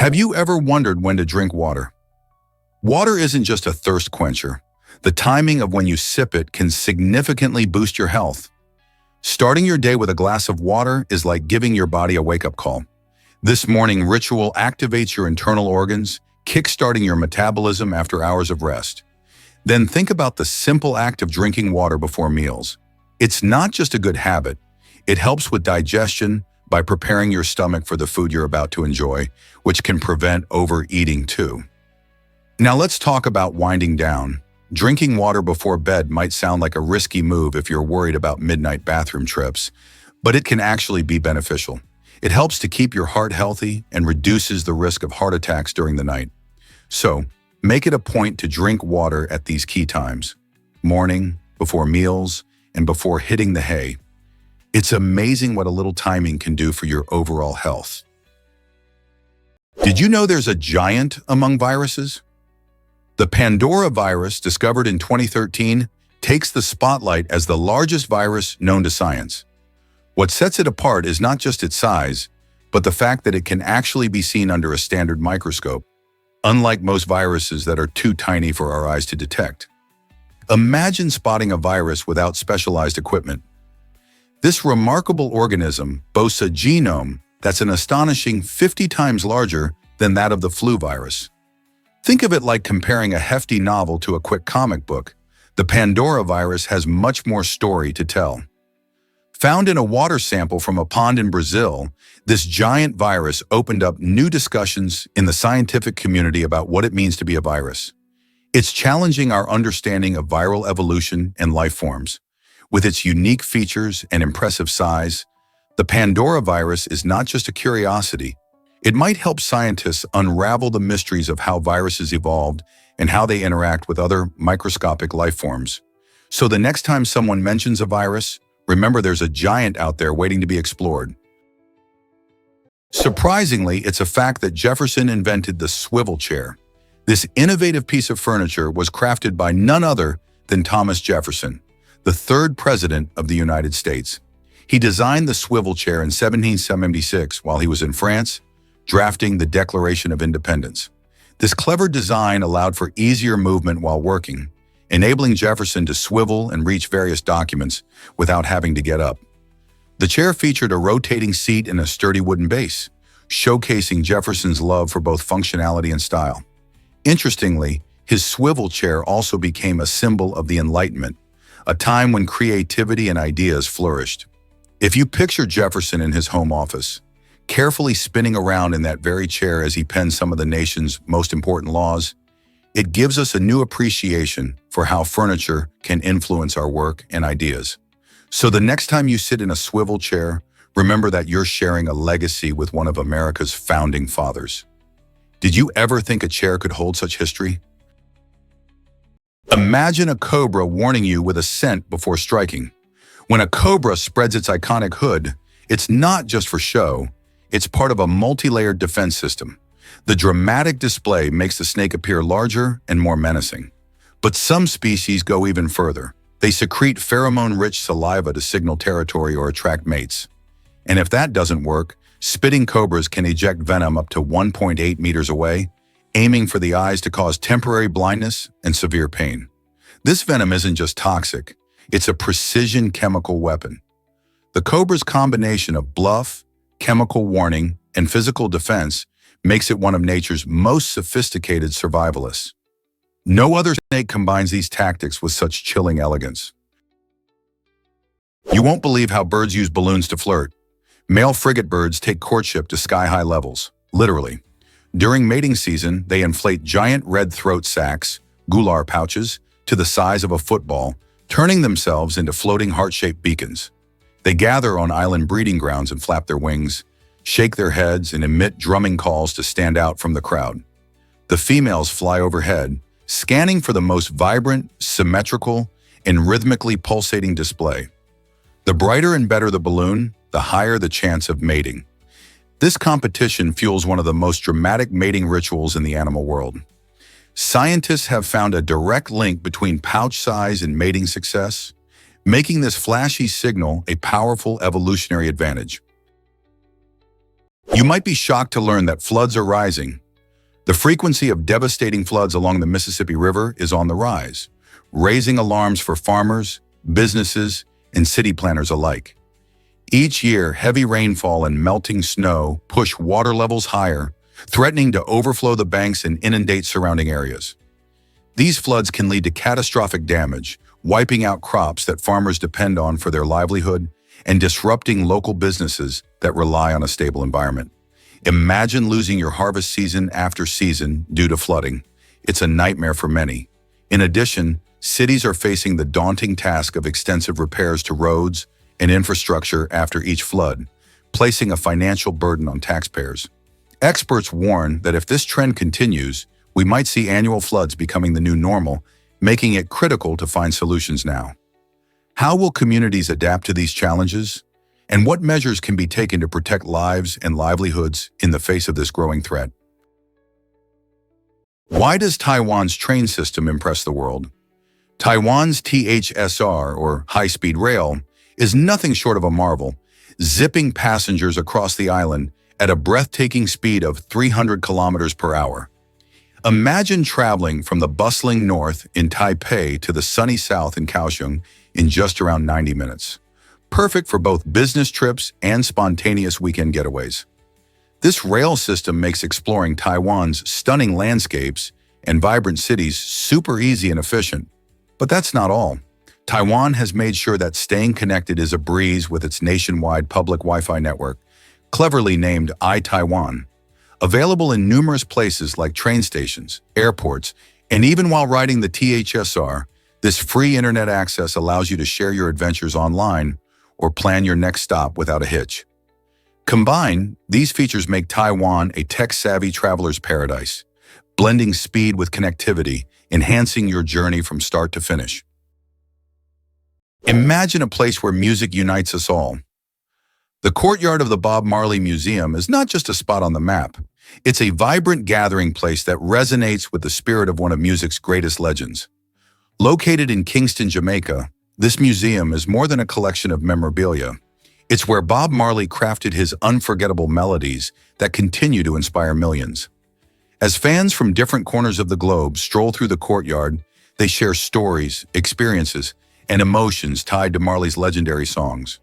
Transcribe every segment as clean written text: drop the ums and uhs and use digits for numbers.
Have you ever wondered when to drink water? Water isn't just a thirst quencher. The timing of when you sip it can significantly boost your health. Starting your day with a glass of water is like giving your body a wake-up call. This morning ritual activates your internal organs, kickstarting your metabolism after hours of rest. Then think about the simple act of drinking water before meals. It's not just a good habit. It helps with digestion by preparing your stomach for the food you're about to enjoy, which can prevent overeating too. Now let's talk about winding down. Drinking water before bed might sound like a risky move if you're worried about midnight bathroom trips, but it can actually be beneficial. It helps to keep your heart healthy and reduces the risk of heart attacks during the night. So, make it a point to drink water at these key times: morning, before meals, and before hitting the hay. It's amazing what a little timing can do for your overall health. Did you know there's a giant among viruses? The Pandora virus, discovered in 2013, takes the spotlight as the largest virus known to science. What sets it apart is not just its size, but the fact that it can actually be seen under a standard microscope, unlike most viruses that are too tiny for our eyes to detect. Imagine spotting a virus without specialized equipment. This remarkable organism boasts a genome that's an astonishing 50 times larger than that of the flu virus. Think of it like comparing a hefty novel to a quick comic book. The Pandora virus has much more story to tell. Found in a water sample from a pond in Brazil, this giant virus opened up new discussions in the scientific community about what it means to be a virus. It's challenging our understanding of viral evolution and life forms. With its unique features and impressive size, the Pandora virus is not just a curiosity. It might help scientists unravel the mysteries of how viruses evolved and how they interact with other microscopic life forms. So the next time someone mentions a virus, remember there's a giant out there waiting to be explored. Surprisingly, it's a fact that Jefferson invented the swivel chair. This innovative piece of furniture was crafted by none other than Thomas Jefferson, the third president of the United States. He designed the swivel chair in 1776 while he was in France, drafting the Declaration of Independence. This clever design allowed for easier movement while working, enabling Jefferson to swivel and reach various documents without having to get up. The chair featured a rotating seat and a sturdy wooden base, showcasing Jefferson's love for both functionality and style. Interestingly, his swivel chair also became a symbol of the Enlightenment, a time when creativity and ideas flourished. If you picture Jefferson in his home office, carefully spinning around in that very chair as he penned some of the nation's most important laws, it gives us a new appreciation for how furniture can influence our work and ideas. So the next time you sit in a swivel chair, remember that you're sharing a legacy with one of America's founding fathers. Did you ever think a chair could hold such history? Imagine a cobra warning you with a scent before striking. When a cobra spreads its iconic hood, it's not just for show. It's part of a multi-layered defense system. The dramatic display makes the snake appear larger and more menacing. But some species go even further. They secrete pheromone-rich saliva to signal territory or attract mates. And if that doesn't work, spitting cobras can eject venom up to 1.8 meters away, aiming for the eyes to cause temporary blindness and severe pain. This venom isn't just toxic, it's a precision chemical weapon. The cobra's combination of bluff, chemical warning, and physical defense makes it one of nature's most sophisticated survivalists. No other snake combines these tactics with such chilling elegance. You won't believe how birds use balloons to flirt. Male frigate birds take courtship to sky-high levels, literally. During mating season, they inflate giant red throat sacs, gular pouches, to the size of a football, turning themselves into floating heart-shaped beacons. They gather on island breeding grounds and flap their wings, shake their heads, and emit drumming calls to stand out from the crowd. The females fly overhead, scanning for the most vibrant, symmetrical, and rhythmically pulsating display. The brighter and better the balloon, the higher the chance of mating. This competition fuels one of the most dramatic mating rituals in the animal world. Scientists have found a direct link between pouch size and mating success, making this flashy signal a powerful evolutionary advantage. You might be shocked to learn that floods are rising. The frequency of devastating floods along the Mississippi River is on the rise, raising alarms for farmers, businesses, and city planners alike. Each year, heavy rainfall and melting snow push water levels higher, threatening to overflow the banks and inundate surrounding areas. These floods can lead to catastrophic damage, wiping out crops that farmers depend on for their livelihood and disrupting local businesses that rely on a stable environment. Imagine losing your harvest season after season due to flooding. It's a nightmare for many. In addition, cities are facing the daunting task of extensive repairs to roads and infrastructure after each flood, placing a financial burden on taxpayers. Experts warn that if this trend continues, we might see annual floods becoming the new normal, making it critical to find solutions now. How will communities adapt to these challenges? And what measures can be taken to protect lives and livelihoods in the face of this growing threat? Why does Taiwan's train system impress the world? Taiwan's THSR, or high-speed rail, is nothing short of a marvel, zipping passengers across the island at a breathtaking speed of 300 kilometers per hour. Imagine traveling from the bustling north in Taipei to the sunny south in Kaohsiung in just around 90 minutes. Perfect for both business trips and spontaneous weekend getaways. This rail system makes exploring Taiwan's stunning landscapes and vibrant cities super easy and efficient. But that's not all. Taiwan has made sure that staying connected is a breeze with its nationwide public Wi-Fi network, cleverly named iTaiwan. Available in numerous places like train stations, airports, and even while riding the THSR, this free internet access allows you to share your adventures online or plan your next stop without a hitch. Combined, these features make Taiwan a tech-savvy traveler's paradise, blending speed with connectivity, enhancing your journey from start to finish. Imagine a place where music unites us all. The courtyard of the Bob Marley Museum is not just a spot on the map. It's a vibrant gathering place that resonates with the spirit of one of music's greatest legends. Located in Kingston, Jamaica, this museum is more than a collection of memorabilia. It's where Bob Marley crafted his unforgettable melodies that continue to inspire millions. As fans from different corners of the globe stroll through the courtyard, they share stories, experiences, and emotions tied to Marley's legendary songs.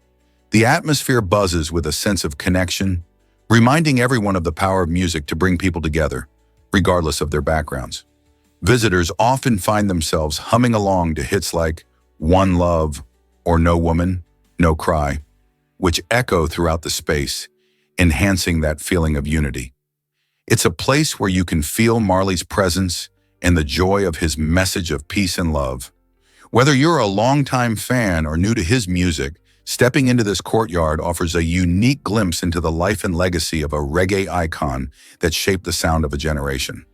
The atmosphere buzzes with a sense of connection, reminding everyone of the power of music to bring people together, regardless of their backgrounds. Visitors often find themselves humming along to hits like One Love or No Woman, No Cry, which echo throughout the space, enhancing that feeling of unity. It's a place where you can feel Marley's presence and the joy of his message of peace and love. Whether you're a longtime fan or new to his music, stepping into this courtyard offers a unique glimpse into the life and legacy of a reggae icon that shaped the sound of a generation.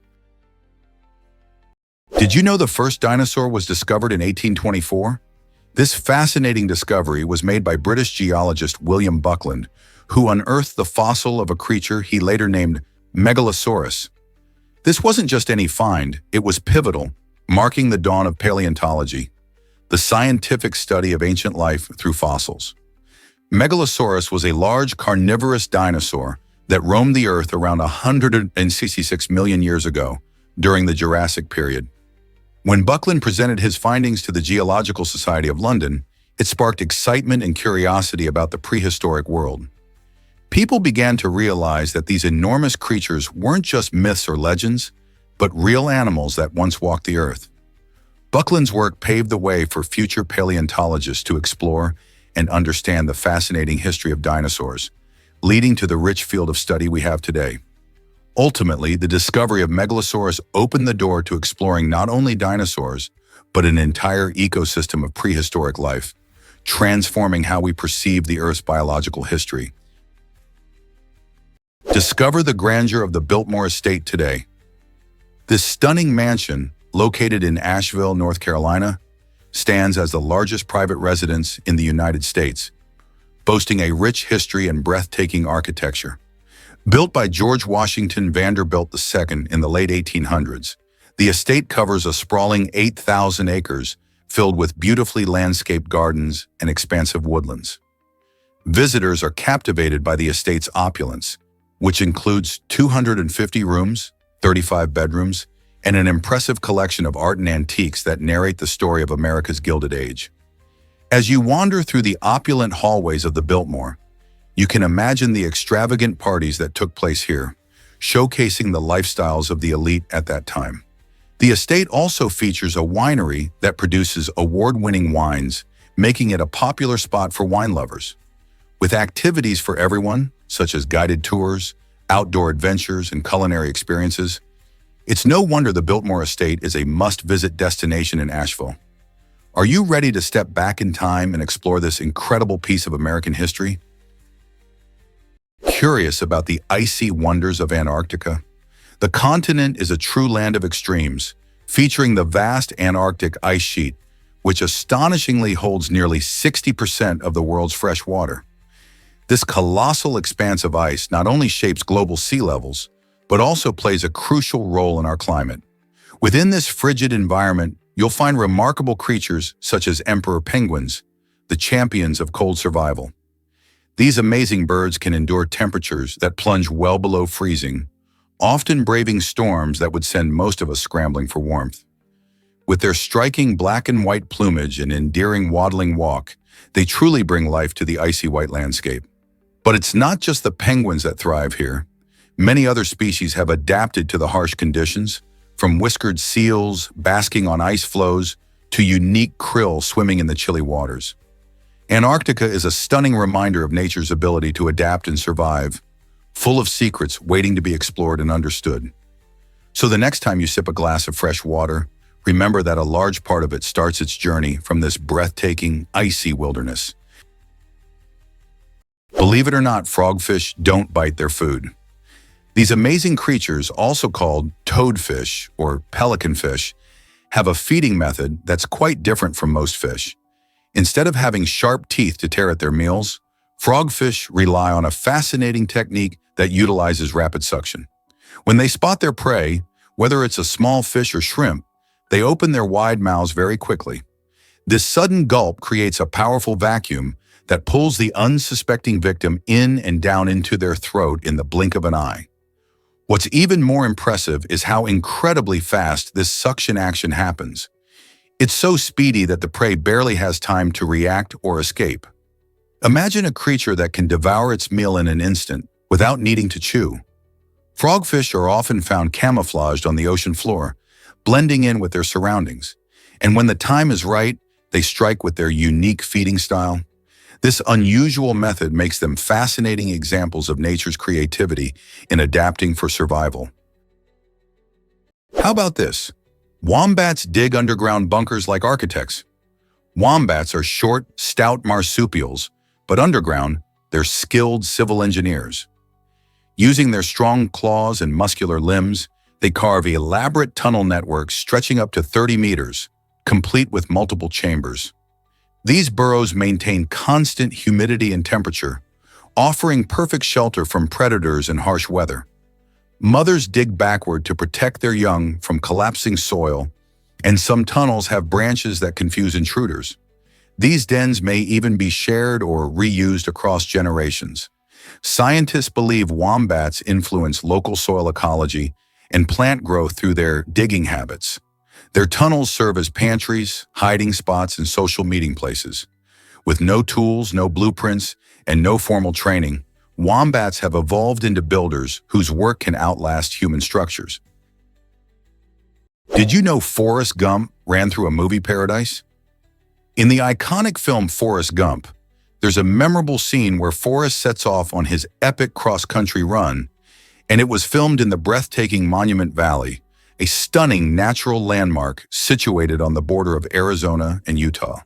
Did you know the first dinosaur was discovered in 1824? This fascinating discovery was made by British geologist William Buckland, who unearthed the fossil of a creature he later named Megalosaurus. This wasn't just any find, it was pivotal, marking the dawn of paleontology, the scientific study of ancient life through fossils. Megalosaurus was a large carnivorous dinosaur that roamed the Earth around 166 million years ago during the Jurassic period. When Buckland presented his findings to the Geological Society of London, it sparked excitement and curiosity about the prehistoric world. People began to realize that these enormous creatures weren't just myths or legends, but real animals that once walked the Earth. Buckland's work paved the way for future paleontologists to explore and understand the fascinating history of dinosaurs, leading to the rich field of study we have today. Ultimately, the discovery of Megalosaurus opened the door to exploring not only dinosaurs, but an entire ecosystem of prehistoric life, transforming how we perceive the Earth's biological history. Discover the grandeur of the Biltmore Estate today. This stunning mansion, located in Asheville, North Carolina, stands as the largest private residence in the United States, boasting a rich history and breathtaking architecture. Built by George Washington Vanderbilt II in the late 1800s, the estate covers a sprawling 8,000 acres filled with beautifully landscaped gardens and expansive woodlands. Visitors are captivated by the estate's opulence, which includes 250 rooms, 35 bedrooms, and an impressive collection of art and antiques that narrate the story of America's Gilded Age. As you wander through the opulent hallways of the Biltmore, you can imagine the extravagant parties that took place here, showcasing the lifestyles of the elite at that time. The estate also features a winery that produces award-winning wines, making it a popular spot for wine lovers. With activities for everyone, such as guided tours, outdoor adventures, and culinary experiences, it's no wonder the Biltmore Estate is a must-visit destination in Asheville. Are you ready to step back in time and explore this incredible piece of American history? Curious about the icy wonders of Antarctica? The continent is a true land of extremes, featuring the vast Antarctic ice sheet, which astonishingly holds nearly 60% of the world's fresh water. This colossal expanse of ice not only shapes global sea levels, but also plays a crucial role in our climate. Within this frigid environment, you'll find remarkable creatures such as emperor penguins, the champions of cold survival. These amazing birds can endure temperatures that plunge well below freezing, often braving storms that would send most of us scrambling for warmth. With their striking black and white plumage and endearing waddling walk, they truly bring life to the icy white landscape. But it's not just the penguins that thrive here. Many other species have adapted to the harsh conditions, from whiskered seals basking on ice floes to unique krill swimming in the chilly waters. Antarctica is a stunning reminder of nature's ability to adapt and survive, full of secrets waiting to be explored and understood. So the next time you sip a glass of fresh water, remember that a large part of it starts its journey from this breathtaking, icy wilderness. Believe it or not, frogfish don't bite their food. These amazing creatures, also called toadfish or pelicanfish, have a feeding method that's quite different from most fish. Instead of having sharp teeth to tear at their meals, frogfish rely on a fascinating technique that utilizes rapid suction. When they spot their prey, whether it's a small fish or shrimp, they open their wide mouths very quickly. This sudden gulp creates a powerful vacuum that pulls the unsuspecting victim in and down into their throat in the blink of an eye. What's even more impressive is how incredibly fast this suction action happens. It's so speedy that the prey barely has time to react or escape. Imagine a creature that can devour its meal in an instant without needing to chew. Frogfish are often found camouflaged on the ocean floor, blending in with their surroundings. And when the time is right, they strike with their unique feeding style. This unusual method makes them fascinating examples of nature's creativity in adapting for survival. How about this? Wombats dig underground bunkers like architects. Wombats are short, stout marsupials, but underground, they're skilled civil engineers. Using their strong claws and muscular limbs, they carve elaborate tunnel networks stretching up to 30 meters, complete with multiple chambers. These burrows maintain constant humidity and temperature, offering perfect shelter from predators and harsh weather. Mothers dig backward to protect their young from collapsing soil, and some tunnels have branches that confuse intruders. These dens may even be shared or reused across generations. Scientists believe wombats influence local soil ecology and plant growth through their digging habits. Their tunnels serve as pantries, hiding spots, and social meeting places. With no tools, no blueprints, and no formal training, wombats have evolved into builders whose work can outlast human structures. Did you know Forrest Gump ran through a movie paradise? In the iconic film Forrest Gump, there's a memorable scene where Forrest sets off on his epic cross-country run, and it was filmed in the breathtaking Monument Valley, a stunning natural landmark situated on the border of Arizona and Utah.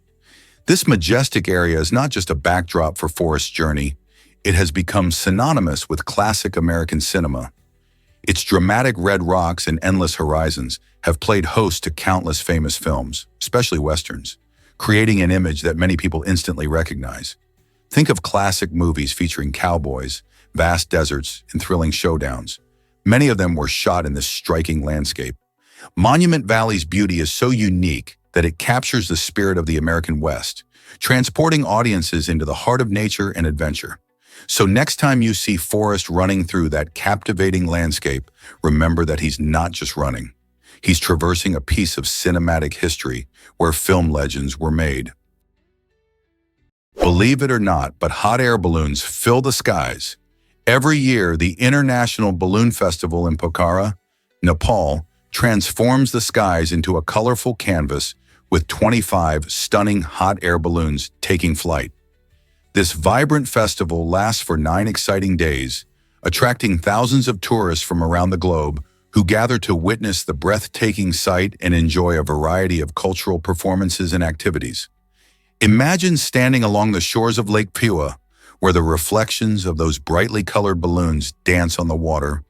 This majestic area is not just a backdrop for Forrest's journey, it has become synonymous with classic American cinema. Its dramatic red rocks and endless horizons have played host to countless famous films, especially westerns, creating an image that many people instantly recognize. Think of classic movies featuring cowboys, vast deserts, and thrilling showdowns. Many of them were shot in this striking landscape. Monument Valley's beauty is so unique that it captures the spirit of the American West, transporting audiences into the heart of nature and adventure. So next time you see Forrest running through that captivating landscape, remember that he's not just running. He's traversing a piece of cinematic history where film legends were made. Believe it or not, but hot air balloons fill the skies. Every year, the International Balloon Festival in Pokhara, Nepal, transforms the skies into a colorful canvas with 25 stunning hot air balloons taking flight. This vibrant festival lasts for 9 exciting days, attracting thousands of tourists from around the globe who gather to witness the breathtaking sight and enjoy a variety of cultural performances and activities. Imagine standing along the shores of Lake Pua, where the reflections of those brightly colored balloons dance on the water,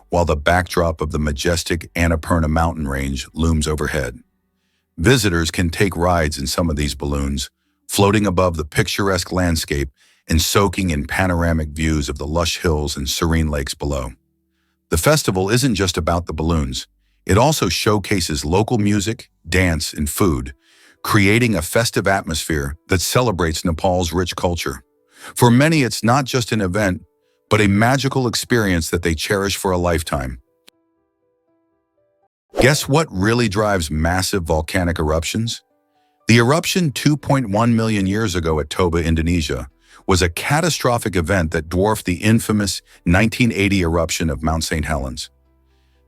while the backdrop of the majestic Annapurna mountain range looms overhead. Visitors can take rides in some of these balloons, floating above the picturesque landscape and soaking in panoramic views of the lush hills and serene lakes below. The festival isn't just about the balloons. It also showcases local music, dance, and food, creating a festive atmosphere that celebrates Nepal's rich culture. For many, it's not just an event, but a magical experience that they cherish for a lifetime. Guess what really drives massive volcanic eruptions? The eruption 2.1 million years ago at Toba, Indonesia, was a catastrophic event that dwarfed the infamous 1980 eruption of Mount St. Helens.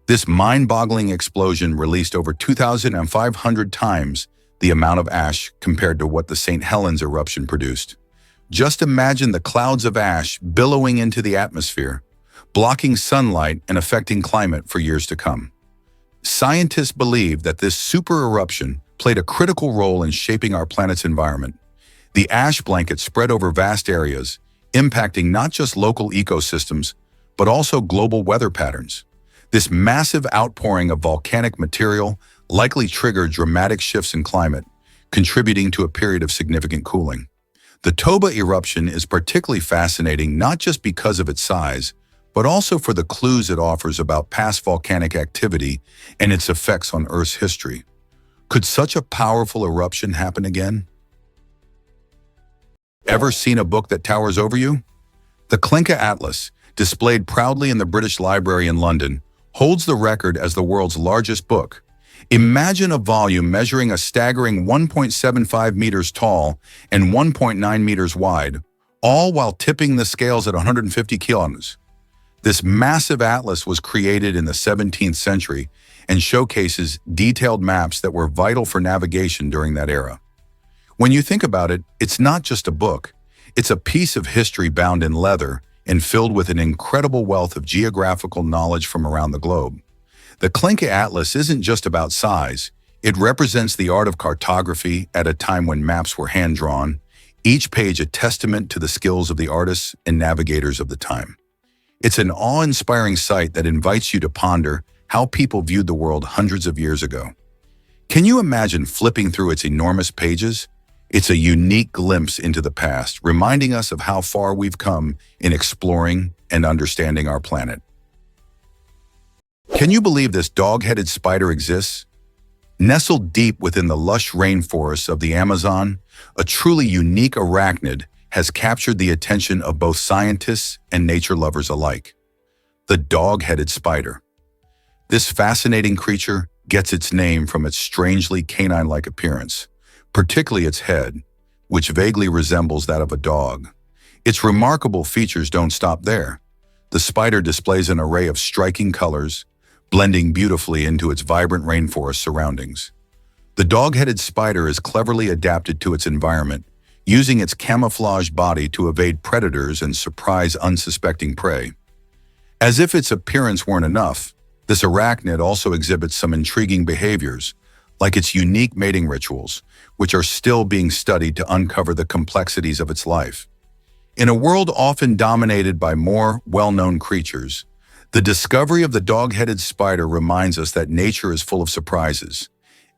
This mind-boggling explosion released over 2,500 times the amount of ash compared to what the St. Helens eruption produced. Just imagine the clouds of ash billowing into the atmosphere, blocking sunlight and affecting climate for years to come. Scientists believe that this super eruption played a critical role in shaping our planet's environment. The ash blanket spread over vast areas, impacting not just local ecosystems, but also global weather patterns. This massive outpouring of volcanic material likely triggered dramatic shifts in climate, contributing to a period of significant cooling. The Toba eruption is particularly fascinating not just because of its size, but also for the clues it offers about past volcanic activity and its effects on Earth's history. Could such a powerful eruption happen again? Ever seen a book that towers over you? The Klinka Atlas, displayed proudly in the British Library in London, holds the record as the world's largest book. Imagine a volume measuring a staggering 1.75 meters tall and 1.9 meters wide, all while tipping the scales at 150 kilos. This massive atlas was created in the 17th century and showcases detailed maps that were vital for navigation during that era. When you think about it, it's not just a book. It's a piece of history bound in leather and filled with an incredible wealth of geographical knowledge from around the globe. The Klinka Atlas isn't just about size. It represents the art of cartography at a time when maps were hand-drawn, each page a testament to the skills of the artists and navigators of the time. It's an awe-inspiring sight that invites you to ponder how people viewed the world hundreds of years ago. Can you imagine flipping through its enormous pages? It's a unique glimpse into the past, reminding us of how far we've come in exploring and understanding our planet. Can you believe this dog-headed spider exists? Nestled deep within the lush rainforests of the Amazon, a truly unique arachnid has captured the attention of both scientists and nature lovers alike. The dog-headed spider. This fascinating creature gets its name from its strangely canine-like appearance, particularly its head, which vaguely resembles that of a dog. Its remarkable features don't stop there. The spider displays an array of striking colors, blending beautifully into its vibrant rainforest surroundings. The dog-headed spider is cleverly adapted to its environment, using its camouflaged body to evade predators and surprise unsuspecting prey. As if its appearance weren't enough, this arachnid also exhibits some intriguing behaviors, like its unique mating rituals, which are still being studied to uncover the complexities of its life. In a world often dominated by more well-known creatures, the discovery of the dog-headed spider reminds us that nature is full of surprises,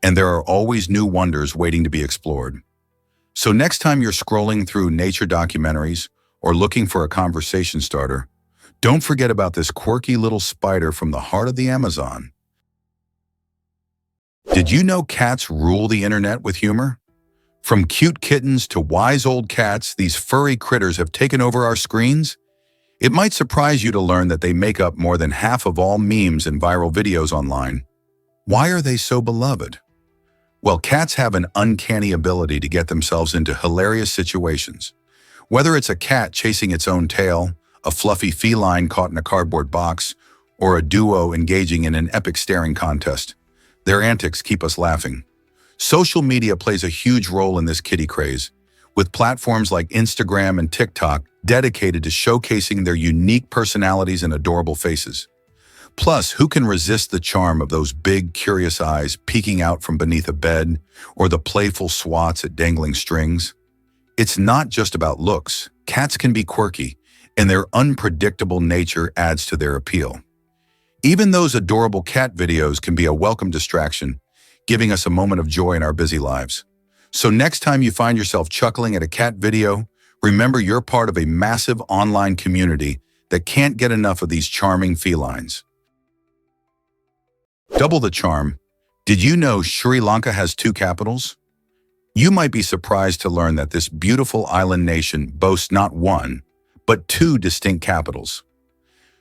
and there are always new wonders waiting to be explored. So next time you're scrolling through nature documentaries or looking for a conversation starter, don't forget about this quirky little spider from the heart of the Amazon. Did you know cats rule the internet with humor? From cute kittens to wise old cats, these furry critters have taken over our screens. It might surprise you to learn that they make up more than half of all memes and viral videos online. Why are they so beloved? Well, cats have an uncanny ability to get themselves into hilarious situations. Whether it's a cat chasing its own tail, a fluffy feline caught in a cardboard box, or a duo engaging in an epic staring contest, their antics keep us laughing. Social media plays a huge role in this kitty craze, with platforms like Instagram and TikTok dedicated to showcasing their unique personalities and adorable faces. Plus, who can resist the charm of those big, curious eyes peeking out from beneath a bed, or the playful swats at dangling strings? It's not just about looks. Cats can be quirky, and their unpredictable nature adds to their appeal. Even those adorable cat videos can be a welcome distraction, giving us a moment of joy in our busy lives. So next time you find yourself chuckling at a cat video, remember you're part of a massive online community that can't get enough of these charming felines. Double the charm. Did you know Sri Lanka has 2 capitals? You might be surprised to learn that this beautiful island nation boasts not 1, but 2 distinct capitals.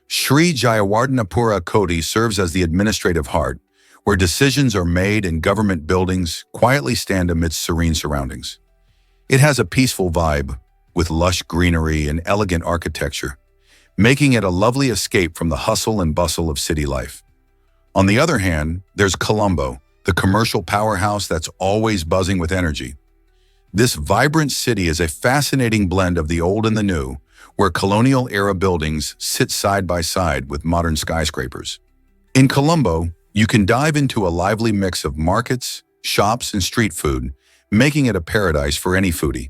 Sri Jayawardenepura Koti serves as the administrative heart, where decisions are made and government buildings quietly stand amidst serene surroundings. It has a peaceful vibe, with lush greenery and elegant architecture, making it a lovely escape from the hustle and bustle of city life. On the other hand, there's Colombo, the commercial powerhouse that's always buzzing with energy. This vibrant city is a fascinating blend of the old and the new, where colonial-era buildings sit side by side with modern skyscrapers. In Colombo, you can dive into a lively mix of markets, shops, and street food, making it a paradise for any foodie.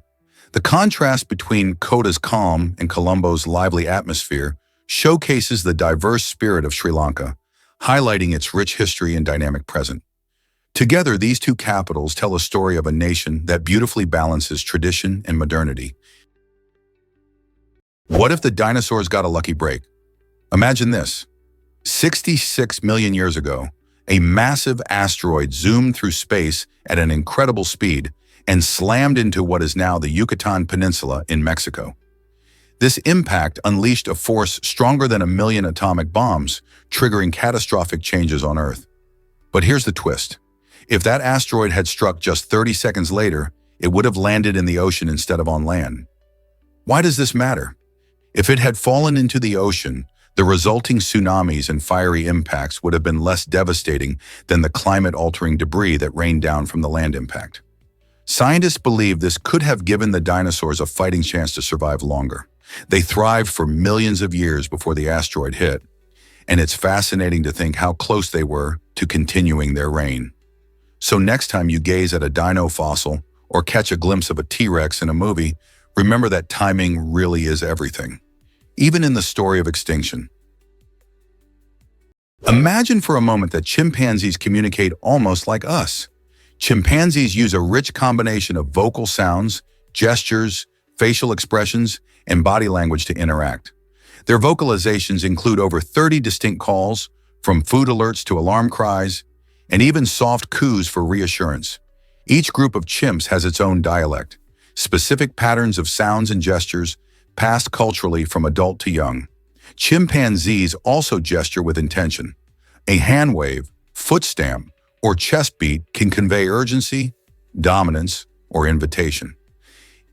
The contrast between Kota's calm and Colombo's lively atmosphere showcases the diverse spirit of Sri Lanka, highlighting its rich history and dynamic present. Together, these 2 capitals tell a story of a nation that beautifully balances tradition and modernity. What if the dinosaurs got a lucky break? Imagine this. 66 million years ago, a massive asteroid zoomed through space at an incredible speed and slammed into what is now the Yucatan Peninsula in Mexico. This impact unleashed a force stronger than 1 million atomic bombs, triggering catastrophic changes on Earth. But here's the twist. If that asteroid had struck just 30 seconds later, it would have landed in the ocean instead of on land. Why does this matter? If it had fallen into the ocean, the resulting tsunamis and fiery impacts would have been less devastating than the climate-altering debris that rained down from the land impact. Scientists believe this could have given the dinosaurs a fighting chance to survive longer. They thrived for millions of years before the asteroid hit, and it's fascinating to think how close they were to continuing their reign. So next time you gaze at a dino fossil or catch a glimpse of a T-Rex in a movie, remember that timing really is everything, even in the story of extinction. Imagine for a moment that chimpanzees communicate almost like us. Chimpanzees use a rich combination of vocal sounds, gestures, facial expressions, and body language to interact. Their vocalizations include over 30 distinct calls, from food alerts to alarm cries, and even soft coos for reassurance. Each group of chimps has its own dialect, specific patterns of sounds and gestures passed culturally from adult to young. Chimpanzees also gesture with intention. A hand wave, foot stamp, or chest beat can convey urgency, dominance, or invitation.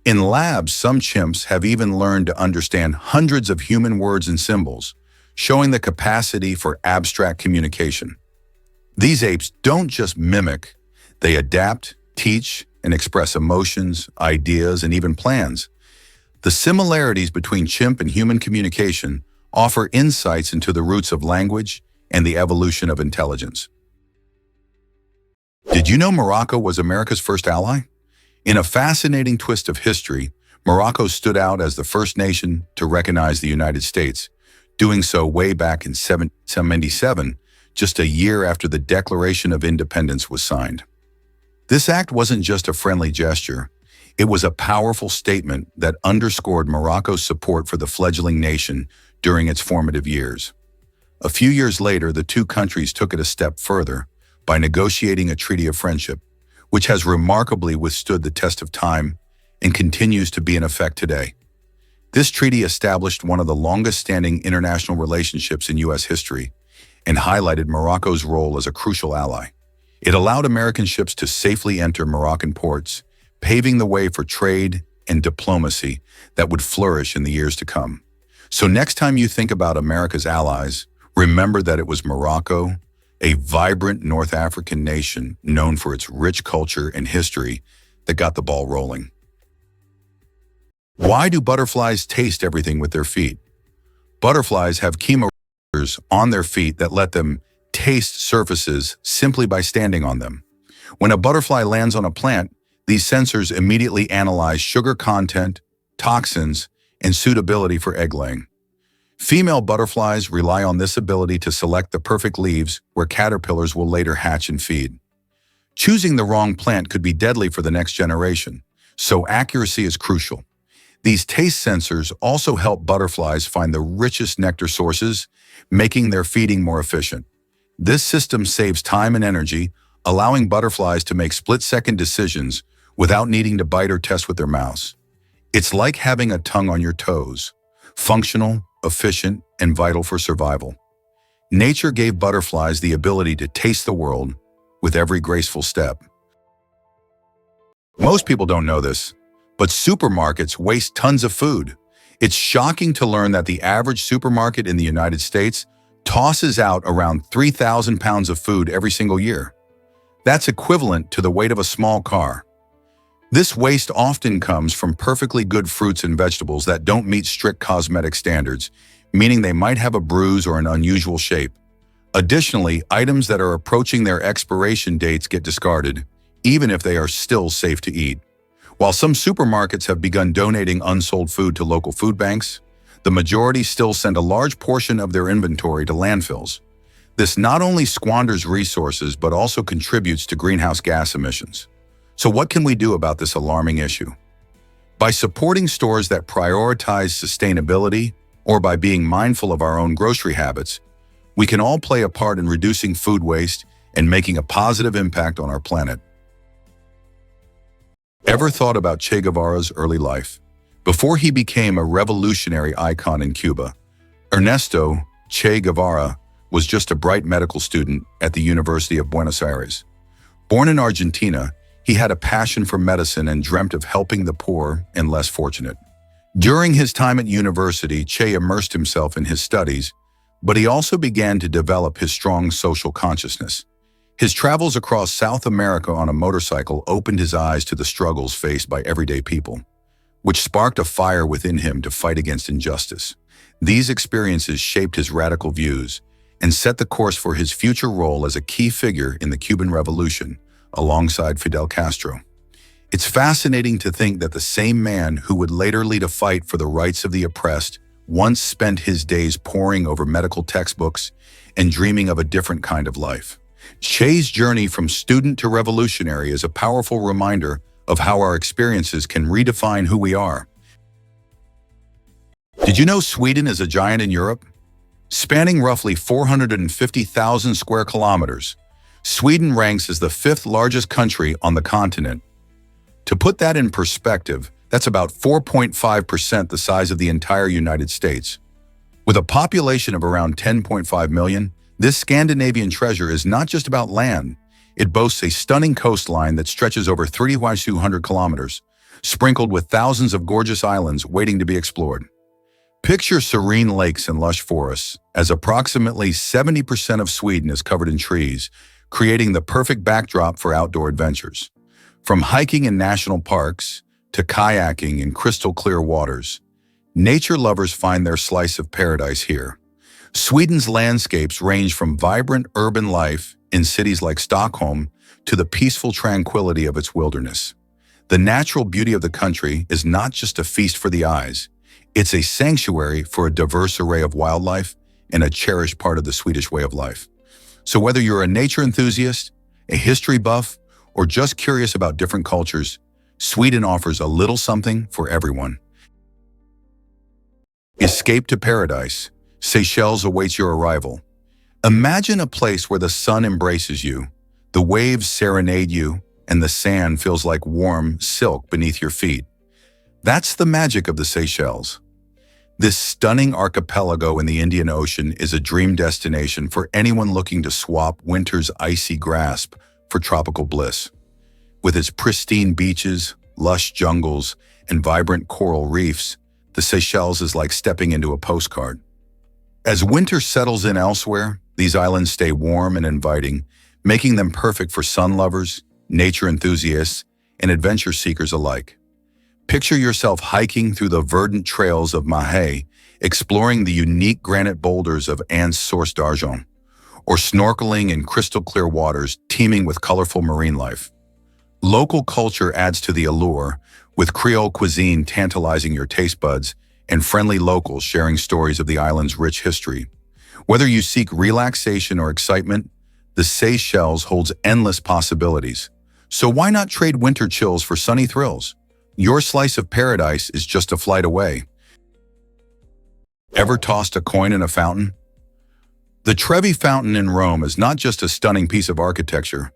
In labs, some chimps have even learned to understand hundreds of human words and symbols, showing the capacity for abstract communication. These apes don't just mimic, they adapt, teach, and express emotions, ideas, and even plans. The similarities between chimp and human communication offer insights into the roots of language and the evolution of intelligence. Did you know Morocco was America's first ally? In a fascinating twist of history, Morocco stood out as the first nation to recognize the United States, doing so way back in 1777, just a year after the Declaration of Independence was signed. This act wasn't just a friendly gesture, it was a powerful statement that underscored Morocco's support for the fledgling nation during its formative years. A few years later, the 2 countries took it a step further by negotiating a treaty of friendship, which has remarkably withstood the test of time and continues to be in effect today. This treaty established one of the longest-standing international relationships in U.S. history and highlighted Morocco's role as a crucial ally. It allowed American ships to safely enter Moroccan ports, paving the way for trade and diplomacy that would flourish in the years to come. So next time you think about America's allies, remember that it was Morocco, a vibrant North African nation known for its rich culture and history, that got the ball rolling. Why do butterflies taste everything with their feet? Butterflies have chemoreceptors on their feet that let them taste surfaces simply by standing on them. When a butterfly lands on a plant, these sensors immediately analyze sugar content, toxins, and suitability for egg laying. Female butterflies rely on this ability to select the perfect leaves where caterpillars will later hatch and feed. Choosing the wrong plant could be deadly for the next generation, so accuracy is crucial. These taste sensors also help butterflies find the richest nectar sources, making their feeding more efficient. This system saves time and energy, allowing butterflies to make split-second decisions without needing to bite or test with their mouths. It's like having a tongue on your toes, functional, efficient, and vital for survival. Nature gave butterflies the ability to taste the world with every graceful step. Most people don't know this, but supermarkets waste tons of food. It's shocking to learn that the average supermarket in the United States tosses out around 3,000 pounds of food every single year. That's equivalent to the weight of a small car. This waste often comes from perfectly good fruits and vegetables that don't meet strict cosmetic standards, meaning they might have a bruise or an unusual shape. Additionally, items that are approaching their expiration dates get discarded, even if they are still safe to eat. While some supermarkets have begun donating unsold food to local food banks, the majority still send a large portion of their inventory to landfills. This not only squanders resources but also contributes to greenhouse gas emissions. So what can we do about this alarming issue? By supporting stores that prioritize sustainability or by being mindful of our own grocery habits, we can all play a part in reducing food waste and making a positive impact on our planet. Ever thought about Che Guevara's early life? Before he became a revolutionary icon in Cuba, Ernesto Che Guevara was just a bright medical student at the University of Buenos Aires. Born in Argentina, he had a passion for medicine and dreamt of helping the poor and less fortunate. During his time at university, Che immersed himself in his studies, but he also began to develop his strong social consciousness. His travels across South America on a motorcycle opened his eyes to the struggles faced by everyday people, which sparked a fire within him to fight against injustice. These experiences shaped his radical views and set the course for his future role as a key figure in the Cuban Revolution, alongside Fidel Castro. It's fascinating to think that the same man who would later lead a fight for the rights of the oppressed once spent his days poring over medical textbooks and dreaming of a different kind of life. Che's journey from student to revolutionary is a powerful reminder of how our experiences can redefine who we are. Did you know Sweden is a giant in Europe? Spanning roughly 450,000 square kilometers, Sweden ranks as the fifth largest country on the continent. To put that in perspective, that's about 4.5% the size of the entire United States. With a population of around 10.5 million, this Scandinavian treasure is not just about land. It boasts a stunning coastline that stretches over 3,200 kilometers, sprinkled with thousands of gorgeous islands waiting to be explored. Picture serene lakes and lush forests, as approximately 70% of Sweden is covered in trees, creating the perfect backdrop for outdoor adventures. From hiking in national parks to kayaking in crystal-clear waters, nature lovers find their slice of paradise here. Sweden's landscapes range from vibrant urban life in cities like Stockholm to the peaceful tranquility of its wilderness. The natural beauty of the country is not just a feast for the eyes, it's a sanctuary for a diverse array of wildlife and a cherished part of the Swedish way of life. So whether you're a nature enthusiast, a history buff, or just curious about different cultures, Sweden offers a little something for everyone. Escape to paradise. Seychelles awaits your arrival. Imagine a place where the sun embraces you, the waves serenade you, and the sand feels like warm silk beneath your feet. That's the magic of the Seychelles. This stunning archipelago in the Indian Ocean is a dream destination for anyone looking to swap winter's icy grasp for tropical bliss. With its pristine beaches, lush jungles, and vibrant coral reefs, the Seychelles is like stepping into a postcard. As winter settles in elsewhere, these islands stay warm and inviting, making them perfect for sun lovers, nature enthusiasts, and adventure seekers alike. Picture yourself hiking through the verdant trails of Mahé, exploring the unique granite boulders of Anse Source d'Argent, or snorkeling in crystal-clear waters teeming with colorful marine life. Local culture adds to the allure, with Creole cuisine tantalizing your taste buds and friendly locals sharing stories of the island's rich history. Whether you seek relaxation or excitement, the Seychelles holds endless possibilities. So why not trade winter chills for sunny thrills? Your slice of paradise is just a flight away. Ever tossed a coin in a fountain? The Trevi Fountain in Rome is not just a stunning piece of architecture.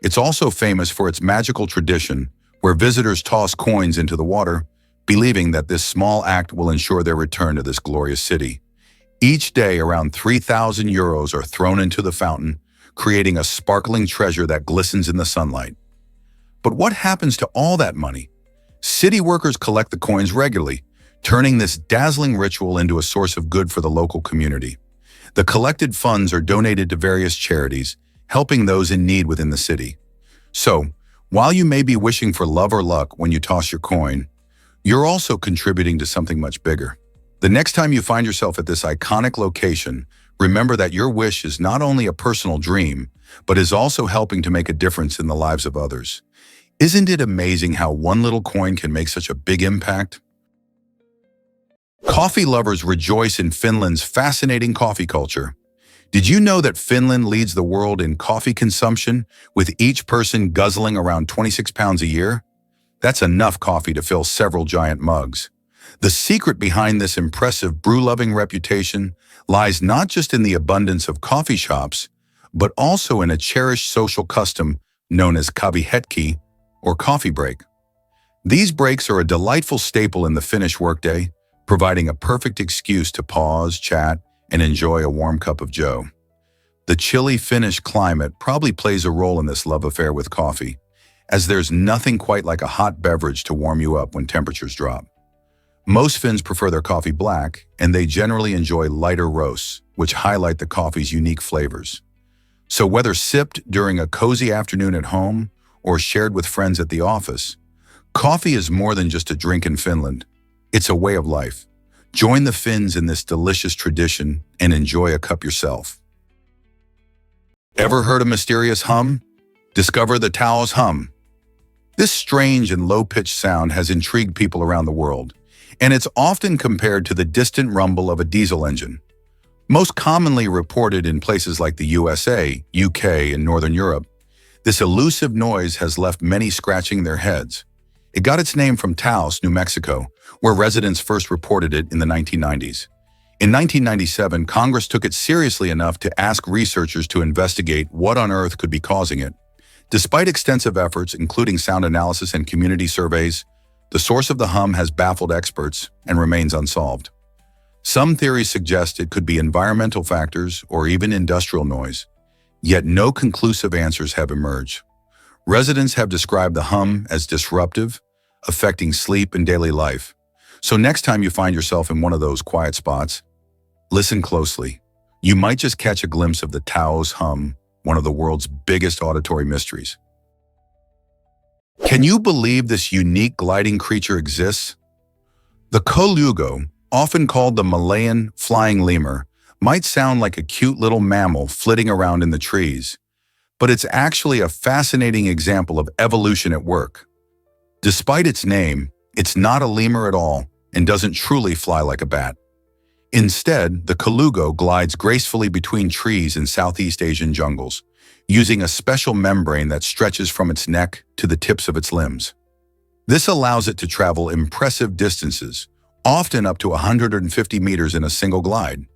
It's also famous for its magical tradition, where visitors toss coins into the water, believing that this small act will ensure their return to this glorious city. Each day, around 3,000 euros are thrown into the fountain, creating a sparkling treasure that glistens in the sunlight. But what happens to all that money? City workers collect the coins regularly, turning this dazzling ritual into a source of good for the local community. The collected funds are donated to various charities, helping those in need within the city. So, while you may be wishing for love or luck when you toss your coin, you're also contributing to something much bigger. The next time you find yourself at this iconic location, remember that your wish is not only a personal dream, but is also helping to make a difference in the lives of others. Isn't it amazing how one little coin can make such a big impact? Coffee lovers rejoice in Finland's fascinating coffee culture. Did you know that Finland leads the world in coffee consumption, with each person guzzling around 26 pounds a year? That's enough coffee to fill several giant mugs. The secret behind this impressive brew-loving reputation lies not just in the abundance of coffee shops, but also in a cherished social custom known as kahvihetki, or coffee break. These breaks are a delightful staple in the Finnish workday, providing a perfect excuse to pause, chat, and enjoy a warm cup of joe. The chilly Finnish climate probably plays a role in this love affair with coffee, as there's nothing quite like a hot beverage to warm you up when temperatures drop. Most Finns prefer their coffee black, and they generally enjoy lighter roasts, which highlight the coffee's unique flavors. So whether sipped during a cozy afternoon at home or shared with friends at the office, coffee is more than just a drink in Finland. It's a way of life. Join the Finns in this delicious tradition and enjoy a cup yourself. Ever heard a mysterious hum? Discover the Tao's hum. This strange and low-pitched sound has intrigued people around the world, and it's often compared to the distant rumble of a diesel engine. Most commonly reported in places like the USA, UK, and Northern Europe, this elusive noise has left many scratching their heads. It got its name from Taos, New Mexico, where residents first reported it in the 1990s. In 1997, Congress took it seriously enough to ask researchers to investigate what on earth could be causing it. Despite extensive efforts, including sound analysis and community surveys, the source of the hum has baffled experts and remains unsolved. Some theories suggest it could be environmental factors or even industrial noise, yet no conclusive answers have emerged. Residents have described the hum as disruptive, affecting sleep and daily life. So next time you find yourself in one of those quiet spots, listen closely. You might just catch a glimpse of the Tao's hum, one of the world's biggest auditory mysteries. Can you believe this unique gliding creature exists? The colugo, often called the Malayan flying lemur, might sound like a cute little mammal flitting around in the trees, but it's actually a fascinating example of evolution at work. Despite its name, it's not a lemur at all and doesn't truly fly like a bat. Instead, the colugo glides gracefully between trees in Southeast Asian jungles, using a special membrane that stretches from its neck to the tips of its limbs. This allows it to travel impressive distances, often up to 150 meters in a single glide.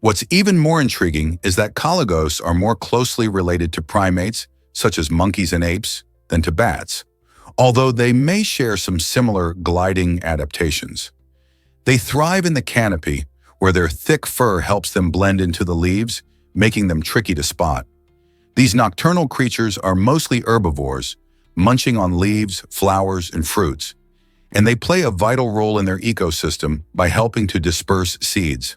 What's even more intriguing is that colugos are more closely related to primates, such as monkeys and apes, than to bats, although they may share some similar gliding adaptations. They thrive in the canopy, where their thick fur helps them blend into the leaves, making them tricky to spot. These nocturnal creatures are mostly herbivores, munching on leaves, flowers, and fruits, and they play a vital role in their ecosystem by helping to disperse seeds.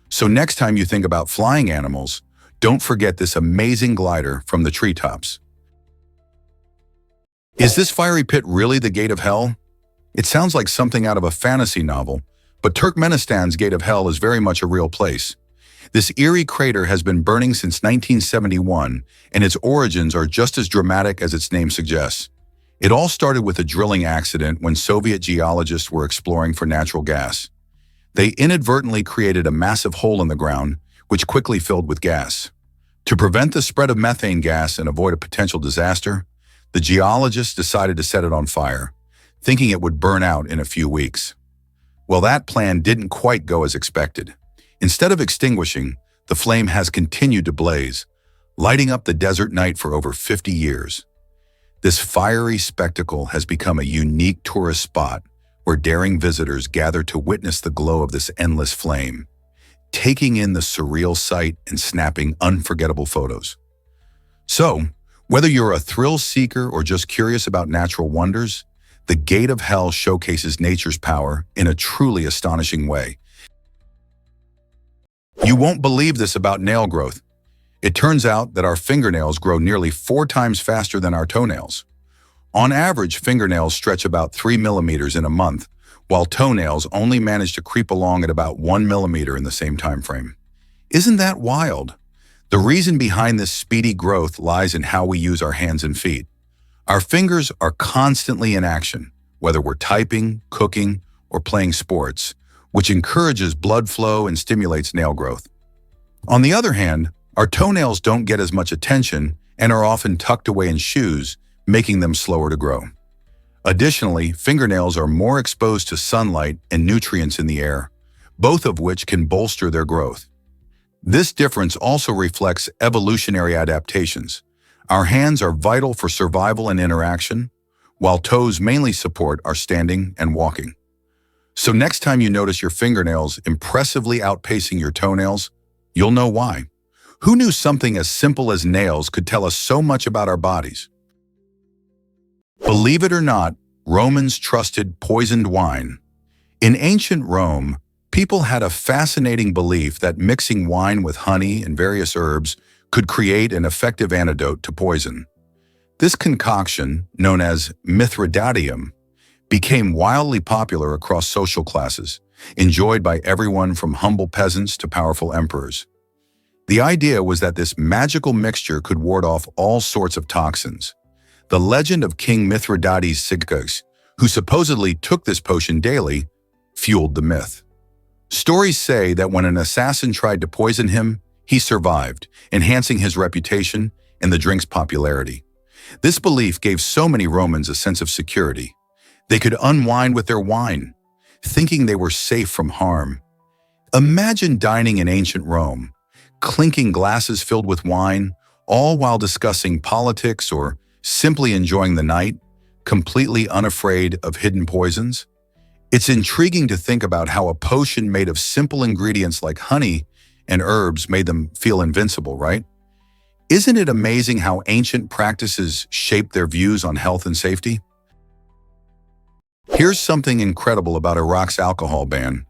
So next time you think about flying animals, don't forget this amazing glider from the treetops. Is this fiery pit really the gate of hell? It sounds like something out of a fantasy novel, but Turkmenistan's gate of hell is very much a real place. This eerie crater has been burning since 1971, and its origins are just as dramatic as its name suggests. It all started with a drilling accident when Soviet geologists were exploring for natural gas. They inadvertently created a massive hole in the ground, which quickly filled with gas. To prevent the spread of methane gas and avoid a potential disaster, the geologists decided to set it on fire, thinking it would burn out in a few weeks. Well, that plan didn't quite go as expected. Instead of extinguishing, the flame has continued to blaze, lighting up the desert night for over 50 years. This fiery spectacle has become a unique tourist spot where daring visitors gather to witness the glow of this endless flame, taking in the surreal sight and snapping unforgettable photos. So, whether you're a thrill seeker or just curious about natural wonders, the Gate of Hell showcases nature's power in a truly astonishing way. You won't believe this about nail growth. It turns out that our fingernails grow nearly 4 times faster than our toenails. On average, fingernails stretch about 3 millimeters in a month, while toenails only manage to creep along at about 1 millimeter in the same time frame. Isn't that wild? The reason behind this speedy growth lies in how we use our hands and feet. Our fingers are constantly in action, whether we're typing, cooking, or playing sports, which encourages blood flow and stimulates nail growth. On the other hand, our toenails don't get as much attention and are often tucked away in shoes, making them slower to grow. Additionally, fingernails are more exposed to sunlight and nutrients in the air, both of which can bolster their growth. This difference also reflects evolutionary adaptations. Our hands are vital for survival and interaction, while toes mainly support our standing and walking. So next time you notice your fingernails impressively outpacing your toenails, you'll know why. Who knew something as simple as nails could tell us so much about our bodies? Believe it or not, Romans trusted poisoned wine. In ancient Rome, people had a fascinating belief that mixing wine with honey and various herbs could create an effective antidote to poison. This concoction, known as mithridatium, became wildly popular across social classes, enjoyed by everyone from humble peasants to powerful emperors. The idea was that this magical mixture could ward off all sorts of toxins. The legend of King Mithridates Sigkes, who supposedly took this potion daily, fueled the myth. Stories say that when an assassin tried to poison him, he survived, enhancing his reputation and the drink's popularity. This belief gave so many Romans a sense of security. They could unwind with their wine, thinking they were safe from harm. Imagine dining in ancient Rome, clinking glasses filled with wine, all while discussing politics or simply enjoying the night, completely unafraid of hidden poisons. It's intriguing to think about how a potion made of simple ingredients like honey and herbs made them feel invincible, right? Isn't it amazing how ancient practices shaped their views on health and safety? Here's something incredible about Iraq's alcohol ban.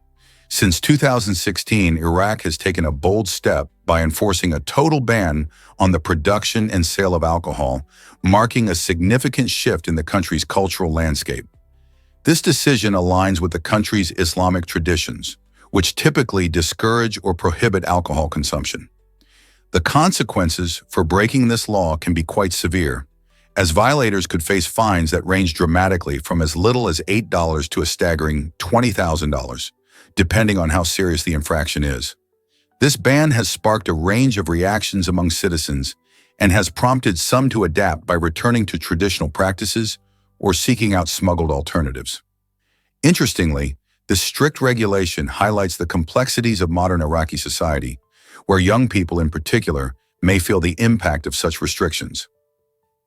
Since 2016, Iraq has taken a bold step by enforcing a total ban on the production and sale of alcohol, marking a significant shift in the country's cultural landscape. This decision aligns with the country's Islamic traditions, which typically discourage or prohibit alcohol consumption. The consequences for breaking this law can be quite severe, as violators could face fines that range dramatically from as little as $8 to a staggering $20,000, depending on how serious the infraction is. This ban has sparked a range of reactions among citizens and has prompted some to adapt by returning to traditional practices or seeking out smuggled alternatives. Interestingly, this strict regulation highlights the complexities of modern Iraqi society, where young people in particular may feel the impact of such restrictions.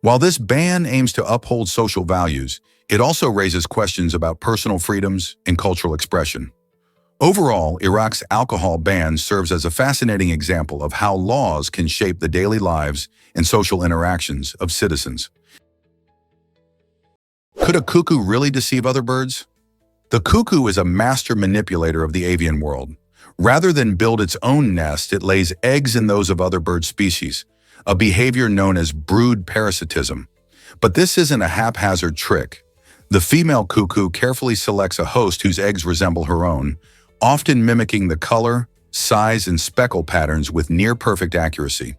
While this ban aims to uphold social values, it also raises questions about personal freedoms and cultural expression. Overall, Iraq's alcohol ban serves as a fascinating example of how laws can shape the daily lives and social interactions of citizens. Could a cuckoo really deceive other birds? The cuckoo is a master manipulator of the avian world. Rather than build its own nest, it lays eggs in those of other bird species, a behavior known as brood parasitism. But this isn't a haphazard trick. The female cuckoo carefully selects a host whose eggs resemble her own, often mimicking the color, size, and speckle patterns with near-perfect accuracy.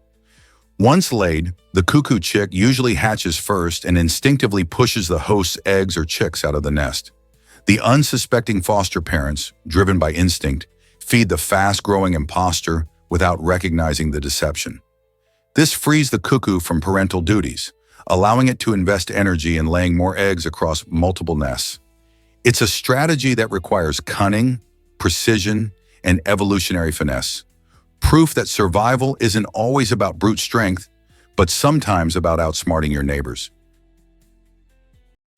Once laid, the cuckoo chick usually hatches first and instinctively pushes the host's eggs or chicks out of the nest. The unsuspecting foster parents, driven by instinct, feed the fast-growing imposter without recognizing the deception. This frees the cuckoo from parental duties, allowing it to invest energy in laying more eggs across multiple nests. It's a strategy that requires cunning, precision, and evolutionary finesse. Proof that survival isn't always about brute strength, but sometimes about outsmarting your neighbors.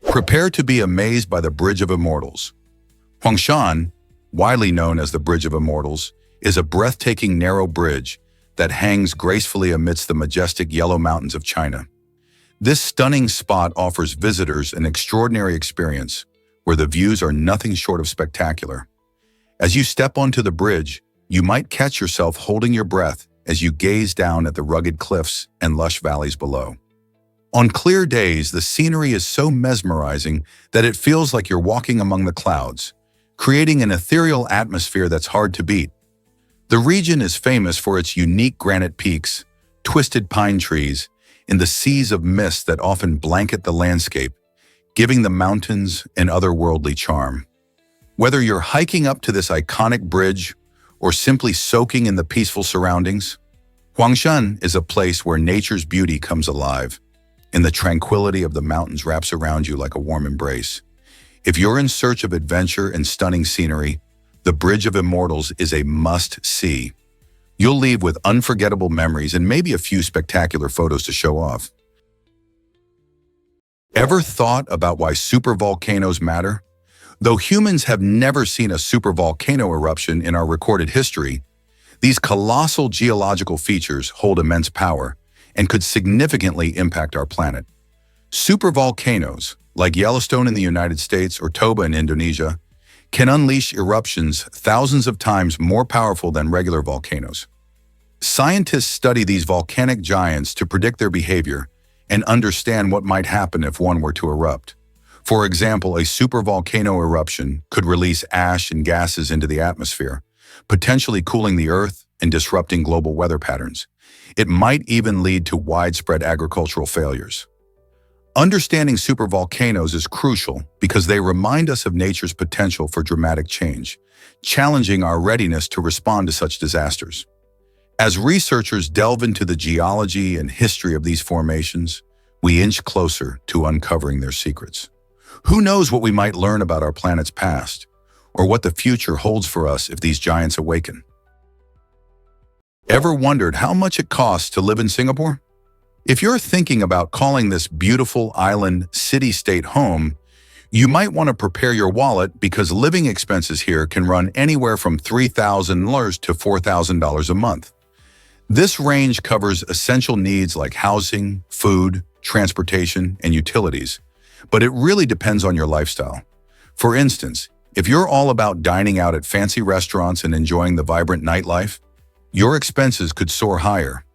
Prepare to be amazed by the Bridge of Immortals. Huangshan, widely known as the Bridge of Immortals, is a breathtaking narrow bridge that hangs gracefully amidst the majestic yellow mountains of China. This stunning spot offers visitors an extraordinary experience where the views are nothing short of spectacular. As you step onto the bridge, you might catch yourself holding your breath as you gaze down at the rugged cliffs and lush valleys below. On clear days, the scenery is so mesmerizing that it feels like you're walking among the clouds, creating an ethereal atmosphere that's hard to beat. The region is famous for its unique granite peaks, twisted pine trees, and the seas of mist that often blanket the landscape, giving the mountains an otherworldly charm. Whether you're hiking up to this iconic bridge or simply soaking in the peaceful surroundings, Huangshan is a place where nature's beauty comes alive, and the tranquility of the mountains wraps around you like a warm embrace. If you're in search of adventure and stunning scenery, the Bridge of Immortals is a must-see. You'll leave with unforgettable memories and maybe a few spectacular photos to show off. Ever thought about why supervolcanoes matter? Though humans have never seen a supervolcano eruption in our recorded history, these colossal geological features hold immense power and could significantly impact our planet. Supervolcanoes, like Yellowstone in the United States or Toba in Indonesia, can unleash eruptions thousands of times more powerful than regular volcanoes. Scientists study these volcanic giants to predict their behavior and understand what might happen if one were to erupt. For example, a supervolcano eruption could release ash and gases into the atmosphere, potentially cooling the Earth and disrupting global weather patterns. It might even lead to widespread agricultural failures. Understanding supervolcanoes is crucial because they remind us of nature's potential for dramatic change, challenging our readiness to respond to such disasters. As researchers delve into the geology and history of these formations, we inch closer to uncovering their secrets. Who knows what we might learn about our planet's past, or what the future holds for us if these giants awaken? Ever wondered how much it costs to live in Singapore? If you're thinking about calling this beautiful island city-state home, you might want to prepare your wallet because living expenses here can run anywhere from $3,000 to $4,000 a month. This range covers essential needs like housing, food, transportation, and utilities, but it really depends on your lifestyle. For instance, if you're all about dining out at fancy restaurants and enjoying the vibrant nightlife, your expenses could soar higher.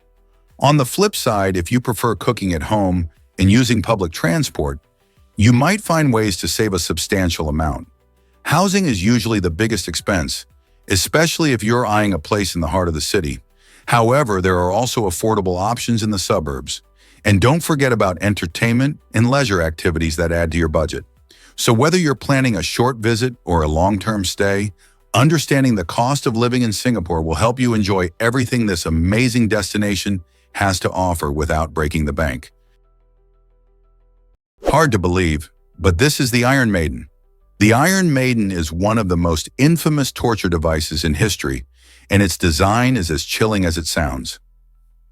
On the flip side, if you prefer cooking at home and using public transport, you might find ways to save a substantial amount. Housing is usually the biggest expense, especially if you're eyeing a place in the heart of the city. However, there are also affordable options in the suburbs. And don't forget about entertainment and leisure activities that add to your budget. So whether you're planning a short visit or a long-term stay, understanding the cost of living in Singapore will help you enjoy everything this amazing destination has to offer without breaking the bank. Hard to believe, but this is the Iron Maiden. The Iron Maiden is one of the most infamous torture devices in history, and its design is as chilling as it sounds.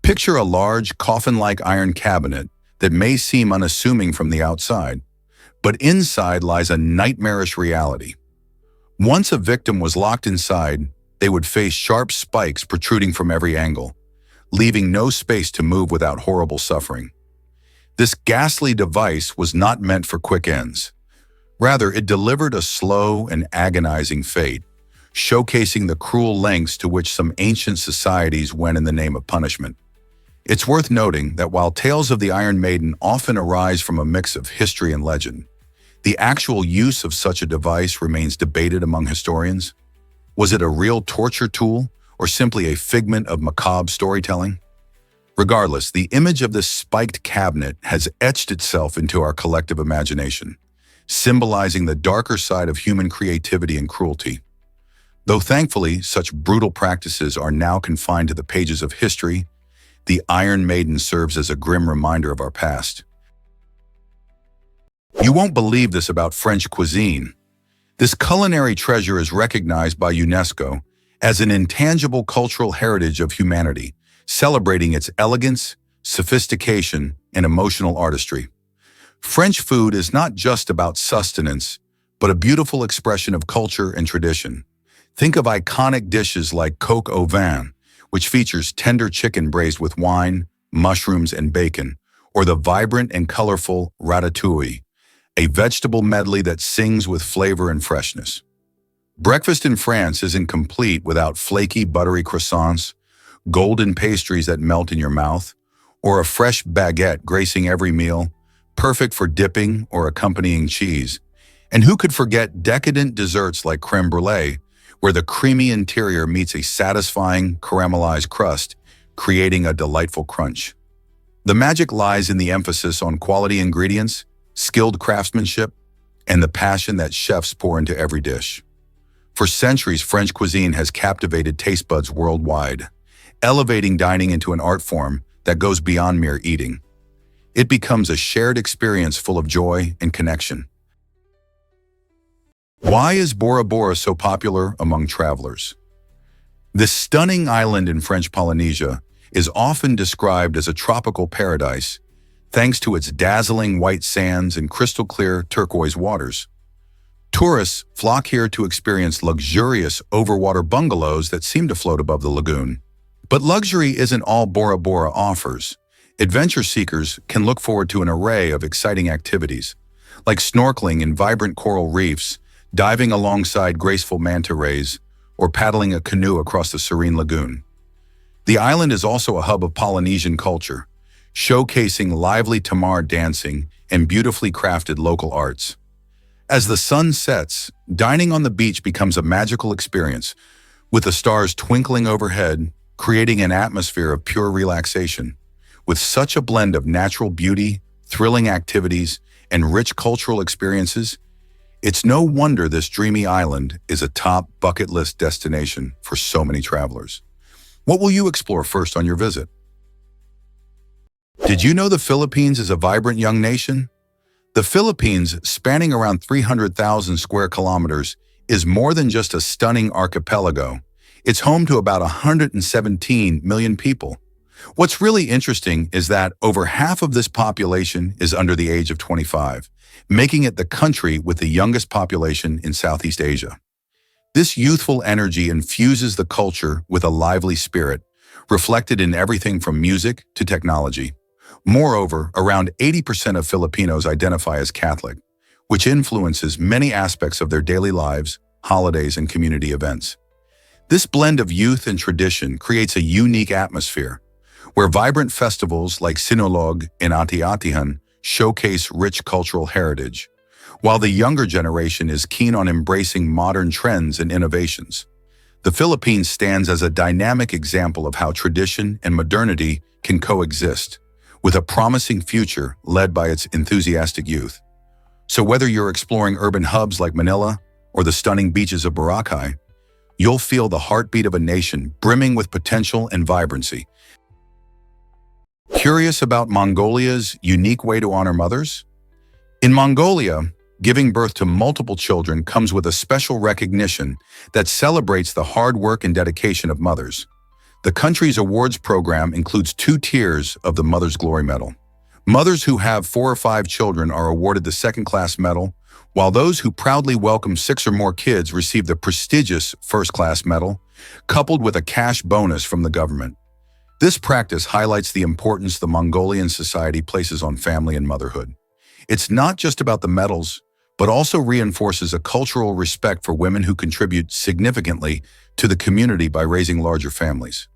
Picture a large, coffin-like iron cabinet that may seem unassuming from the outside, but inside lies a nightmarish reality. Once a victim was locked inside, they would face sharp spikes protruding from every angle, leaving no space to move without horrible suffering. This ghastly device was not meant for quick ends. Rather, it delivered a slow and agonizing fate, showcasing the cruel lengths to which some ancient societies went in the name of punishment. It's worth noting that while tales of the Iron Maiden often arise from a mix of history and legend, the actual use of such a device remains debated among historians. Was it a real torture tool or simply a figment of macabre storytelling? Regardless, the image of this spiked cabinet has etched itself into our collective imagination, symbolizing the darker side of human creativity and cruelty. Though thankfully, such brutal practices are now confined to the pages of history, the Iron Maiden serves as a grim reminder of our past. You won't believe this about French cuisine. This culinary treasure is recognized by UNESCO as an intangible cultural heritage of humanity, celebrating its elegance, sophistication, and emotional artistry. French food is not just about sustenance, but a beautiful expression of culture and tradition. Think of iconic dishes like coq au vin, which features tender chicken braised with wine, mushrooms, and bacon, or the vibrant and colorful ratatouille, a vegetable medley that sings with flavor and freshness. Breakfast in France isn't complete without flaky, buttery croissants, golden pastries that melt in your mouth, or a fresh baguette gracing every meal, perfect for dipping or accompanying cheese. And who could forget decadent desserts like crème brûlée, where the creamy interior meets a satisfying caramelized crust, creating a delightful crunch. The magic lies in the emphasis on quality ingredients, skilled craftsmanship, and the passion that chefs pour into every dish. For centuries, French cuisine has captivated taste buds worldwide, elevating dining into an art form that goes beyond mere eating. It becomes a shared experience full of joy and connection. Why is Bora Bora so popular among travelers? This stunning island in French Polynesia is often described as a tropical paradise, thanks to its dazzling white sands and crystal-clear turquoise waters. Tourists flock here to experience luxurious overwater bungalows that seem to float above the lagoon. But luxury isn't all Bora Bora offers. Adventure seekers can look forward to an array of exciting activities, like snorkeling in vibrant coral reefs, diving alongside graceful manta rays, or paddling a canoe across the serene lagoon. The island is also a hub of Polynesian culture, showcasing lively tamar dancing and beautifully crafted local arts. As the sun sets, dining on the beach becomes a magical experience, with the stars twinkling overhead, creating an atmosphere of pure relaxation. With such a blend of natural beauty, thrilling activities, and rich cultural experiences, it's no wonder this dreamy island is a top bucket list destination for so many travelers. What will you explore first on your visit? Did you know the Philippines is a vibrant young nation? The Philippines, spanning around 300,000 square kilometers, is more than just a stunning archipelago. It's home to about 117 million people. What's really interesting is that over half of this population is under the age of 25, making it the country with the youngest population in Southeast Asia. This youthful energy infuses the culture with a lively spirit, reflected in everything from music to technology. Moreover, around 80% of Filipinos identify as Catholic, which influences many aspects of their daily lives, holidays, and community events. This blend of youth and tradition creates a unique atmosphere, where vibrant festivals like Sinulog and Ati-Atihan showcase rich cultural heritage, while the younger generation is keen on embracing modern trends and innovations. The Philippines stands as a dynamic example of how tradition and modernity can coexist, with a promising future led by its enthusiastic youth. So whether you're exploring urban hubs like Manila or the stunning beaches of Boracay, you'll feel the heartbeat of a nation brimming with potential and vibrancy. Curious about Mongolia's unique way to honor mothers? In Mongolia, giving birth to multiple children comes with a special recognition that celebrates the hard work and dedication of mothers. The country's awards program includes 2 tiers of the Mother's Glory Medal, Mothers who have 4 or 5 children are awarded the second-class medal, while those who proudly welcome 6 or more kids receive the prestigious first-class medal, coupled with a cash bonus from the government. This practice highlights the importance the Mongolian society places on family and motherhood. It's not just about the medals, but also reinforces a cultural respect for women who contribute significantly to the community by raising larger families.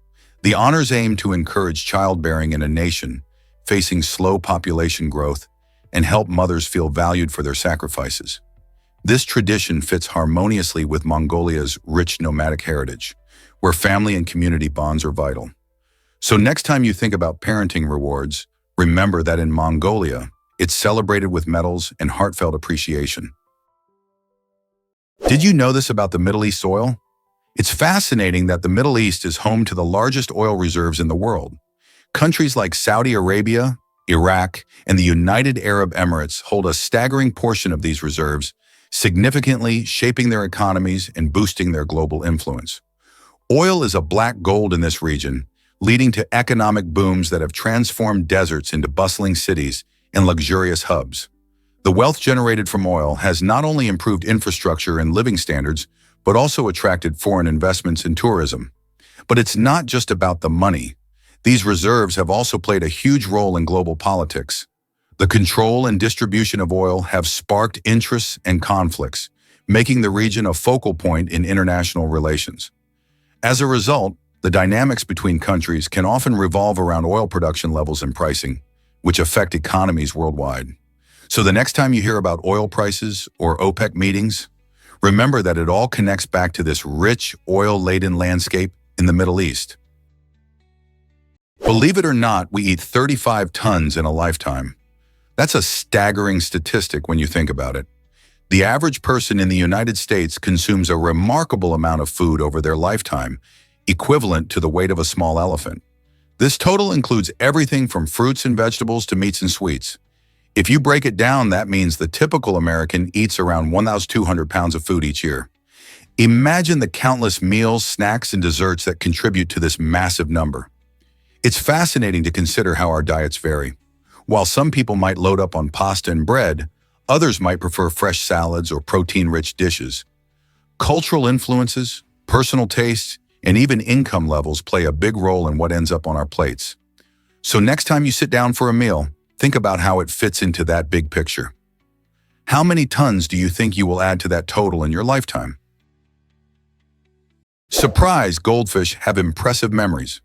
The honors aim to encourage childbearing in a nation facing slow population growth and help mothers feel valued for their sacrifices. This tradition fits harmoniously with Mongolia's rich nomadic heritage, where family and community bonds are vital. So next time you think about parenting rewards, remember that in Mongolia, it's celebrated with medals and heartfelt appreciation. Did you know this about the Middle East oil? It's fascinating that the Middle East is home to the largest oil reserves in the world. Countries like Saudi Arabia, Iraq, and the United Arab Emirates hold a staggering portion of these reserves, significantly shaping their economies and boosting their global influence. Oil is a black gold in this region, leading to economic booms that have transformed deserts into bustling cities and luxurious hubs. The wealth generated from oil has not only improved infrastructure and living standards, but also attracted foreign investments in tourism. But it's not just about the money. These reserves have also played a huge role in global politics. The control and distribution of oil have sparked interests and conflicts, making the region a focal point in international relations. As a result, the dynamics between countries can often revolve around oil production levels and pricing, which affect economies worldwide. So the next time you hear about oil prices or OPEC meetings, remember that it all connects back to this rich, oil-laden landscape in the Middle East. Believe it or not, we eat 35 tons in a lifetime. That's a staggering statistic when you think about it. The average person in the United States consumes a remarkable amount of food over their lifetime, equivalent to the weight of a small elephant. This total includes everything from fruits and vegetables to meats and sweets. If you break it down, that means the typical American eats around 1,200 pounds of food each year. Imagine the countless meals, snacks, and desserts that contribute to this massive number. It's fascinating to consider how our diets vary. While some people might load up on pasta and bread, others might prefer fresh salads or protein-rich dishes. Cultural influences, personal tastes, and even income levels play a big role in what ends up on our plates. So next time you sit down for a meal, think about how it fits into that big picture. How many tons do you think you will add to that total in your lifetime? Surprise, goldfish have impressive memories.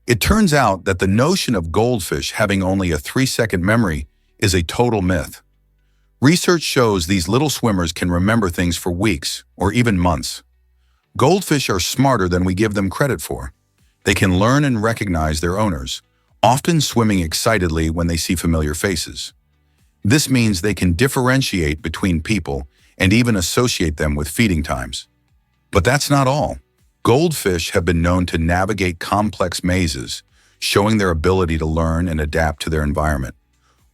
It turns out that the notion of goldfish having only a 3-second memory is a total myth. Research shows these little swimmers can remember things for weeks or even months. Goldfish are smarter than we give them credit for. They can learn and recognize their owners, often swimming excitedly when they see familiar faces. This means they can differentiate between people and even associate them with feeding times. But that's not all. Goldfish have been known to navigate complex mazes, showing their ability to learn and adapt to their environment.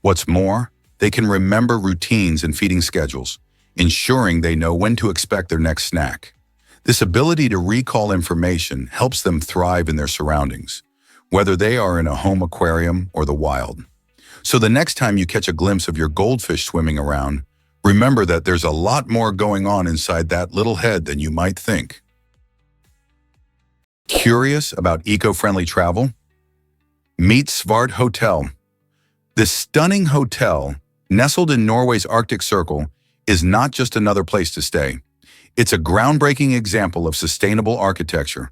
What's more, they can remember routines and feeding schedules, ensuring they know when to expect their next snack. This ability to recall information helps them thrive in their surroundings, whether they are in a home aquarium or the wild. So the next time you catch a glimpse of your goldfish swimming around, remember that there's a lot more going on inside that little head than you might think. Curious about eco-friendly travel? Meet Svart Hotel. This stunning hotel, nestled in Norway's Arctic Circle, is not just another place to stay. It's a groundbreaking example of sustainable architecture.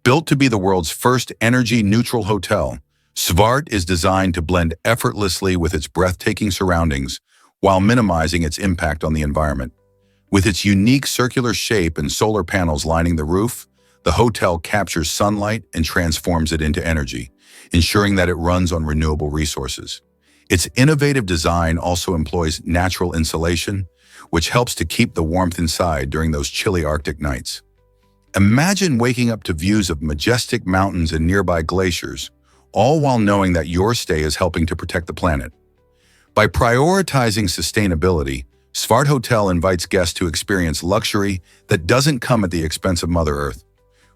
Built to be the world's first energy-neutral hotel, Svart is designed to blend effortlessly with its breathtaking surroundings while minimizing its impact on the environment. With its unique circular shape and solar panels lining the roof, the hotel captures sunlight and transforms it into energy, ensuring that it runs on renewable resources. Its innovative design also employs natural insulation, which helps to keep the warmth inside during those chilly Arctic nights. Imagine waking up to views of majestic mountains and nearby glaciers, all while knowing that your stay is helping to protect the planet. By prioritizing sustainability, Svart Hotel invites guests to experience luxury that doesn't come at the expense of Mother Earth.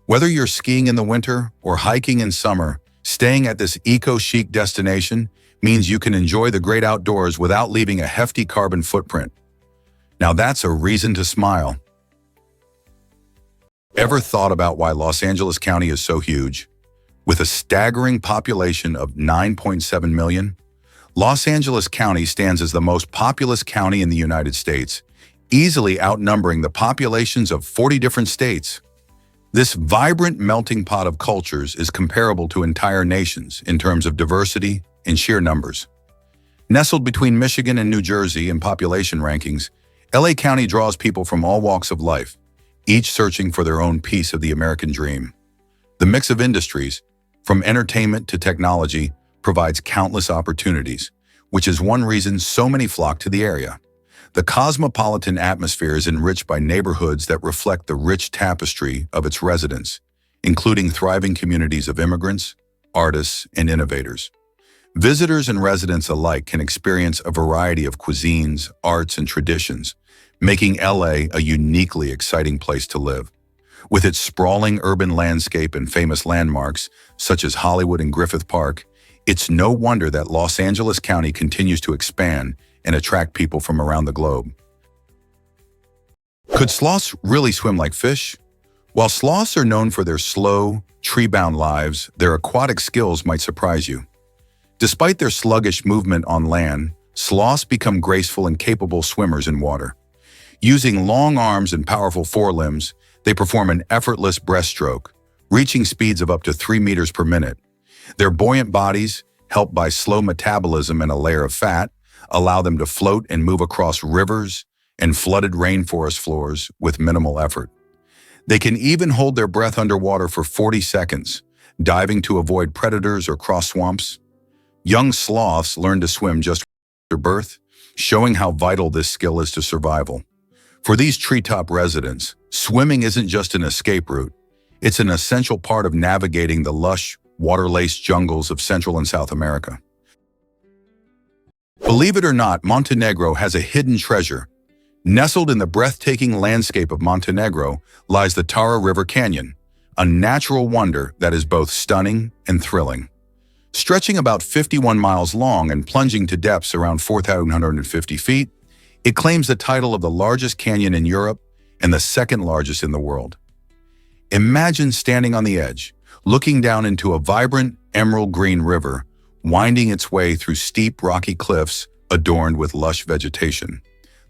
Whether you're skiing in the winter or hiking in summer, staying at this eco-chic destination means you can enjoy the great outdoors without leaving a hefty carbon footprint. Now that's a reason to smile. Ever thought about why Los Angeles County is so huge? With a staggering population of 9.7 million, Los Angeles County stands as the most populous county in the United States, easily outnumbering the populations of 40 different states. This vibrant melting pot of cultures is comparable to entire nations in terms of diversity and sheer numbers. Nestled between Michigan and New Jersey in population rankings, LA County draws people from all walks of life, each searching for their own piece of the American dream. The mix of industries, from entertainment to technology, provides countless opportunities, which is one reason so many flock to the area. The cosmopolitan atmosphere is enriched by neighborhoods that reflect the rich tapestry of its residents, including thriving communities of immigrants, artists, and innovators. Visitors and residents alike can experience a variety of cuisines, arts, and traditions, making LA a uniquely exciting place to live. With its sprawling urban landscape and famous landmarks, such as Hollywood and Griffith Park, it's no wonder that Los Angeles County continues to expand and attract people from around the globe. Could sloths really swim like fish? While sloths are known for their slow, tree-bound lives, their aquatic skills might surprise you. Despite their sluggish movement on land, sloths become graceful and capable swimmers in water. Using long arms and powerful forelimbs, they perform an effortless breaststroke, reaching speeds of up to 3 meters per minute. Their buoyant bodies, helped by slow metabolism and a layer of fat, allow them to float and move across rivers and flooded rainforest floors with minimal effort. They can even hold their breath underwater for 40 seconds, diving to avoid predators or cross swamps. Young sloths learn to swim just after birth, showing how vital this skill is to survival. For these treetop residents, swimming isn't just an escape route. It's an essential part of navigating the lush, water-laced jungles of Central and South America. Believe it or not, Montenegro has a hidden treasure. Nestled in the breathtaking landscape of Montenegro lies the Tara River Canyon, a natural wonder that is both stunning and thrilling. Stretching about 51 miles long and plunging to depths around 4,150 feet, it claims the title of the largest canyon in Europe and the second largest in the world. Imagine standing on the edge, looking down into a vibrant emerald green river, winding its way through steep rocky cliffs adorned with lush vegetation.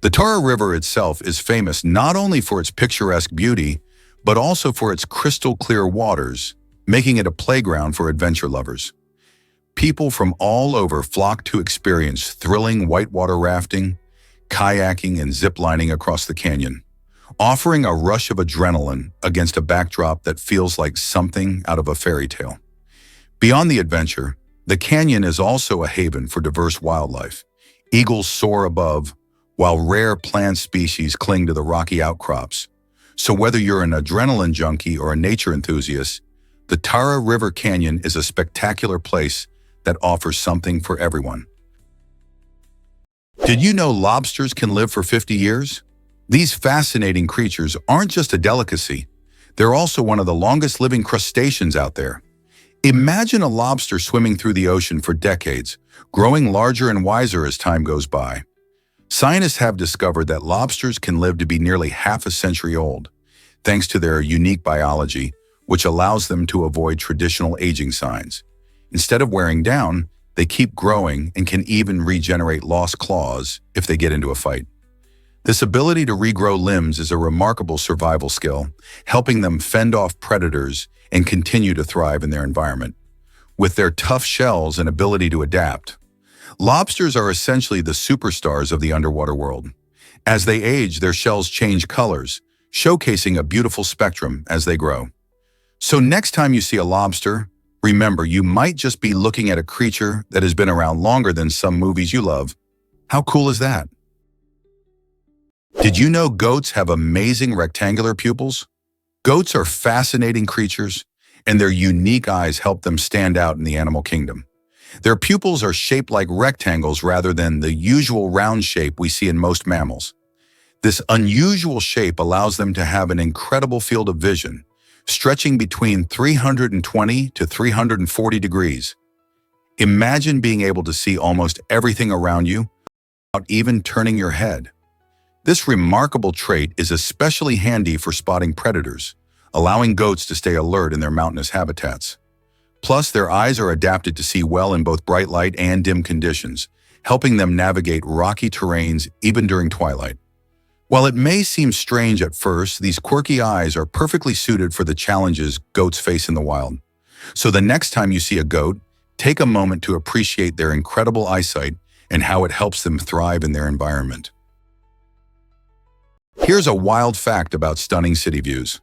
The Tara River itself is famous not only for its picturesque beauty, but also for its crystal-clear waters, making it a playground for adventure lovers. People from all over flock to experience thrilling whitewater rafting, kayaking, and ziplining across the canyon, offering a rush of adrenaline against a backdrop that feels like something out of a fairy tale. Beyond the adventure, the canyon is also a haven for diverse wildlife. Eagles soar above, while rare plant species cling to the rocky outcrops. So whether you're an adrenaline junkie or a nature enthusiast, the Tara River Canyon is a spectacular place that offers something for everyone. Did you know lobsters can live for 50 years? These fascinating creatures aren't just a delicacy, they're also one of the longest living crustaceans out there. Imagine a lobster swimming through the ocean for decades, growing larger and wiser as time goes by. Scientists have discovered that lobsters can live to be nearly half a century old, thanks to their unique biology, which allows them to avoid traditional aging signs. Instead of wearing down, they keep growing and can even regenerate lost claws if they get into a fight. This ability to regrow limbs is a remarkable survival skill, helping them fend off predators and continue to thrive in their environment. With their tough shells and ability to adapt, lobsters are essentially the superstars of the underwater world. As they age, their shells change colors, showcasing a beautiful spectrum as they grow. So next time you see a lobster, remember you might just be looking at a creature that has been around longer than some movies you love. How cool is that? Did you know goats have amazing rectangular pupils? Goats are fascinating creatures, and their unique eyes help them stand out in the animal kingdom. Their pupils are shaped like rectangles rather than the usual round shape we see in most mammals. This unusual shape allows them to have an incredible field of vision, stretching between 320 to 340 degrees. Imagine being able to see almost everything around you without even turning your head. This remarkable trait is especially handy for spotting predators, allowing goats to stay alert in their mountainous habitats. Plus, their eyes are adapted to see well in both bright light and dim conditions, helping them navigate rocky terrains even during twilight. While it may seem strange at first, these quirky eyes are perfectly suited for the challenges goats face in the wild. So the next time you see a goat, take a moment to appreciate their incredible eyesight and how it helps them thrive in their environment. Here's a wild fact about stunning city views.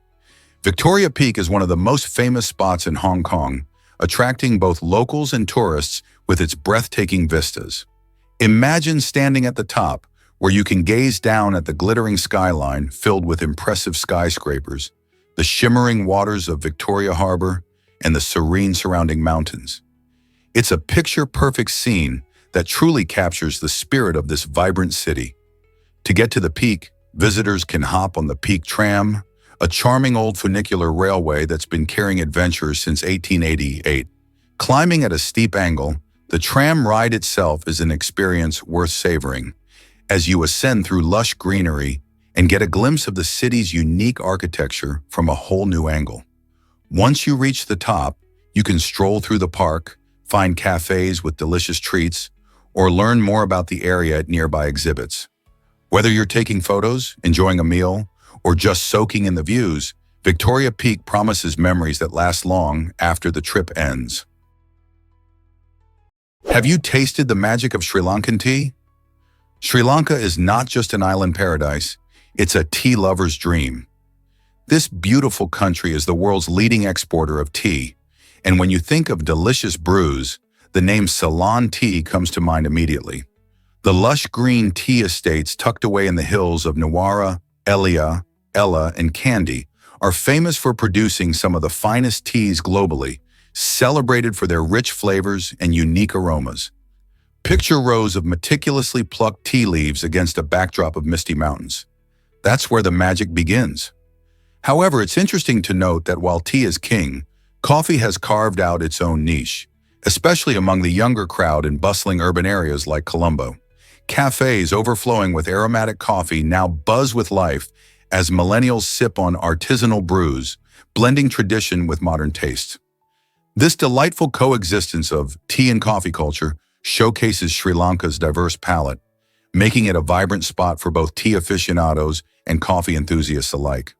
Victoria Peak is one of the most famous spots in Hong Kong, attracting both locals and tourists with its breathtaking vistas. Imagine standing at the top, where you can gaze down at the glittering skyline filled with impressive skyscrapers, the shimmering waters of Victoria Harbor, and the serene surrounding mountains. It's a picture-perfect scene that truly captures the spirit of this vibrant city. To get to the peak, visitors can hop on the Peak Tram, a charming old funicular railway that's been carrying adventurers since 1888. Climbing at a steep angle, the tram ride itself is an experience worth savoring, as you ascend through lush greenery and get a glimpse of the city's unique architecture from a whole new angle. Once you reach the top, you can stroll through the park, find cafes with delicious treats, or learn more about the area at nearby exhibits. Whether you're taking photos, enjoying a meal, or just soaking in the views, Victoria Peak promises memories that last long after the trip ends. Have you tasted the magic of Sri Lankan tea? Sri Lanka is not just an island paradise, it's a tea lover's dream. This beautiful country is the world's leading exporter of tea, and when you think of delicious brews, the name Ceylon tea comes to mind immediately. The lush green tea estates tucked away in the hills of Nawara, Elia, Ella, and Kandy are famous for producing some of the finest teas globally, celebrated for their rich flavors and unique aromas. Picture rows of meticulously plucked tea leaves against a backdrop of misty mountains. That's where the magic begins. However, it's interesting to note that while tea is king, coffee has carved out its own niche, especially among the younger crowd in bustling urban areas like Colombo. Cafes overflowing with aromatic coffee now buzz with life as millennials sip on artisanal brews, blending tradition with modern taste. This delightful coexistence of tea and coffee culture showcases Sri Lanka's diverse palate, making it a vibrant spot for both tea aficionados and coffee enthusiasts alike.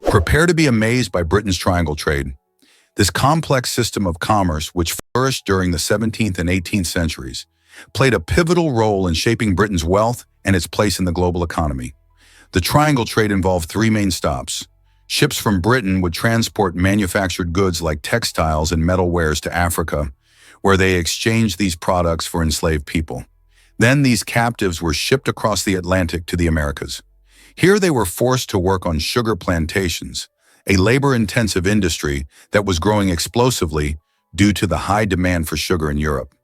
Prepare to be amazed by Britain's triangle trade. This complex system of commerce, which flourished during the 17th and 18th centuries, played a pivotal role in shaping Britain's wealth and its place in the global economy. The triangle trade involved three main stops. Ships from Britain would transport manufactured goods like textiles and metal wares to Africa, where they exchanged these products for enslaved people. Then these captives were shipped across the Atlantic to the Americas. Here they were forced to work on sugar plantations, a labor-intensive industry that was growing explosively due to the high demand for sugar in Europe.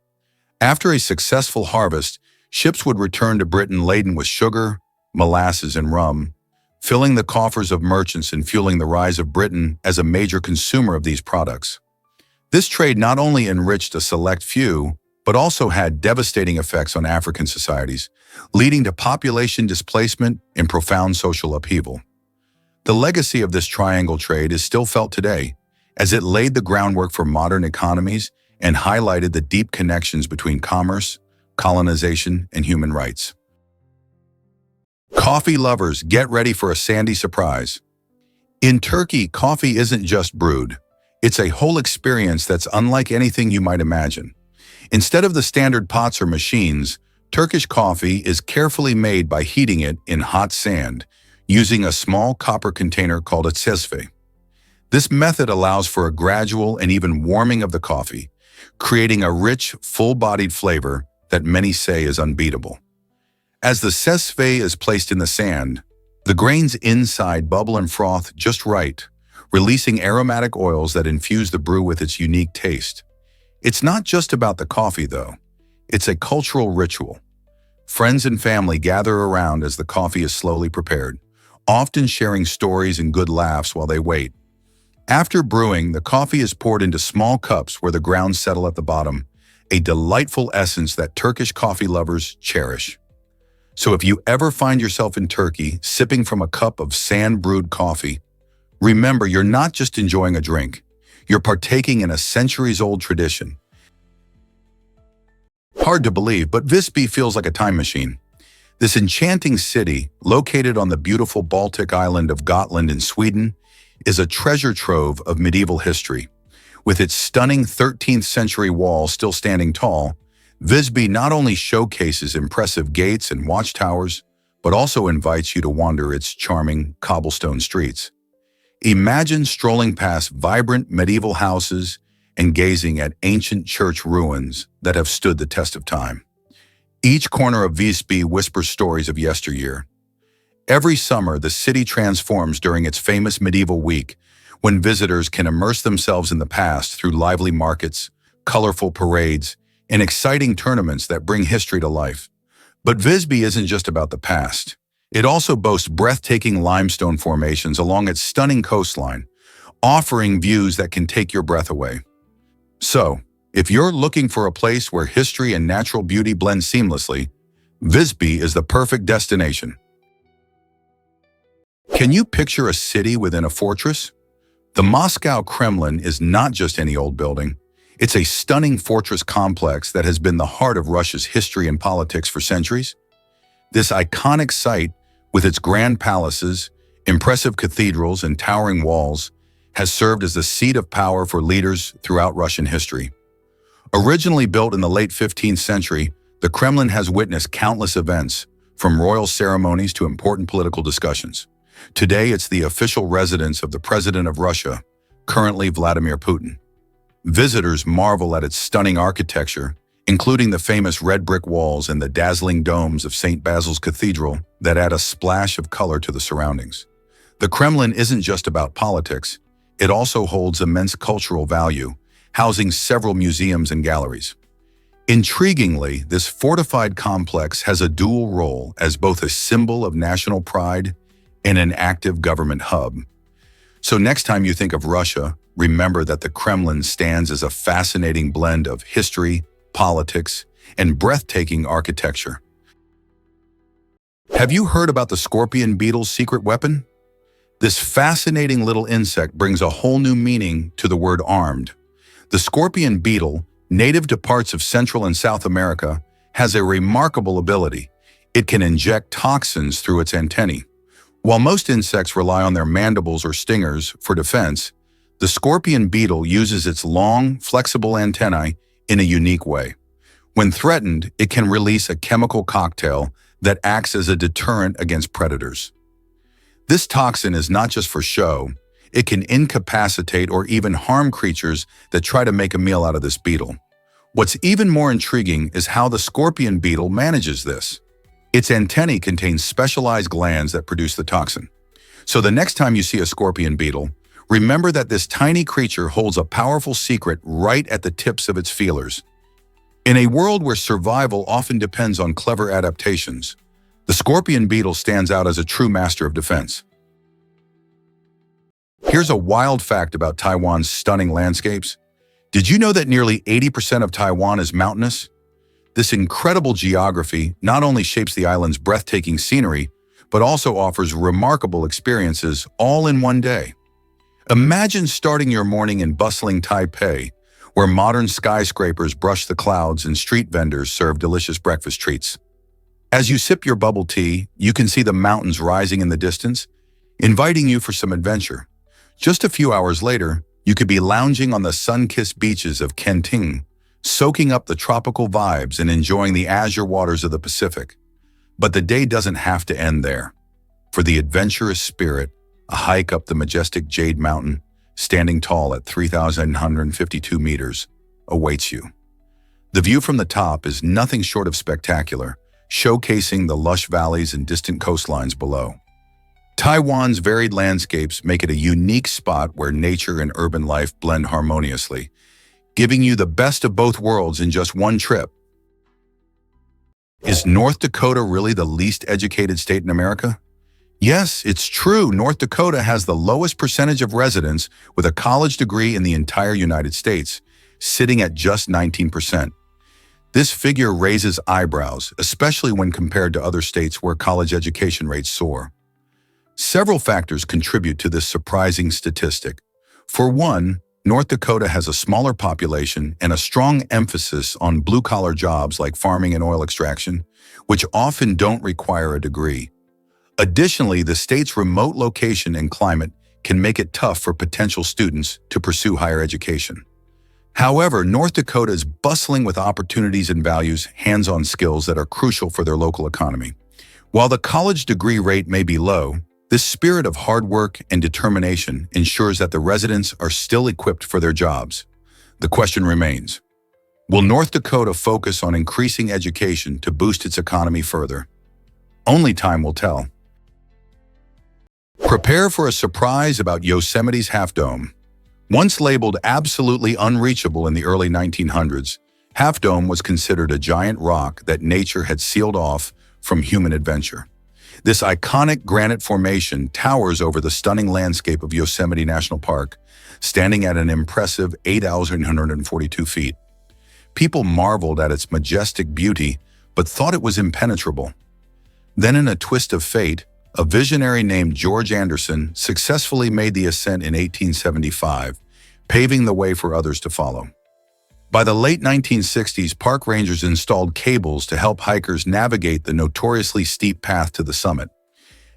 After a successful harvest, ships would return to Britain laden with sugar, molasses, and rum, filling the coffers of merchants and fueling the rise of Britain as a major consumer of these products. This trade not only enriched a select few, but also had devastating effects on African societies, leading to population displacement and profound social upheaval. The legacy of this triangle trade is still felt today, as it laid the groundwork for modern economies and highlighted the deep connections between commerce, colonization, and human rights. Coffee lovers, get ready for a sandy surprise. In Turkey, coffee isn't just brewed. It's a whole experience that's unlike anything you might imagine. Instead of the standard pots or machines, Turkish coffee is carefully made by heating it in hot sand, using a small copper container called a cezve. This method allows for a gradual and even warming of the coffee, creating a rich, full-bodied flavor that many say is unbeatable. As the cezve is placed in the sand, the grains inside bubble and froth just right, releasing aromatic oils that infuse the brew with its unique taste. It's not just about the coffee, though. It's a cultural ritual. Friends and family gather around as the coffee is slowly prepared, often sharing stories and good laughs while they wait. After brewing, the coffee is poured into small cups where the grounds settle at the bottom, a delightful essence that Turkish coffee lovers cherish. So if you ever find yourself in Turkey sipping from a cup of sand-brewed coffee, remember you're not just enjoying a drink, you're partaking in a centuries-old tradition. Hard to believe, but Visby feels like a time machine. This enchanting city, located on the beautiful Baltic island of Gotland in Sweden, is a treasure trove of medieval history. With its stunning 13th century wall still standing tall, Visby not only showcases impressive gates and watchtowers, but also invites you to wander its charming cobblestone streets. Imagine strolling past vibrant medieval houses and gazing at ancient church ruins that have stood the test of time. Each corner of Visby whispers stories of yesteryear. Every summer, the city transforms during its famous medieval week, when visitors can immerse themselves in the past through lively markets, colorful parades, and exciting tournaments that bring history to life. But Visby isn't just about the past. It also boasts breathtaking limestone formations along its stunning coastline, offering views that can take your breath away. So, if you're looking for a place where history and natural beauty blend seamlessly, Visby is the perfect destination. Can you picture a city within a fortress? The Moscow Kremlin is not just any old building. It's a stunning fortress complex that has been the heart of Russia's history and politics for centuries. This iconic site, with its grand palaces, impressive cathedrals, and towering walls, has served as the seat of power for leaders throughout Russian history. Originally built in the late 15th century, the Kremlin has witnessed countless events, from royal ceremonies to important political discussions. Today, it's the official residence of the President of Russia, currently Vladimir Putin. Visitors marvel at its stunning architecture, including the famous red brick walls and the dazzling domes of St. Basil's Cathedral that add a splash of color to the surroundings. The Kremlin isn't just about politics, it also holds immense cultural value, housing several museums and galleries. Intriguingly, this fortified complex has a dual role as both a symbol of national pride and an active government hub. So next time you think of Russia, remember that the Kremlin stands as a fascinating blend of history, politics, and breathtaking architecture. Have you heard about the scorpion beetle's secret weapon? This fascinating little insect brings a whole new meaning to the word armed. The scorpion beetle, native to parts of Central and South America, has a remarkable ability. It can inject toxins through its antennae. While most insects rely on their mandibles or stingers for defense, the scorpion beetle uses its long, flexible antennae in a unique way. When threatened, it can release a chemical cocktail that acts as a deterrent against predators. This toxin is not just for show, it can incapacitate or even harm creatures that try to make a meal out of this beetle. What's even more intriguing is how the scorpion beetle manages this. Its antennae contain specialized glands that produce the toxin. So the next time you see a scorpion beetle, remember that this tiny creature holds a powerful secret right at the tips of its feelers. In a world where survival often depends on clever adaptations, the scorpion beetle stands out as a true master of defense. Here's a wild fact about Taiwan's stunning landscapes. Did you know that nearly 80% of Taiwan is mountainous? This incredible geography not only shapes the island's breathtaking scenery, but also offers remarkable experiences all in one day. Imagine starting your morning in bustling Taipei, where modern skyscrapers brush the clouds and street vendors serve delicious breakfast treats. As you sip your bubble tea, you can see the mountains rising in the distance, inviting you for some adventure. Just a few hours later, you could be lounging on the sun-kissed beaches of Kenting, soaking up the tropical vibes and enjoying the azure waters of the Pacific. But the day doesn't have to end there. For the adventurous spirit, a hike up the majestic Jade Mountain, standing tall at 3,152 meters, awaits you. The view from the top is nothing short of spectacular, showcasing the lush valleys and distant coastlines below. Taiwan's varied landscapes make it a unique spot where nature and urban life blend harmoniously, giving you the best of both worlds in just one trip. Is North Dakota really the least educated state in America? Yes, it's true. North Dakota has the lowest percentage of residents with a college degree in the entire United States, sitting at just 19%. This figure raises eyebrows, especially when compared to other states where college education rates soar. Several factors contribute to this surprising statistic. For one, North Dakota has a smaller population and a strong emphasis on blue-collar jobs like farming and oil extraction, which often don't require a degree. Additionally, the state's remote location and climate can make it tough for potential students to pursue higher education. However, North Dakota is bustling with opportunities and values hands-on skills that are crucial for their local economy. While the college degree rate may be low, this spirit of hard work and determination ensures that the residents are still equipped for their jobs. The question remains, will North Dakota focus on increasing education to boost its economy further? Only time will tell. Prepare for a surprise about Yosemite's Half Dome. Once labeled absolutely unreachable in the early 1900s, Half Dome was considered a giant rock that nature had sealed off from human adventure. This iconic granite formation towers over the stunning landscape of Yosemite National Park, standing at an impressive 8,142 feet. People marveled at its majestic beauty, but thought it was impenetrable. Then, in a twist of fate, a visionary named George Anderson successfully made the ascent in 1875, paving the way for others to follow. By the late 1960s, park rangers installed cables to help hikers navigate the notoriously steep path to the summit.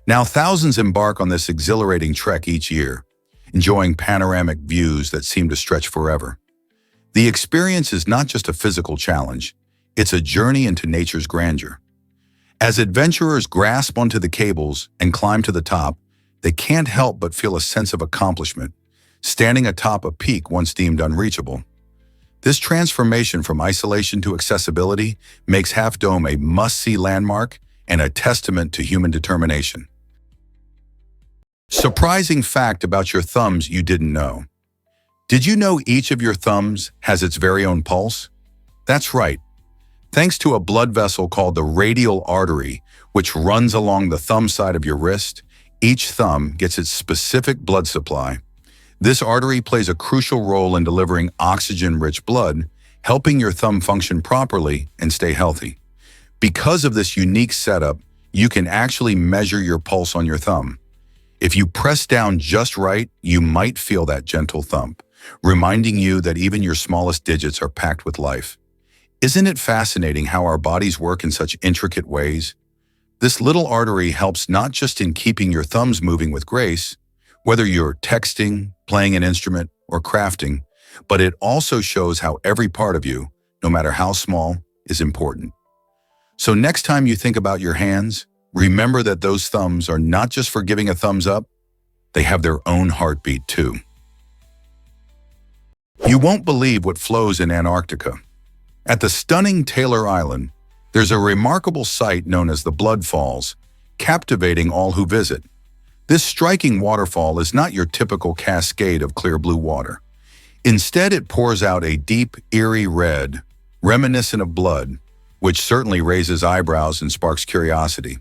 Now thousands embark on this exhilarating trek each year, enjoying panoramic views that seem to stretch forever. The experience is not just a physical challenge, it's a journey into nature's grandeur. As adventurers grasp onto the cables and climb to the top, they can't help but feel a sense of accomplishment, standing atop a peak once deemed unreachable. This transformation from isolation to accessibility makes Half Dome a must-see landmark and a testament to human determination. Surprising fact about your thumbs you didn't know. Did you know each of your thumbs has its very own pulse? That's right. Thanks to a blood vessel called the radial artery, which runs along the thumb side of your wrist, each thumb gets its specific blood supply. This artery plays a crucial role in delivering oxygen-rich blood, helping your thumb function properly and stay healthy. Because of this unique setup, you can actually measure your pulse on your thumb. If you press down just right, you might feel that gentle thump, reminding you that even your smallest digits are packed with life. Isn't it fascinating how our bodies work in such intricate ways? This little artery helps not just in keeping your thumbs moving with grace, whether you're texting, playing an instrument, or crafting, but it also shows how every part of you, no matter how small, is important. So next time you think about your hands, remember that those thumbs are not just for giving a thumbs up, they have their own heartbeat too. You won't believe what flows in Antarctica. At the stunning Taylor Island, there's a remarkable sight known as the Blood Falls, captivating all who visit. This striking waterfall is not your typical cascade of clear blue water. Instead, it pours out a deep, eerie red, reminiscent of blood, which certainly raises eyebrows and sparks curiosity.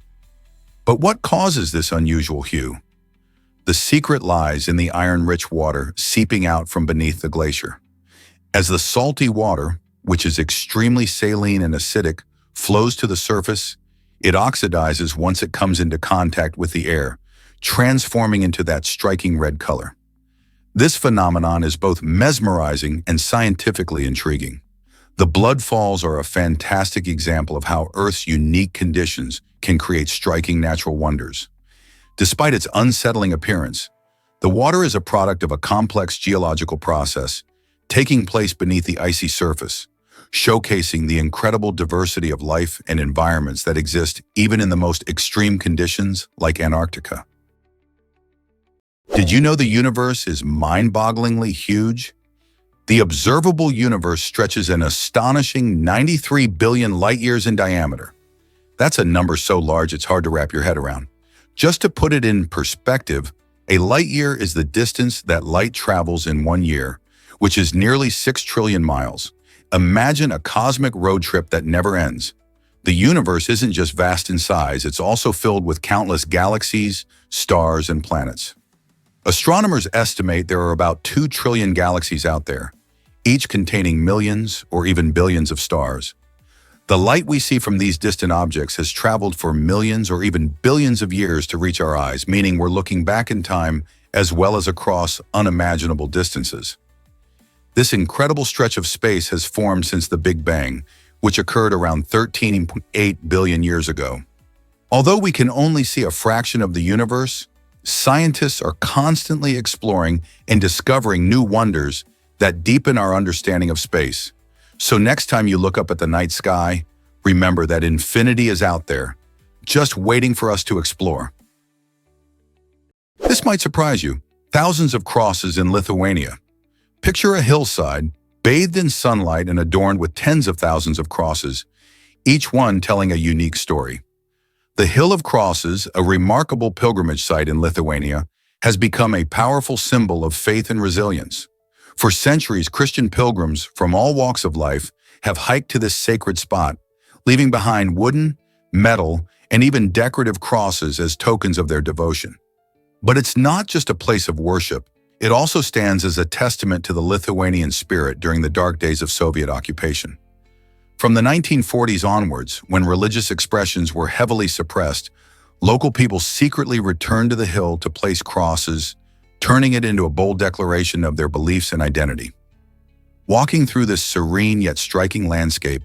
But what causes this unusual hue? The secret lies in the iron-rich water seeping out from beneath the glacier. As the salty water, which is extremely saline and acidic, flows to the surface, it oxidizes once it comes into contact with the air, transforming into that striking red color. This phenomenon is both mesmerizing and scientifically intriguing. The blood falls are a fantastic example of how Earth's unique conditions can create striking natural wonders. Despite its unsettling appearance, the water is a product of a complex geological process taking place beneath the icy surface, showcasing the incredible diversity of life and environments that exist even in the most extreme conditions like Antarctica. Did you know the universe is mind-bogglingly huge? The observable universe stretches an astonishing 93 billion light-years in diameter. That's a number so large it's hard to wrap your head around. Just to put it in perspective, a light-year is the distance that light travels in 1 year, which is nearly 6 trillion miles. Imagine a cosmic road trip that never ends. The universe isn't just vast in size, it's also filled with countless galaxies, stars, and planets. Astronomers estimate there are about 2 trillion galaxies out there, each containing millions or even billions of stars. The light we see from these distant objects has traveled for millions or even billions of years to reach our eyes, meaning we're looking back in time as well as across unimaginable distances. This incredible stretch of space has formed since the Big Bang, which occurred around 13.8 billion years ago. Although we can only see a fraction of the universe, scientists are constantly exploring and discovering new wonders that deepen our understanding of space. So next time you look up at the night sky, remember that infinity is out there, just waiting for us to explore. This might surprise you. Thousands of crosses in Lithuania. Picture a hillside, bathed in sunlight and adorned with tens of thousands of crosses, each one telling a unique story. The Hill of Crosses, a remarkable pilgrimage site in Lithuania, has become a powerful symbol of faith and resilience. For centuries, Christian pilgrims from all walks of life have hiked to this sacred spot, leaving behind wooden, metal, and even decorative crosses as tokens of their devotion. But it's not just a place of worship. It also stands as a testament to the Lithuanian spirit during the dark days of Soviet occupation. From the 1940s onwards, when religious expressions were heavily suppressed, local people secretly returned to the hill to place crosses, turning it into a bold declaration of their beliefs and identity. Walking through this serene yet striking landscape,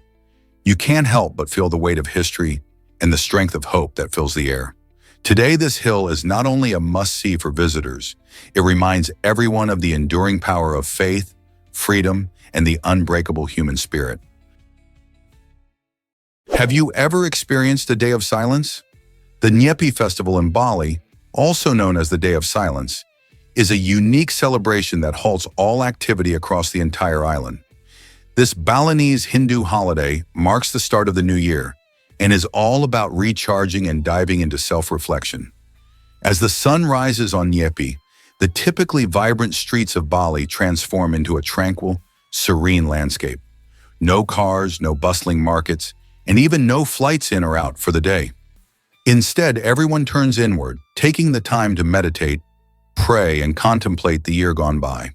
you can't help but feel the weight of history and the strength of hope that fills the air. Today, this hill is not only a must-see for visitors, it reminds everyone of the enduring power of faith, freedom, and the unbreakable human spirit. Have you ever experienced a day of silence? The Nyepi festival in Bali, also known as the Day of Silence, is a unique celebration that halts all activity across the entire island. This Balinese Hindu holiday marks the start of the new year and is all about recharging and diving into self-reflection. As the sun rises on Nyepi, the typically vibrant streets of Bali transform into a tranquil, serene landscape. No cars, no bustling markets, and even no flights in or out for the day. Instead, everyone turns inward, taking the time to meditate, pray, and contemplate the year gone by.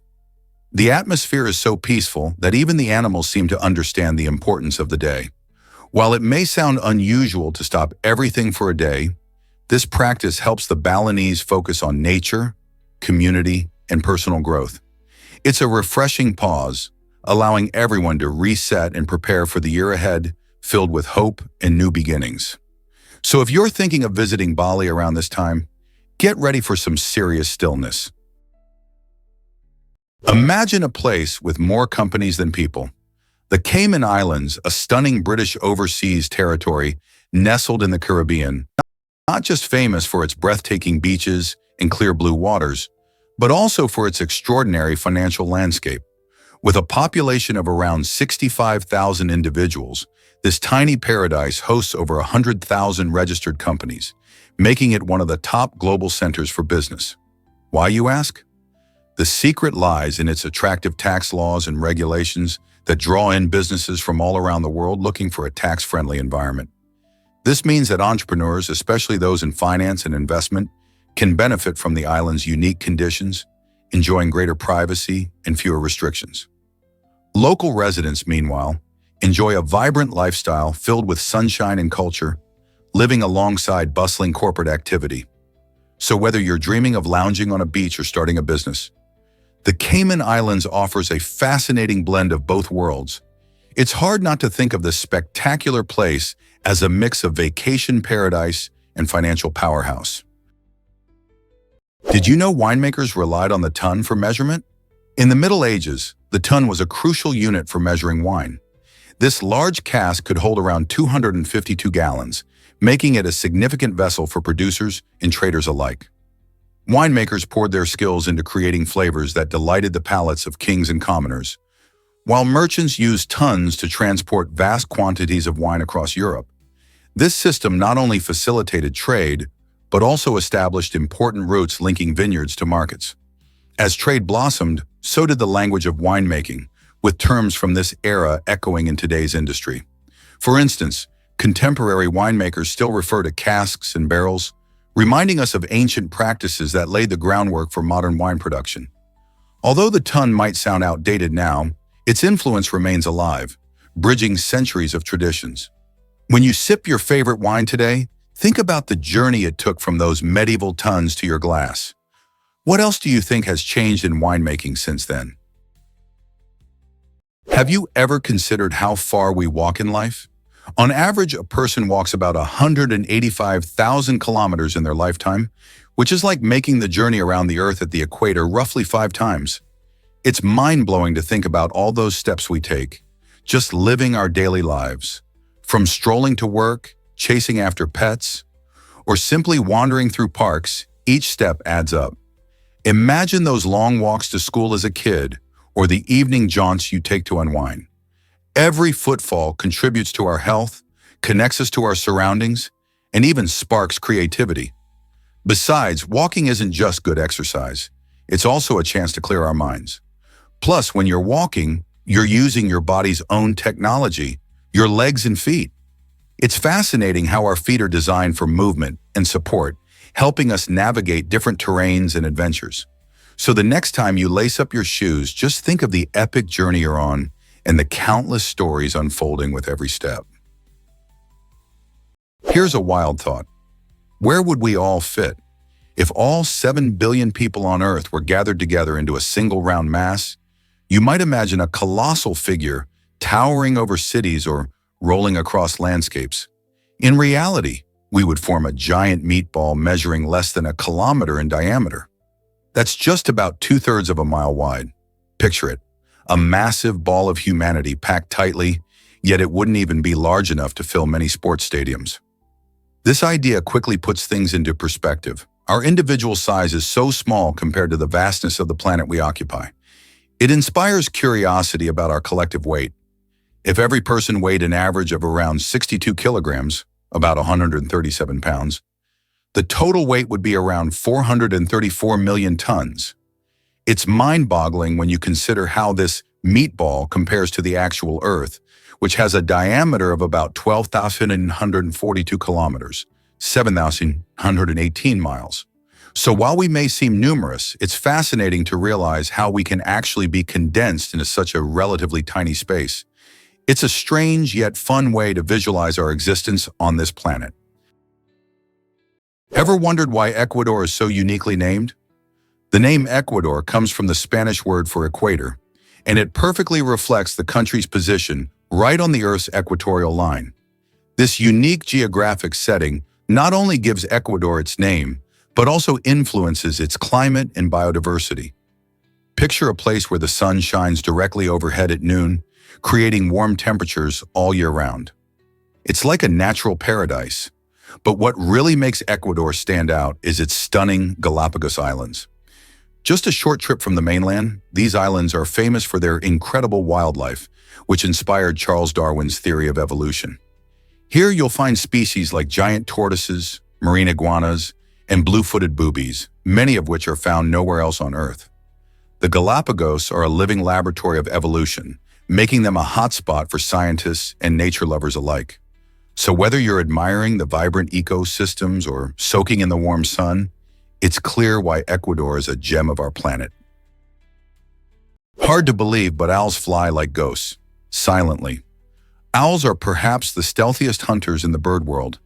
The atmosphere is so peaceful that even the animals seem to understand the importance of the day. While it may sound unusual to stop everything for a day, this practice helps the Balinese focus on nature, community, and personal growth. It's a refreshing pause, allowing everyone to reset and prepare for the year ahead, filled with hope and new beginnings. So if you're thinking of visiting Bali around this time, get ready for some serious stillness. Imagine a place with more companies than people. The Cayman Islands, a stunning British overseas territory nestled in the Caribbean, not just famous for its breathtaking beaches and clear blue waters, but also for its extraordinary financial landscape. With a population of around 65,000 individuals, this tiny paradise hosts over 100,000 registered companies, making it one of the top global centers for business. Why, you ask? The secret lies in its attractive tax laws and regulations that draw in businesses from all around the world looking for a tax-friendly environment. This means that entrepreneurs, especially those in finance and investment, can benefit from the island's unique conditions, enjoying greater privacy and fewer restrictions. Local residents, meanwhile, enjoy a vibrant lifestyle filled with sunshine and culture, living alongside bustling corporate activity. So whether you're dreaming of lounging on a beach or starting a business, the Cayman Islands offers a fascinating blend of both worlds. It's hard not to think of this spectacular place as a mix of vacation paradise and financial powerhouse. Did you know winemakers relied on the ton for measurement? In the Middle Ages, the ton was a crucial unit for measuring wine. This large cask could hold around 252 gallons, making it a significant vessel for producers and traders alike. Winemakers poured their skills into creating flavors that delighted the palates of kings and commoners, while merchants used tons to transport vast quantities of wine across Europe. This system not only facilitated trade, but also established important routes linking vineyards to markets. As trade blossomed, so did the language of winemaking, with terms from this era echoing in today's industry. For instance, Contemporary winemakers still refer to casks and barrels, reminding us of ancient practices that laid the groundwork for modern wine production. Although the tun might sound outdated now, its influence remains alive, bridging centuries of traditions. When you sip your favorite wine today, think about the journey it took from those medieval tuns to your glass. What else do you think has changed in winemaking since then? Have you ever considered how far we walk in life? On average, a person walks about 185,000 kilometers in their lifetime, which is like making the journey around the Earth at the equator roughly 5 times. It's mind-blowing to think about all those steps we take, just living our daily lives. From strolling to work, chasing after pets, or simply wandering through parks, each step adds up. Imagine those long walks to school as a kid, or the evening jaunts you take to unwind. Every footfall contributes to our health, connects us to our surroundings, and even sparks creativity. Besides, walking isn't just good exercise. It's also a chance to clear our minds. Plus, when you're walking, you're using your body's own technology, your legs and feet. It's fascinating how our feet are designed for movement and support, helping us navigate different terrains and adventures. So the next time you lace up your shoes, just think of the epic journey you're on and the countless stories unfolding with every step. Here's a wild thought. Where would we all fit? If all 7 billion people on Earth were gathered together into a single round mass, you might imagine a colossal figure towering over cities or rolling across landscapes. In reality, we would form a giant meatball measuring less than a kilometer in diameter. That's just about 2/3 of a mile wide. Picture it, a massive ball of humanity packed tightly, yet it wouldn't even be large enough to fill many sports stadiums. This idea quickly puts things into perspective. Our individual size is so small compared to the vastness of the planet we occupy. It inspires curiosity about our collective weight. If every person weighed an average of around 62 kilograms, about 137 pounds, the total weight would be around 434 million tons. It's mind-boggling when you consider how this meatball compares to the actual Earth, which has a diameter of about 12,142 kilometers, 7,118 miles. So while we may seem numerous, it's fascinating to realize how we can actually be condensed into such a relatively tiny space. It's a strange yet fun way to visualize our existence on this planet. Ever wondered why Ecuador is so uniquely named? The name Ecuador comes from the Spanish word for equator, and it perfectly reflects the country's position right on the Earth's equatorial line. This unique geographic setting not only gives Ecuador its name, but also influences its climate and biodiversity. Picture a place where the sun shines directly overhead at noon, creating warm temperatures all year round. It's like a natural paradise. But what really makes Ecuador stand out is its stunning Galapagos Islands. Just a short trip from the mainland, these islands are famous for their incredible wildlife, which inspired Charles Darwin's theory of evolution. Here you'll find species like giant tortoises, marine iguanas, and blue-footed boobies, many of which are found nowhere else on Earth. The Galapagos are a living laboratory of evolution, making them a hotspot for scientists and nature lovers alike. So whether you're admiring the vibrant ecosystems or soaking in the warm sun, it's clear why Ecuador is a gem of our planet. Hard to believe, but owls fly like ghosts, silently. Owls are perhaps the stealthiest hunters in the bird world,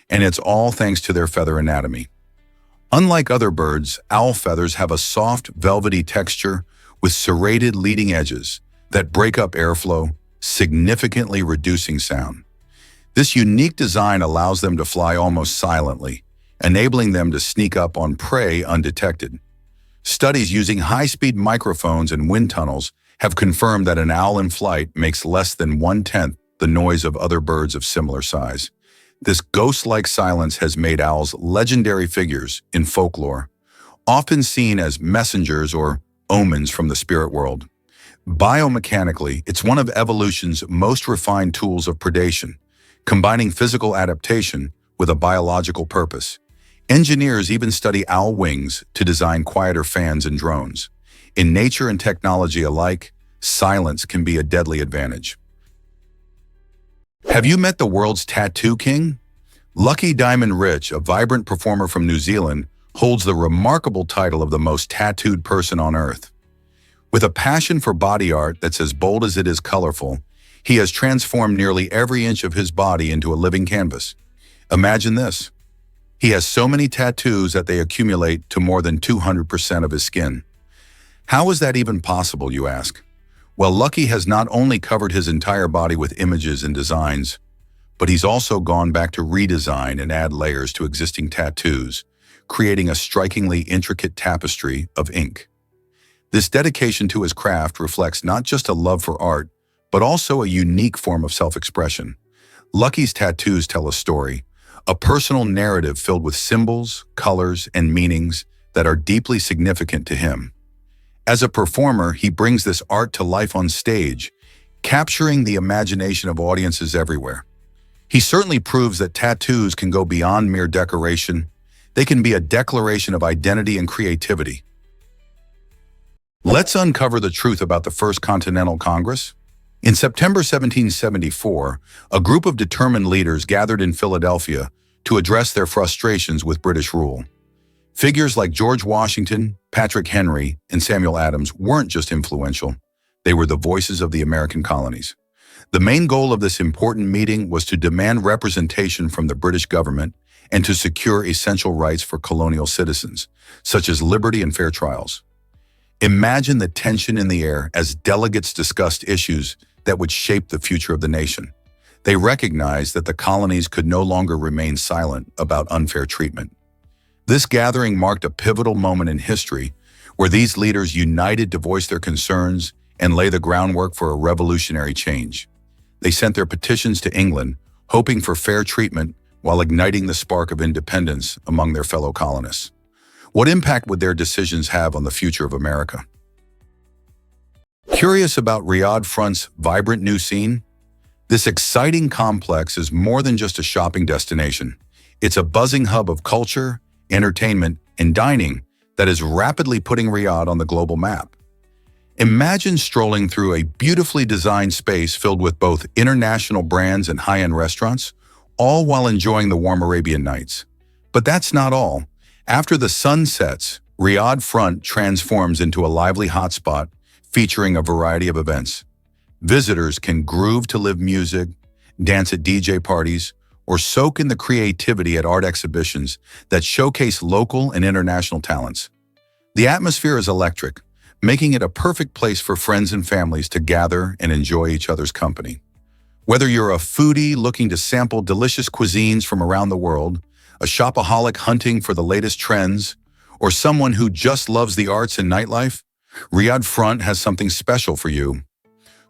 and it's all thanks to their feather anatomy. Unlike other birds, owl feathers have a soft, velvety texture with serrated leading edges that break up airflow, significantly reducing sound. This unique design allows them to fly almost silently, enabling them to sneak up on prey undetected. Studies using high-speed microphones and wind tunnels have confirmed that an owl in flight makes less than 1/10 the noise of other birds of similar size. This ghost-like silence has made owls legendary figures in folklore, often seen as messengers or omens from the spirit world. Biomechanically, it's one of evolution's most refined tools of predation, combining physical adaptation with a biological purpose. Engineers even study owl wings to design quieter fans and drones. In nature and technology alike, silence can be a deadly advantage. Have you met the world's tattoo king? Lucky Diamond Rich, a vibrant performer from New Zealand, holds the remarkable title of the most tattooed person on earth. With a passion for body art that's as bold as it is colorful, he has transformed nearly every inch of his body into a living canvas. Imagine this. He has so many tattoos that they accumulate to more than 200% of his skin. How is that even possible, you ask? Well, Lucky has not only covered his entire body with images and designs, but he's also gone back to redesign and add layers to existing tattoos, creating a strikingly intricate tapestry of ink. This dedication to his craft reflects not just a love for art, but also a unique form of self-expression. Lucky's tattoos tell a story, a personal narrative filled with symbols, colors, and meanings that are deeply significant to him. As a performer, he brings this art to life on stage, capturing the imagination of audiences everywhere. He certainly proves that tattoos can go beyond mere decoration. They can be a declaration of identity and creativity. Let's uncover the truth about the First Continental Congress. In September 1774, a group of determined leaders gathered in Philadelphia to address their frustrations with British rule. Figures like George Washington, Patrick Henry, and Samuel Adams weren't just influential. They were the voices of the American colonies. The main goal of this important meeting was to demand representation from the British government and to secure essential rights for colonial citizens, such as liberty and fair trials. Imagine the tension in the air as delegates discussed issues that would shape the future of the nation. They recognized that the colonies could no longer remain silent about unfair treatment. This gathering marked a pivotal moment in history where these leaders united to voice their concerns and lay the groundwork for a revolutionary change. They sent their petitions to England, hoping for fair treatment while igniting the spark of independence among their fellow colonists. What impact would their decisions have on the future of America? Curious about Riyadh Front's vibrant new scene? This exciting complex is more than just a shopping destination. It's a buzzing hub of culture, entertainment, and dining that is rapidly putting Riyadh on the global map. Imagine strolling through a beautifully designed space filled with both international brands and high-end restaurants, all while enjoying the warm Arabian nights. But that's not all. After the sun sets, Riyadh Front transforms into a lively hotspot featuring a variety of events. Visitors can groove to live music, dance at DJ parties, or soak in the creativity at art exhibitions that showcase local and international talents. The atmosphere is electric, making it a perfect place for friends and families to gather and enjoy each other's company. Whether you're a foodie looking to sample delicious cuisines from around the world, a shopaholic hunting for the latest trends, or someone who just loves the arts and nightlife, Riyadh Front has something special for you.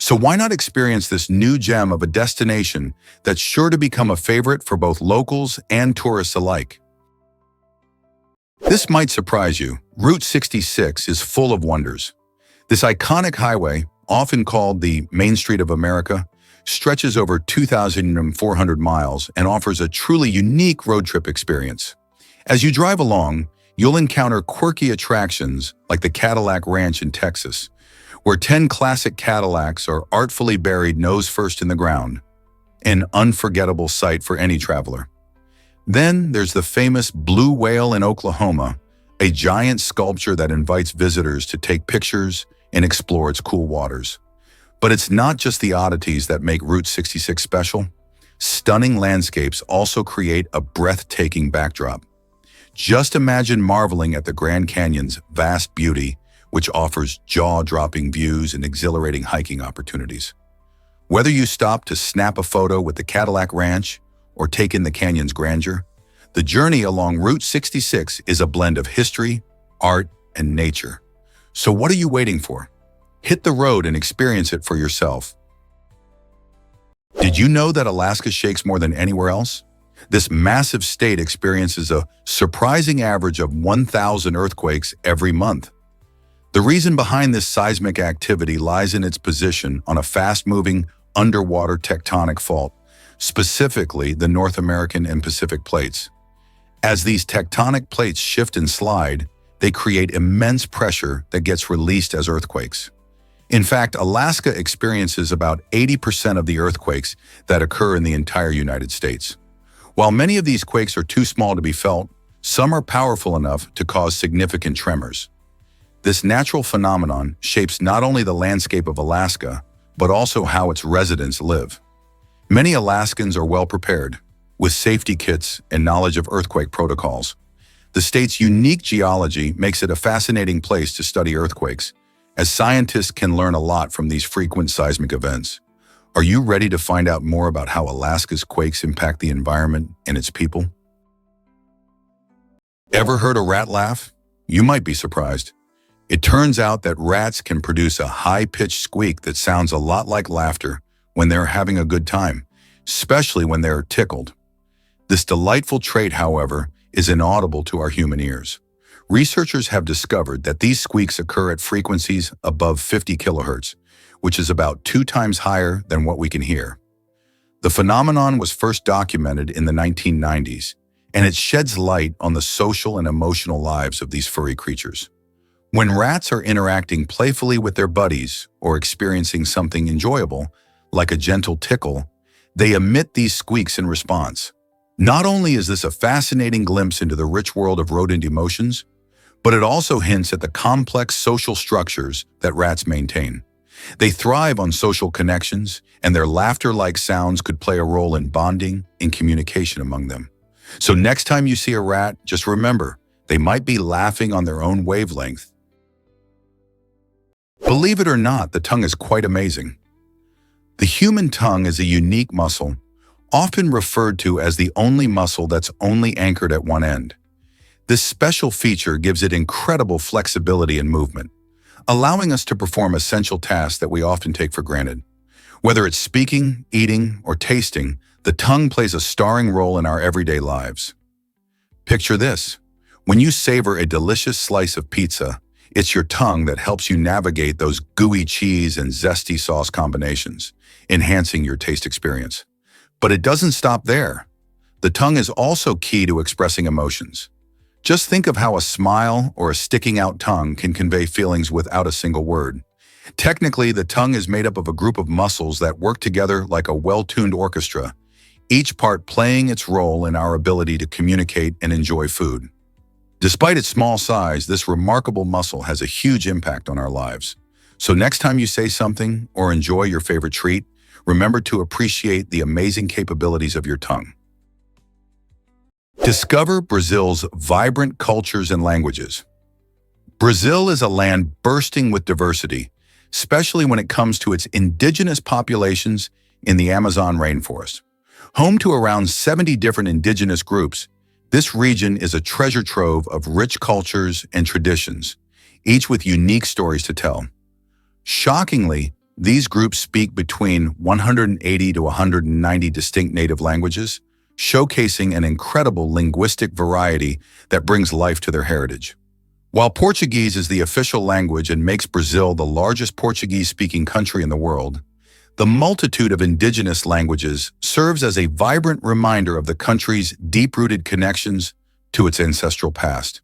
So why not experience this new gem of a destination that's sure to become a favorite for both locals and tourists alike? This might surprise you. Route 66 is full of wonders. This iconic highway, often called the Main Street of America, stretches over 2,400 miles and offers a truly unique road trip experience. As you drive along, you'll encounter quirky attractions like the Cadillac Ranch in Texas, where 10 classic Cadillacs are artfully buried nose first in the ground, an unforgettable sight for any traveler. Then there's the famous Blue Whale in Oklahoma, a giant sculpture that invites visitors to take pictures and explore its cool waters. But it's not just the oddities that make Route 66 special. Stunning landscapes also create a breathtaking backdrop. Just imagine marveling at the Grand Canyon's vast beauty, which offers jaw-dropping views and exhilarating hiking opportunities. Whether you stop to snap a photo with the Cadillac Ranch or take in the canyon's grandeur, the journey along Route 66 is a blend of history, art, and nature. So what are you waiting for? Hit the road and experience it for yourself. Did you know that Alaska shakes more than anywhere else? This massive state experiences a surprising average of 1,000 earthquakes every month. The reason behind this seismic activity lies in its position on a fast-moving underwater tectonic fault, specifically the North American and Pacific plates. As these tectonic plates shift and slide, they create immense pressure that gets released as earthquakes. In fact, Alaska experiences about 80% of the earthquakes that occur in the entire United States. While many of these quakes are too small to be felt, some are powerful enough to cause significant tremors. This natural phenomenon shapes not only the landscape of Alaska, but also how its residents live. Many Alaskans are well prepared, with safety kits and knowledge of earthquake protocols. The state's unique geology makes it a fascinating place to study earthquakes, as scientists can learn a lot from these frequent seismic events. Are you ready to find out more about how Alaska's quakes impact the environment and its people? Ever heard a rat laugh? You might be surprised. It turns out that rats can produce a high-pitched squeak that sounds a lot like laughter when they're having a good time, especially when they're tickled. This delightful trait, however, is inaudible to our human ears. Researchers have discovered that these squeaks occur at frequencies above 50 kilohertz, which is about 2 times higher than what we can hear. The phenomenon was first documented in the 1990s, and it sheds light on the social and emotional lives of these furry creatures. When rats are interacting playfully with their buddies or experiencing something enjoyable, like a gentle tickle, they emit these squeaks in response. Not only is this a fascinating glimpse into the rich world of rodent emotions, but it also hints at the complex social structures that rats maintain. They thrive on social connections, and their laughter-like sounds could play a role in bonding and communication among them. So next time you see a rat, just remember, they might be laughing on their own wavelength. Believe it or not, the tongue is quite amazing. The human tongue is a unique muscle, often referred to as the only muscle that's only anchored at one end. This special feature gives it incredible flexibility and movement, allowing us to perform essential tasks that we often take for granted. Whether it's speaking, eating, or tasting, the tongue plays a starring role in our everyday lives. Picture this. When you savor a delicious slice of pizza, it's your tongue that helps you navigate those gooey cheese and zesty sauce combinations, enhancing your taste experience. But it doesn't stop there. The tongue is also key to expressing emotions. Just think of how a smile or a sticking out tongue can convey feelings without a single word. Technically, the tongue is made up of a group of muscles that work together like a well-tuned orchestra, each part playing its role in our ability to communicate and enjoy food. Despite its small size, this remarkable muscle has a huge impact on our lives. So next time you say something or enjoy your favorite treat, remember to appreciate the amazing capabilities of your tongue. Discover Brazil's vibrant cultures and languages. Brazil is a land bursting with diversity, especially when it comes to its indigenous populations in the Amazon rainforest. Home to around 70 different indigenous groups, this region is a treasure trove of rich cultures and traditions, each with unique stories to tell. Shockingly, these groups speak between 180 to 190 distinct native languages, showcasing an incredible linguistic variety that brings life to their heritage. While Portuguese is the official language and makes Brazil the largest Portuguese-speaking country in the world, the multitude of indigenous languages serves as a vibrant reminder of the country's deep-rooted connections to its ancestral past.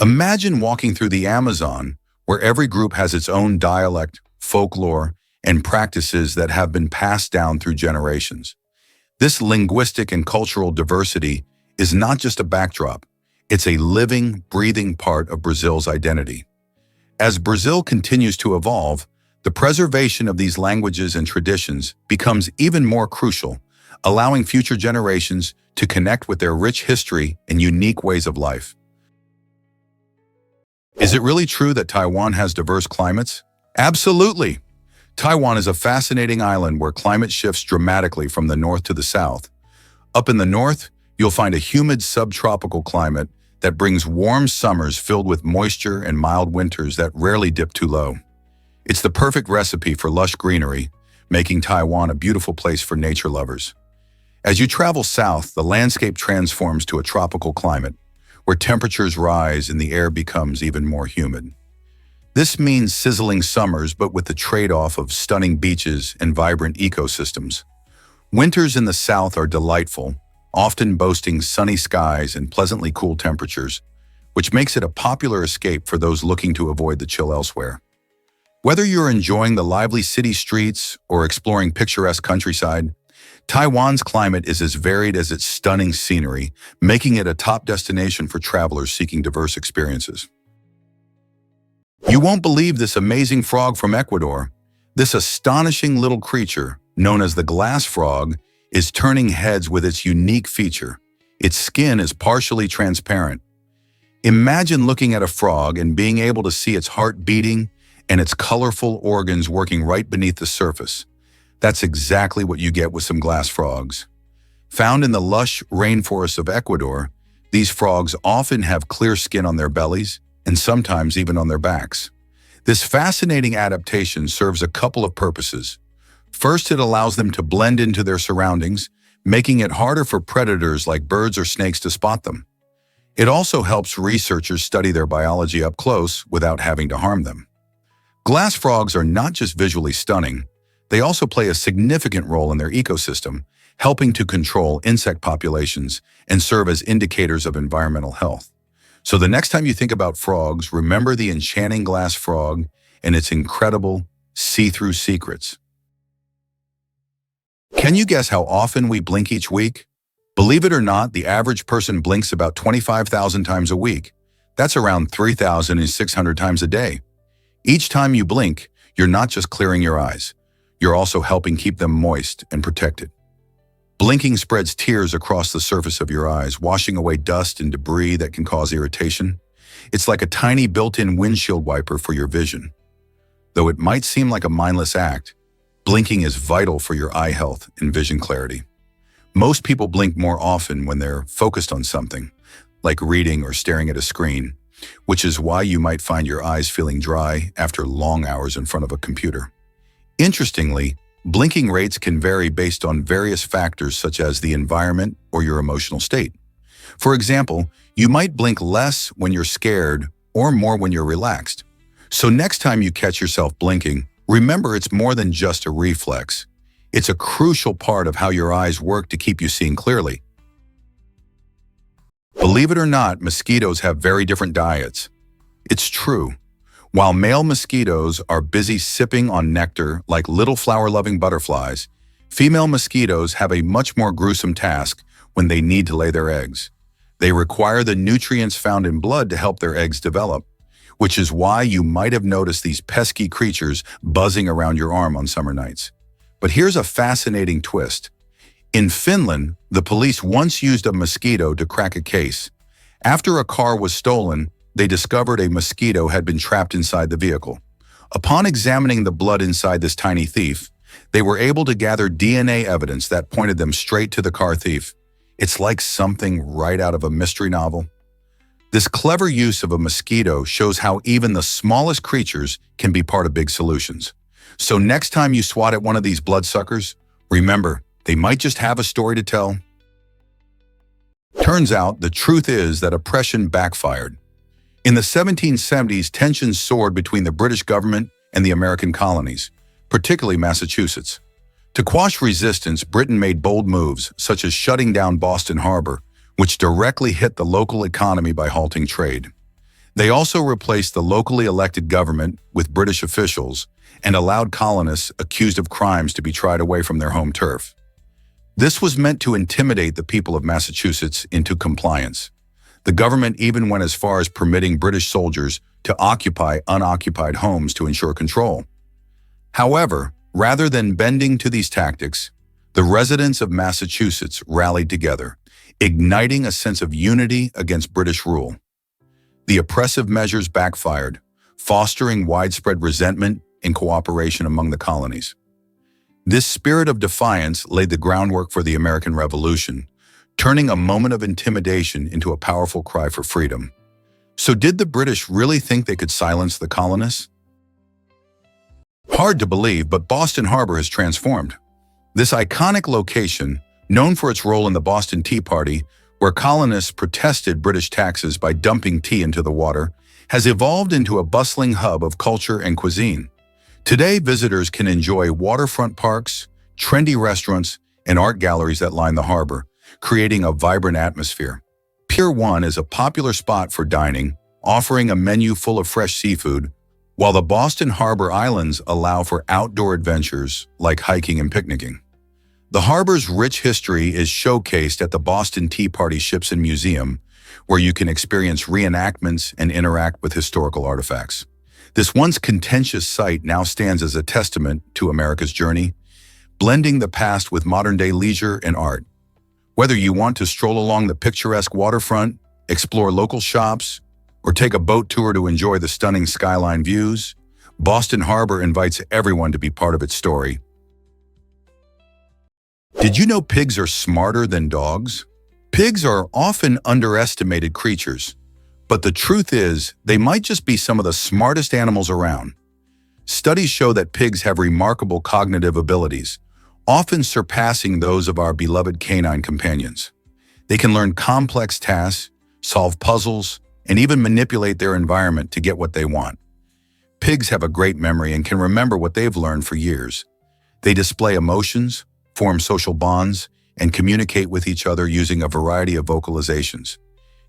Imagine walking through the Amazon, where every group has its own dialect, folklore, and practices that have been passed down through generations. This linguistic and cultural diversity is not just a backdrop, it's a living, breathing part of Brazil's identity. As Brazil continues to evolve, the preservation of these languages and traditions becomes even more crucial, allowing future generations to connect with their rich history and unique ways of life. Is it really true that Taiwan has diverse climates? Absolutely! Taiwan is a fascinating island where climate shifts dramatically from the north to the south. Up in the north, you'll find a humid subtropical climate that brings warm summers filled with moisture and mild winters that rarely dip too low. It's the perfect recipe for lush greenery, making Taiwan a beautiful place for nature lovers. As you travel south, the landscape transforms to a tropical climate, where temperatures rise and the air becomes even more humid. This means sizzling summers, but with the trade-off of stunning beaches and vibrant ecosystems. Winters in the south are delightful, often boasting sunny skies and pleasantly cool temperatures, which makes it a popular escape for those looking to avoid the chill elsewhere. Whether you're enjoying the lively city streets or exploring picturesque countryside, Taiwan's climate is as varied as its stunning scenery, making it a top destination for travelers seeking diverse experiences. You won't believe this amazing frog from Ecuador. This astonishing little creature, known as the glass frog, is turning heads with its unique feature. Its skin is partially transparent. Imagine looking at a frog and being able to see its heart beating and its colorful organs working right beneath the surface. That's exactly what you get with some glass frogs. Found in the lush rainforests of Ecuador, these frogs often have clear skin on their bellies and sometimes even on their backs. This fascinating adaptation serves a couple of purposes. First, it allows them to blend into their surroundings, making it harder for predators like birds or snakes to spot them. It also helps researchers study their biology up close without having to harm them. Glass frogs are not just visually stunning, they also play a significant role in their ecosystem, helping to control insect populations and serve as indicators of environmental health. So the next time you think about frogs, remember the enchanting glass frog and its incredible see-through secrets. Can you guess how often we blink each week? Believe it or not, the average person blinks about 25,000 times a week. That's around 3,600 times a day. Each time you blink, you're not just clearing your eyes, you're also helping keep them moist and protected. Blinking spreads tears across the surface of your eyes, washing away dust and debris that can cause irritation. It's like a tiny built-in windshield wiper for your vision. Though it might seem like a mindless act, blinking is vital for your eye health and vision clarity. Most people blink more often when they're focused on something, like reading or staring at a screen, which is why you might find your eyes feeling dry after long hours in front of a computer. Interestingly, blinking rates can vary based on various factors such as the environment or your emotional state. For example, you might blink less when you're scared or more when you're relaxed. So next time you catch yourself blinking, remember it's more than just a reflex. It's a crucial part of how your eyes work to keep you seeing clearly. Believe it or not, mosquitoes have very different diets. It's true. While male mosquitoes are busy sipping on nectar like little flower-loving butterflies, female mosquitoes have a much more gruesome task when they need to lay their eggs. They require the nutrients found in blood to help their eggs develop, which is why you might have noticed these pesky creatures buzzing around your arm on summer nights. But here's a fascinating twist. In Finland, the police once used a mosquito to crack a case. After a car was stolen, they discovered a mosquito had been trapped inside the vehicle. Upon examining the blood inside this tiny thief, they were able to gather DNA evidence that pointed them straight to the car thief. It's like something right out of a mystery novel. This clever use of a mosquito shows how even the smallest creatures can be part of big solutions. So next time you swat at one of these bloodsuckers, remember, they might just have a story to tell. Turns out, the truth is that oppression backfired. In the 1770s, tensions soared between the British government and the American colonies, particularly Massachusetts. To quash resistance, Britain made bold moves, such as shutting down Boston Harbor, which directly hit the local economy by halting trade. They also replaced the locally elected government with British officials and allowed colonists accused of crimes to be tried away from their home turf. This was meant to intimidate the people of Massachusetts into compliance. The government even went as far as permitting British soldiers to occupy unoccupied homes to ensure control. However, rather than bending to these tactics, the residents of Massachusetts rallied together, igniting a sense of unity against British rule. The oppressive measures backfired, fostering widespread resentment and cooperation among the colonies. This spirit of defiance laid the groundwork for the American Revolution, turning a moment of intimidation into a powerful cry for freedom. So did the British really think they could silence the colonists? Hard to believe, but Boston Harbor has transformed. This iconic location, known for its role in the Boston Tea Party, where colonists protested British taxes by dumping tea into the water, has evolved into a bustling hub of culture and cuisine. Today, visitors can enjoy waterfront parks, trendy restaurants, and art galleries that line the harbor, creating a vibrant atmosphere. Pier 1 is a popular spot for dining, offering a menu full of fresh seafood, while the Boston Harbor Islands allow for outdoor adventures like hiking and picnicking. The harbor's rich history is showcased at the Boston Tea Party Ships and Museum, where you can experience reenactments and interact with historical artifacts. This once contentious site now stands as a testament to America's journey, blending the past with modern-day leisure and art. Whether you want to stroll along the picturesque waterfront, explore local shops, or take a boat tour to enjoy the stunning skyline views, Boston Harbor invites everyone to be part of its story. Did you know pigs are smarter than dogs? Pigs are often underestimated creatures, but the truth is they might just be some of the smartest animals around. Studies show that pigs have remarkable cognitive abilities, often surpassing those of our beloved canine companions. They can learn complex tasks, solve puzzles, and even manipulate their environment to get what they want. Pigs have a great memory and can remember what they've learned for years. They display emotions, form social bonds, and communicate with each other using a variety of vocalizations.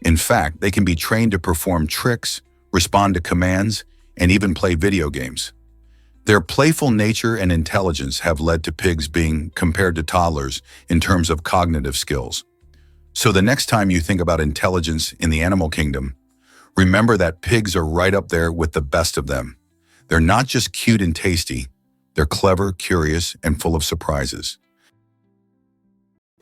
In fact, they can be trained to perform tricks, respond to commands, and even play video games. Their playful nature and intelligence have led to pigs being compared to toddlers in terms of cognitive skills. So the next time you think about intelligence in the animal kingdom, remember that pigs are right up there with the best of them. They're not just cute and tasty, they're clever, curious, and full of surprises.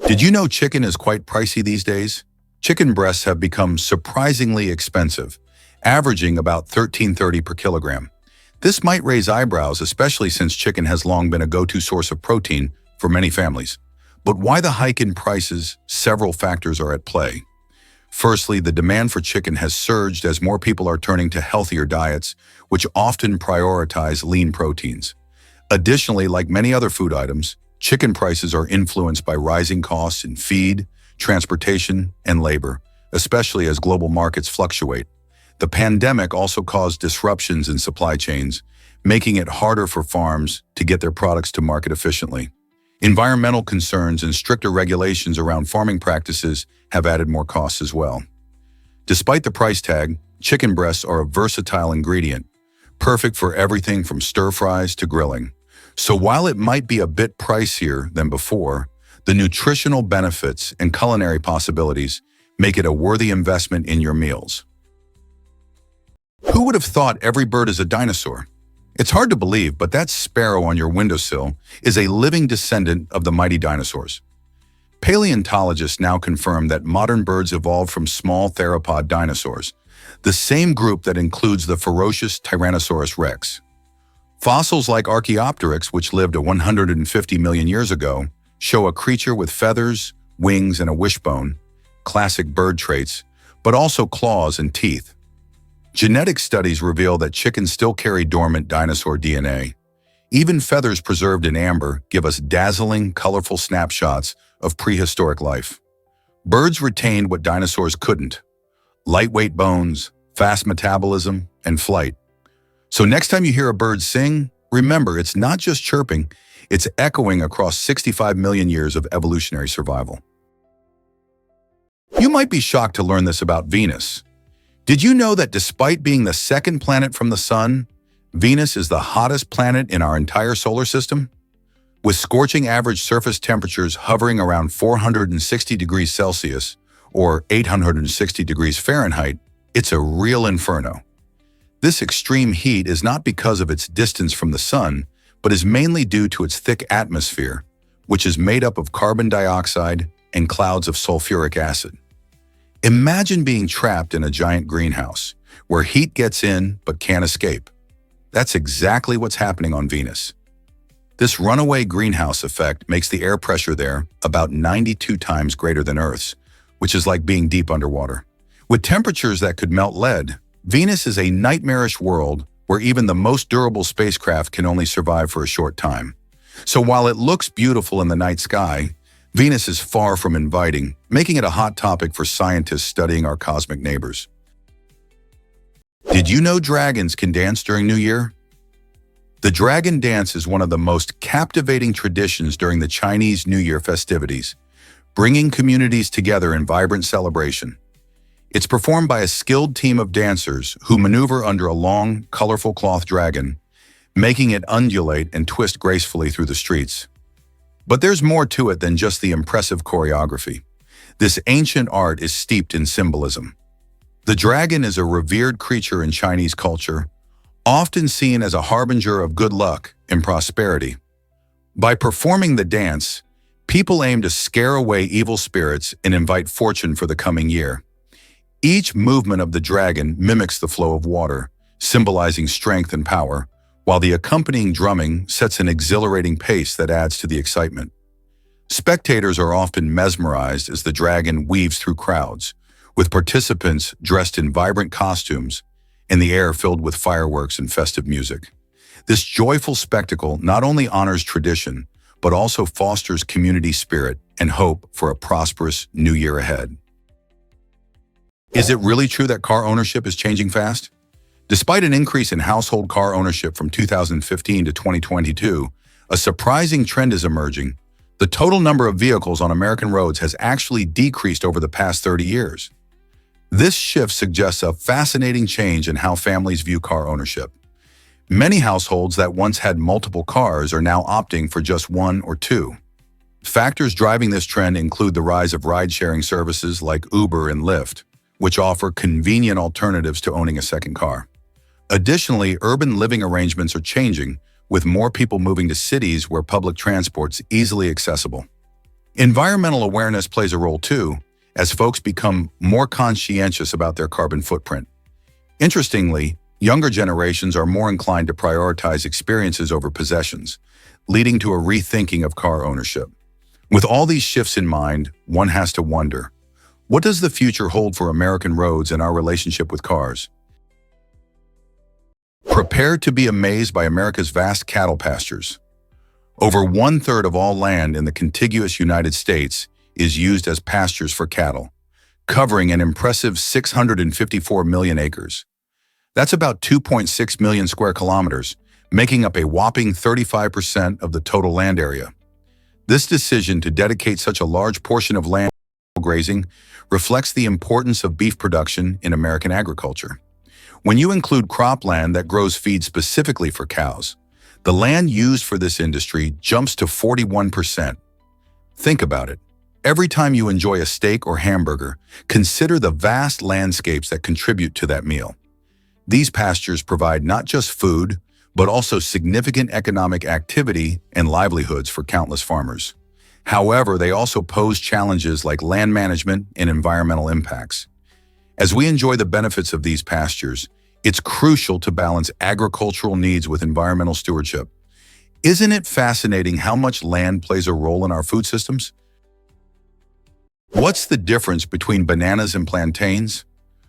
Did you know chicken is quite pricey these days? Chicken breasts have become surprisingly expensive, averaging about $13.30 per kilogram. This might raise eyebrows, especially since chicken has long been a go-to source of protein for many families. But why the hike in prices? Several factors are at play. Firstly, the demand for chicken has surged as more people are turning to healthier diets, which often prioritize lean proteins. Additionally, like many other food items, chicken prices are influenced by rising costs in feed, transportation, and labor, especially as global markets fluctuate. The pandemic also caused disruptions in supply chains, making it harder for farms to get their products to market efficiently. Environmental concerns and stricter regulations around farming practices have added more costs as well. Despite the price tag, chicken breasts are a versatile ingredient, perfect for everything from stir-fries to grilling. So while it might be a bit pricier than before, the nutritional benefits and culinary possibilities make it a worthy investment in your meals. Who would have thought every bird is a dinosaur? It's hard to believe, but that sparrow on your windowsill is a living descendant of the mighty dinosaurs. Paleontologists now confirm that modern birds evolved from small theropod dinosaurs, the same group that includes the ferocious Tyrannosaurus rex. Fossils like Archaeopteryx, which lived 150 million years ago, show a creature with feathers, wings, and a wishbone, classic bird traits, but also claws and teeth. Genetic studies reveal that chickens still carry dormant dinosaur DNA. Even feathers preserved in amber give us dazzling, colorful snapshots of prehistoric life. Birds retained what dinosaurs couldn't: lightweight bones, fast metabolism, and flight. So next time you hear a bird sing, remember it's not just chirping, it's echoing across 65 million years of evolutionary survival. You might be shocked to learn this about Venus. Did you know that despite being the second planet from the Sun, Venus is the hottest planet in our entire solar system? With scorching average surface temperatures hovering around 460 degrees Celsius, or 860 degrees Fahrenheit, it's a real inferno. This extreme heat is not because of its distance from the Sun, but is mainly due to its thick atmosphere, which is made up of carbon dioxide and clouds of sulfuric acid. Imagine being trapped in a giant greenhouse, where heat gets in but can't escape. That's exactly what's happening on Venus. This runaway greenhouse effect makes the air pressure there about 92 times greater than Earth's, which is like being deep underwater. With temperatures that could melt lead, Venus is a nightmarish world where even the most durable spacecraft can only survive for a short time. So while it looks beautiful in the night sky, Venus is far from inviting, making it a hot topic for scientists studying our cosmic neighbors. Did you know dragons can dance during New Year? The dragon dance is one of the most captivating traditions during the Chinese New Year festivities, bringing communities together in vibrant celebration. It's performed by a skilled team of dancers who maneuver under a long, colorful cloth dragon, making it undulate and twist gracefully through the streets. But there's more to it than just the impressive choreography. This ancient art is steeped in symbolism. The dragon is a revered creature in Chinese culture, often seen as a harbinger of good luck and prosperity. By performing the dance, people aim to scare away evil spirits and invite fortune for the coming year. Each movement of the dragon mimics the flow of water, symbolizing strength and power, while the accompanying drumming sets an exhilarating pace that adds to the excitement. Spectators are often mesmerized as the dragon weaves through crowds, with participants dressed in vibrant costumes and the air filled with fireworks and festive music. This joyful spectacle not only honors tradition, but also fosters community spirit and hope for a prosperous new year ahead. Is it really true that car ownership is changing fast? Despite an increase in household car ownership from 2015 to 2022, a surprising trend is emerging. The total number of vehicles on American roads has actually decreased over the past 30 years. This shift suggests a fascinating change in how families view car ownership. Many households that once had multiple cars are now opting for just one or two. Factors driving this trend include the rise of ride-sharing services like Uber and Lyft, which offer convenient alternatives to owning a second car. Additionally, urban living arrangements are changing, with more people moving to cities where public transport's easily accessible. Environmental awareness plays a role too, as folks become more conscientious about their carbon footprint. Interestingly, younger generations are more inclined to prioritize experiences over possessions, leading to a rethinking of car ownership. With all these shifts in mind, one has to wonder, what does the future hold for American roads and our relationship with cars? Prepare to be amazed by America's vast cattle pastures. Over 1/3 of all land in the contiguous United States is used as pastures for cattle, covering an impressive 654 million acres. That's about 2.6 million square kilometers, making up a whopping 35% of the total land area. This decision to dedicate such a large portion of land to grazing reflects the importance of beef production in American agriculture. When you include cropland that grows feed specifically for cows, the land used for this industry jumps to 41%. Think about it. Every time you enjoy a steak or hamburger, consider the vast landscapes that contribute to that meal. These pastures provide not just food, but also significant economic activity and livelihoods for countless farmers. However, they also pose challenges like land management and environmental impacts. As we enjoy the benefits of these pastures, it's crucial to balance agricultural needs with environmental stewardship. Isn't it fascinating how much land plays a role in our food systems? What's the difference between bananas and plantains?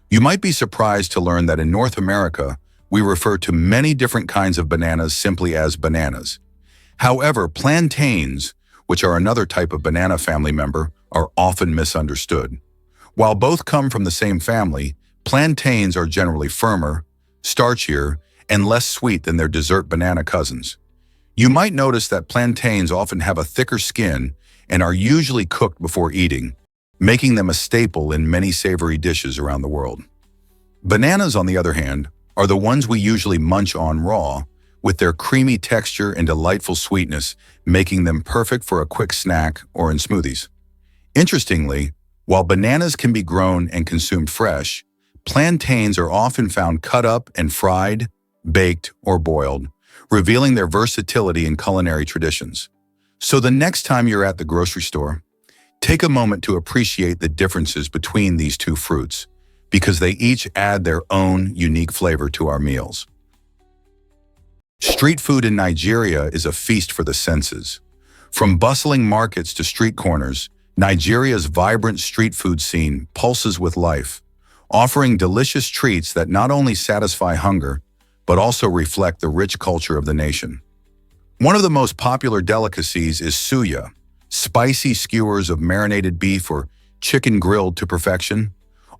You might be surprised to learn that in North America, we refer to many different kinds of bananas simply as bananas. However, plantains, which are another type of banana family member, are often misunderstood. While both come from the same family, plantains are generally firmer, starchier, and less sweet than their dessert banana cousins. You might notice that plantains often have a thicker skin and are usually cooked before eating, making them a staple in many savory dishes around the world. Bananas, on the other hand, are the ones we usually munch on raw, with their creamy texture and delightful sweetness, making them perfect for a quick snack or in smoothies. Interestingly, while bananas can be grown and consumed fresh, plantains are often found cut up and fried, baked, or boiled, revealing their versatility in culinary traditions. So the next time you're at the grocery store, take a moment to appreciate the differences between these two fruits, because they each add their own unique flavor to our meals. Street food in Nigeria is a feast for the senses. From bustling markets to street corners, Nigeria's vibrant street food scene pulses with life, offering delicious treats that not only satisfy hunger, but also reflect the rich culture of the nation. One of the most popular delicacies is suya, spicy skewers of marinated beef or chicken grilled to perfection,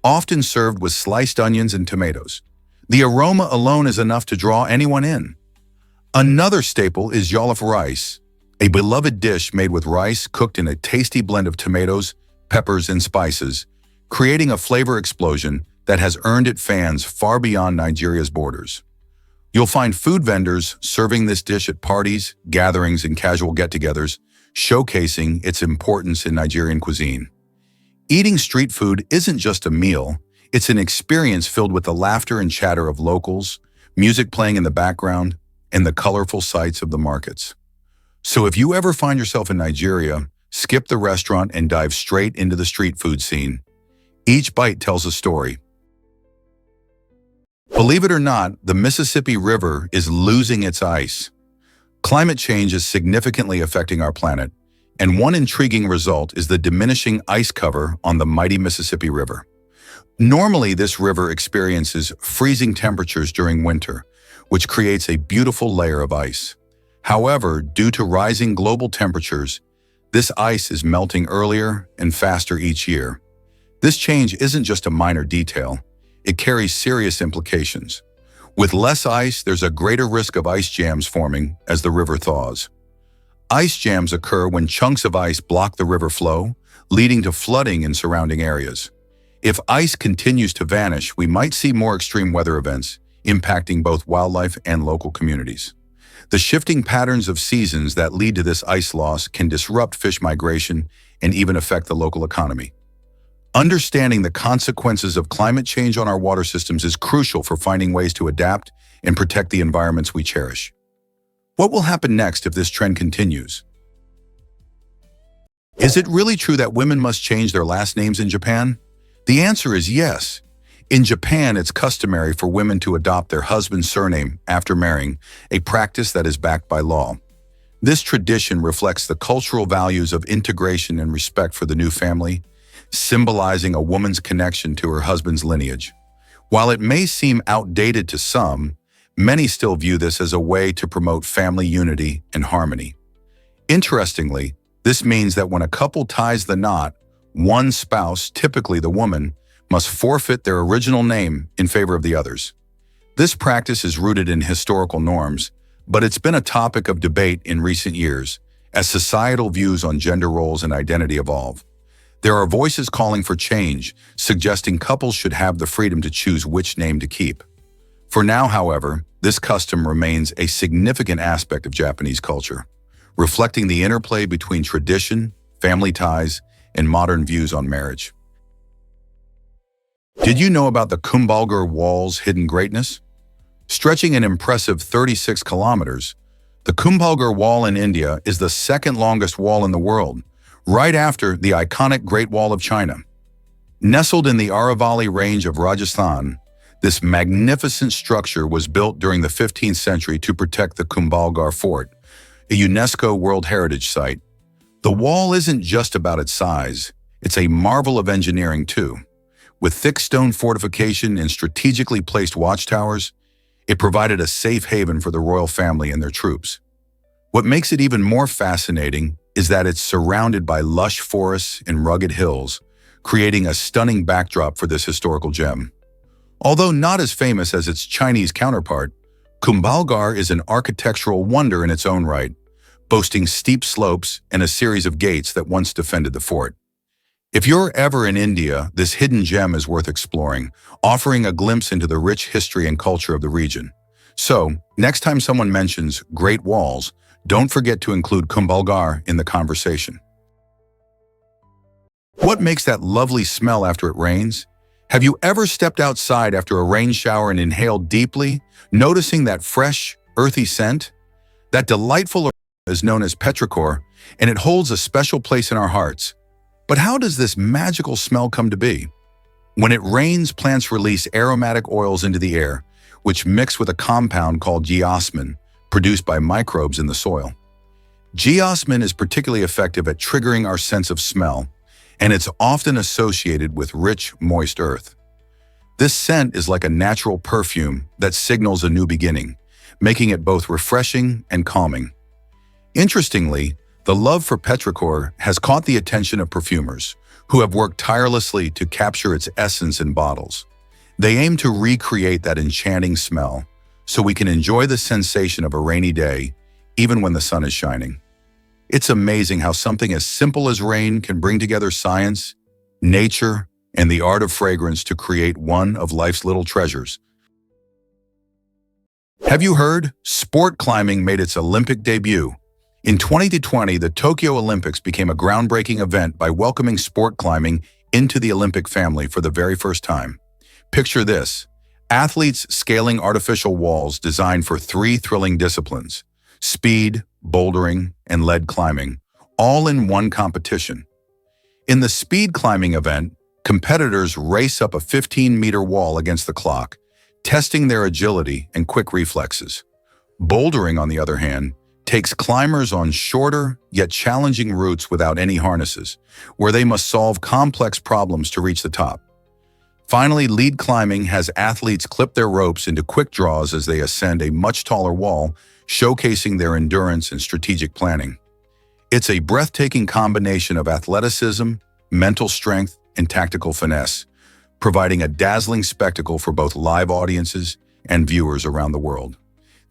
often served with sliced onions and tomatoes. The aroma alone is enough to draw anyone in. Another staple is jollof rice, a beloved dish made with rice cooked in a tasty blend of tomatoes, peppers, and spices, creating a flavor explosion that has earned it fans far beyond Nigeria's borders. You'll find food vendors serving this dish at parties, gatherings, and casual get-togethers, showcasing its importance in Nigerian cuisine. Eating street food isn't just a meal, it's an experience filled with the laughter and chatter of locals, music playing in the background, and the colorful sights of the markets. So if you ever find yourself in Nigeria, skip the restaurant and dive straight into the street food scene. Each bite tells a story. Believe it or not, the Mississippi River is losing its ice. Climate change is significantly affecting our planet, and one intriguing result is the diminishing ice cover on the mighty Mississippi River. Normally, this river experiences freezing temperatures during winter, which creates a beautiful layer of ice. However, due to rising global temperatures, this ice is melting earlier and faster each year. This change isn't just a minor detail, it carries serious implications. With less ice, there's a greater risk of ice jams forming as the river thaws. Ice jams occur when chunks of ice block the river flow, leading to flooding in surrounding areas. If ice continues to vanish, we might see more extreme weather events, impacting both wildlife and local communities. The shifting patterns of seasons that lead to this ice loss can disrupt fish migration and even affect the local economy. Understanding the consequences of climate change on our water systems is crucial for finding ways to adapt and protect the environments we cherish. What will happen next if this trend continues? Is it really true that women must change their last names in Japan? The answer is yes. In Japan, it's customary for women to adopt their husband's surname after marrying, a practice that is backed by law. This tradition reflects the cultural values of integration and respect for the new family, symbolizing a woman's connection to her husband's lineage. While it may seem outdated to some, many still view this as a way to promote family unity and harmony. Interestingly, this means that when a couple ties the knot, one spouse, typically the woman, must forfeit their original name in favor of the others. This practice is rooted in historical norms, but it's been a topic of debate in recent years as societal views on gender roles and identity evolve. There are voices calling for change, suggesting couples should have the freedom to choose which name to keep. For now, however, this custom remains a significant aspect of Japanese culture, reflecting the interplay between tradition, family ties, and modern views on marriage. Did you know about the Kumbhalgarh Wall's hidden greatness? Stretching an impressive 36 kilometers, the Kumbhalgarh Wall in India is the second longest wall in the world, right after the iconic Great Wall of China. Nestled in the Aravalli range of Rajasthan, this magnificent structure was built during the 15th century to protect the Kumbhalgarh Fort, a UNESCO World Heritage Site. The wall isn't just about its size, it's a marvel of engineering too. With thick stone fortification and strategically placed watchtowers, it provided a safe haven for the royal family and their troops. What makes it even more fascinating is that it's surrounded by lush forests and rugged hills, creating a stunning backdrop for this historical gem. Although not as famous as its Chinese counterpart, Kumbhalgarh is an architectural wonder in its own right, boasting steep slopes and a series of gates that once defended the fort. If you're ever in India, this hidden gem is worth exploring, offering a glimpse into the rich history and culture of the region. So, next time someone mentions Great Walls, don't forget to include Kumbhalgarh in the conversation. What makes that lovely smell after it rains? Have you ever stepped outside after a rain shower and inhaled deeply, noticing that fresh, earthy scent? That delightful aroma is known as petrichor, and it holds a special place in our hearts. But how does this magical smell come to be? When it rains, plants release aromatic oils into the air, which mix with a compound called geosmin, produced by microbes in the soil. Geosmin is particularly effective at triggering our sense of smell, and it's often associated with rich, moist earth. This scent is like a natural perfume that signals a new beginning, making it both refreshing and calming. Interestingly, the love for petrichor has caught the attention of perfumers, who have worked tirelessly to capture its essence in bottles. They aim to recreate that enchanting smell, so we can enjoy the sensation of a rainy day, even when the sun is shining. It's amazing how something as simple as rain can bring together science, nature, and the art of fragrance to create one of life's little treasures. Have you heard? Sport climbing made its Olympic debut. In 2020, the Tokyo Olympics became a groundbreaking event by welcoming sport climbing into the Olympic family for the very first time. Picture this: athletes scaling artificial walls designed for three thrilling disciplines: speed, bouldering, and lead climbing, all in one competition. In the speed climbing event, competitors race up a 15-meter wall against the clock, testing their agility and quick reflexes. Bouldering, on the other hand, takes climbers on shorter yet challenging routes without any harnesses, where they must solve complex problems to reach the top. Finally, lead climbing has athletes clip their ropes into quick draws as they ascend a much taller wall, showcasing their endurance and strategic planning. It's a breathtaking combination of athleticism, mental strength, and tactical finesse, providing a dazzling spectacle for both live audiences and viewers around the world.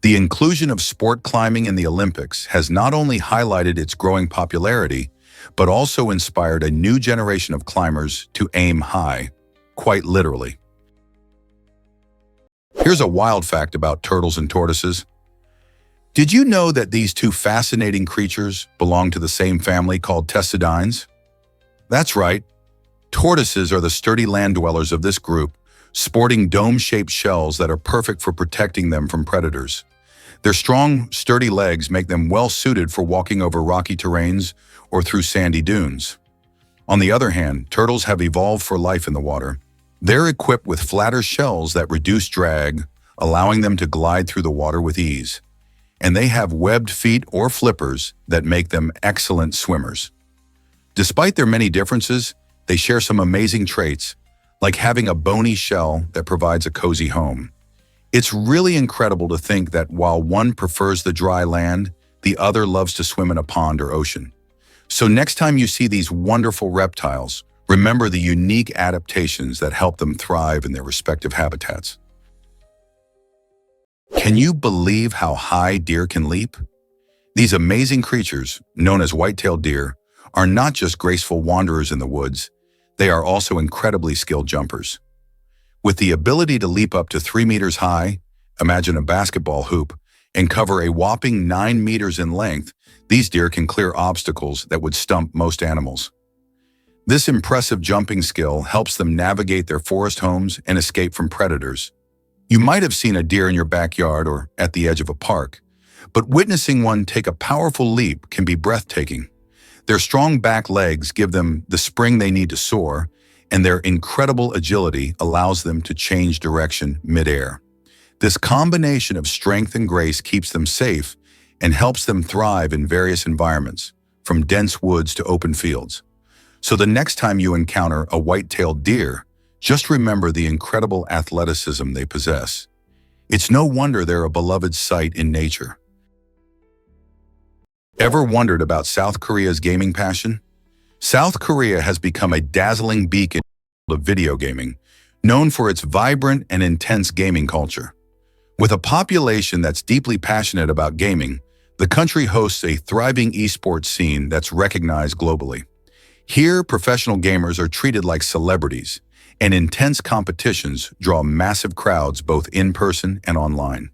The inclusion of sport climbing in the Olympics has not only highlighted its growing popularity, but also inspired a new generation of climbers to aim high, quite literally. Here's a wild fact about turtles and tortoises. Did you know that these two fascinating creatures belong to the same family called Testudines? That's right. Tortoises are the sturdy land dwellers of this group, sporting dome-shaped shells that are perfect for protecting them from predators. Their strong, sturdy legs make them well-suited for walking over rocky terrains or through sandy dunes. On the other hand, turtles have evolved for life in the water. They're equipped with flatter shells that reduce drag, allowing them to glide through the water with ease. And they have webbed feet or flippers that make them excellent swimmers. Despite their many differences, they share some amazing traits, like having a bony shell that provides a cozy home. It's really incredible to think that while one prefers the dry land, the other loves to swim in a pond or ocean. So next time you see these wonderful reptiles, remember the unique adaptations that help them thrive in their respective habitats. Can you believe how high deer can leap? These amazing creatures, known as white-tailed deer, are not just graceful wanderers in the woods, they are also incredibly skilled jumpers. With the ability to leap up to 3 meters high, imagine a basketball hoop, and cover a whopping 9 meters in length, these deer can clear obstacles that would stump most animals. This impressive jumping skill helps them navigate their forest homes and escape from predators. You might have seen a deer in your backyard or at the edge of a park, but witnessing one take a powerful leap can be breathtaking. Their strong back legs give them the spring they need to soar, and their incredible agility allows them to change direction mid-air. This combination of strength and grace keeps them safe and helps them thrive in various environments, from dense woods to open fields. So the next time you encounter a white-tailed deer, just remember the incredible athleticism they possess. It's no wonder they're a beloved sight in nature. Ever wondered about South Korea's gaming passion? South Korea has become a dazzling beacon of video gaming, known for its vibrant and intense gaming culture. With a population that's deeply passionate about gaming, the country hosts a thriving esports scene that's recognized globally. Here, professional gamers are treated like celebrities, and intense competitions draw massive crowds both in person and online.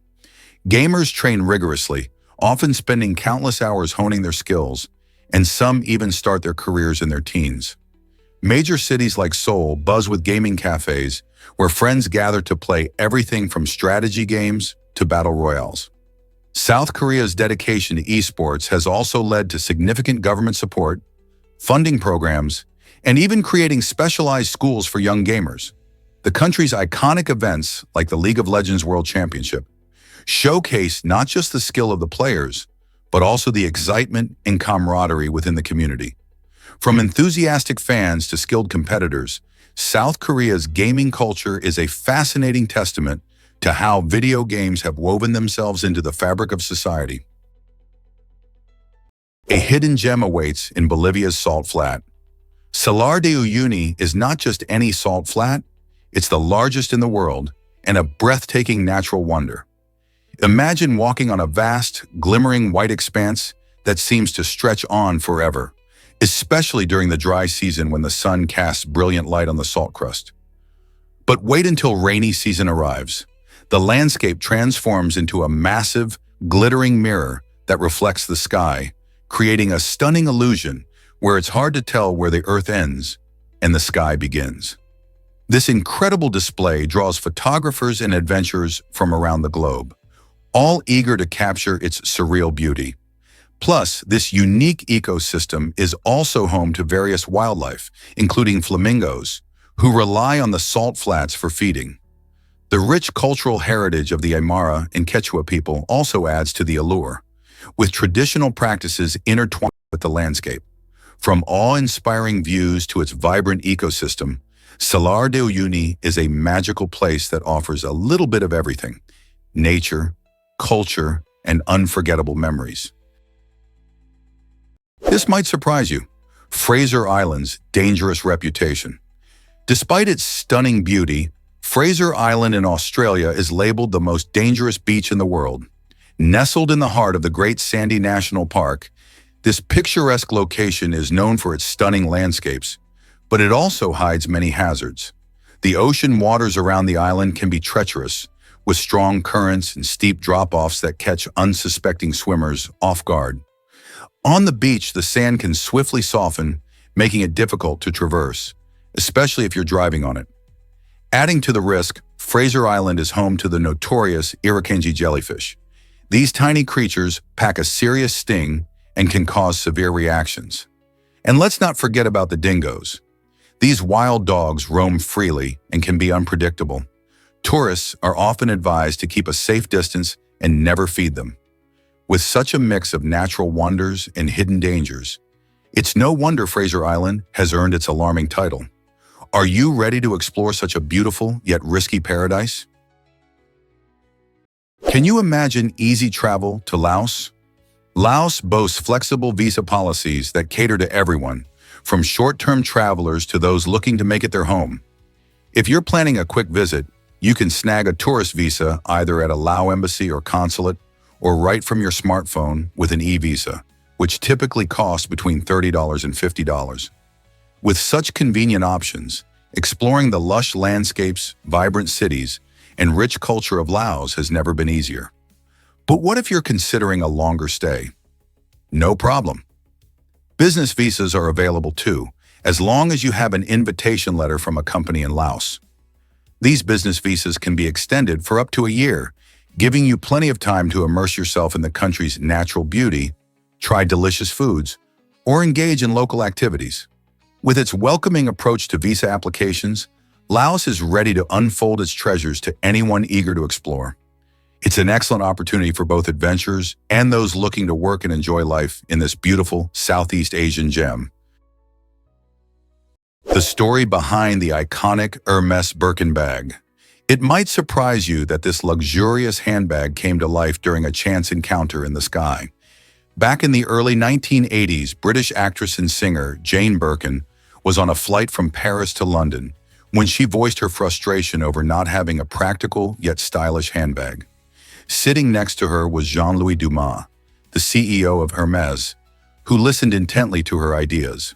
Gamers train rigorously, often spending countless hours honing their skills, and some even start their careers in their teens. Major cities like Seoul buzz with gaming cafes where friends gather to play everything from strategy games to battle royales. South Korea's dedication to esports has also led to significant government support, funding programs, and even creating specialized schools for young gamers. The country's iconic events, like the League of Legends World Championship, showcase not just the skill of the players, but also the excitement and camaraderie within the community. From enthusiastic fans to skilled competitors, South Korea's gaming culture is a fascinating testament to how video games have woven themselves into the fabric of society. A hidden gem awaits in Bolivia's salt flat. Salar de Uyuni is not just any salt flat, it's the largest in the world and a breathtaking natural wonder. Imagine walking on a vast, glimmering white expanse that seems to stretch on forever, especially during the dry season when the sun casts brilliant light on the salt crust. But wait until rainy season arrives. The landscape transforms into a massive, glittering mirror that reflects the sky, creating a stunning illusion where it's hard to tell where the earth ends and the sky begins. This incredible display draws photographers and adventurers from around the globe, all eager to capture its surreal beauty. Plus, this unique ecosystem is also home to various wildlife, including flamingos, who rely on the salt flats for feeding. The rich cultural heritage of the Aymara and Quechua people also adds to the allure, with traditional practices intertwined with the landscape. From awe-inspiring views to its vibrant ecosystem, Salar de Uyuni is a magical place that offers a little bit of everything: nature, culture, and unforgettable memories. This might surprise you: Fraser Island's dangerous reputation. Despite its stunning beauty, Fraser Island in Australia is labeled the most dangerous beach in the world. Nestled in the heart of the Great Sandy National Park, this picturesque location is known for its stunning landscapes, but it also hides many hazards. The ocean waters around the island can be treacherous, with strong currents and steep drop-offs that catch unsuspecting swimmers off guard. On the beach, the sand can swiftly soften, making it difficult to traverse, especially if you're driving on it. Adding to the risk, Fraser Island is home to the notorious Irukandji jellyfish. These tiny creatures pack a serious sting and can cause severe reactions. And let's not forget about the dingoes. These wild dogs roam freely and can be unpredictable. Tourists are often advised to keep a safe distance and never feed them. With such a mix of natural wonders and hidden dangers, it's no wonder Fraser Island has earned its alarming title. Are you ready to explore such a beautiful yet risky paradise? Can you imagine easy travel to Laos? Laos boasts flexible visa policies that cater to everyone, from short-term travelers to those looking to make it their home. If you're planning a quick visit, you can snag a tourist visa either at a Lao embassy or consulate, or right from your smartphone with an e-visa, which typically costs between $30 and $50. With such convenient options, exploring the lush landscapes, vibrant cities, and rich culture of Laos has never been easier. But what if you're considering a longer stay? No problem. Business visas are available too, as long as you have an invitation letter from a company in Laos. These business visas can be extended for up to a year, giving you plenty of time to immerse yourself in the country's natural beauty, try delicious foods, or engage in local activities. With its welcoming approach to visa applications, Laos is ready to unfold its treasures to anyone eager to explore. It's an excellent opportunity for both adventurers and those looking to work and enjoy life in this beautiful Southeast Asian gem. The story behind the iconic Hermes Birkin bag. It might surprise you that this luxurious handbag came to life during a chance encounter in the sky. Back in the early 1980s, British actress and singer Jane Birkin was on a flight from Paris to London when she voiced her frustration over not having a practical yet stylish handbag. Sitting next to her was Jean-Louis Dumas, the CEO of Hermes, who listened intently to her ideas.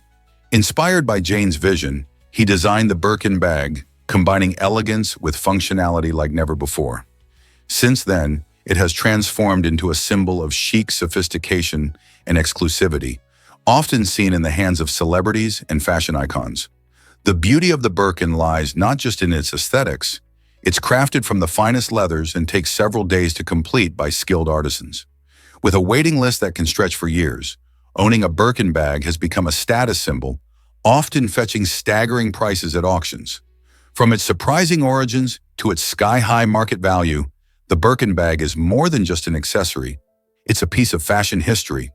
Inspired by Jane's vision, he designed the Birkin bag, combining elegance with functionality like never before. Since then, it has transformed into a symbol of chic sophistication and exclusivity, often seen in the hands of celebrities and fashion icons. The beauty of the Birkin lies not just in its aesthetics. It's crafted from the finest leathers and takes several days to complete by skilled artisans. With a waiting list that can stretch for years, owning a Birkin bag has become a status symbol, often fetching staggering prices at auctions. From its surprising origins to its sky-high market value, the Birkin bag is more than just an accessory. It's a piece of fashion history,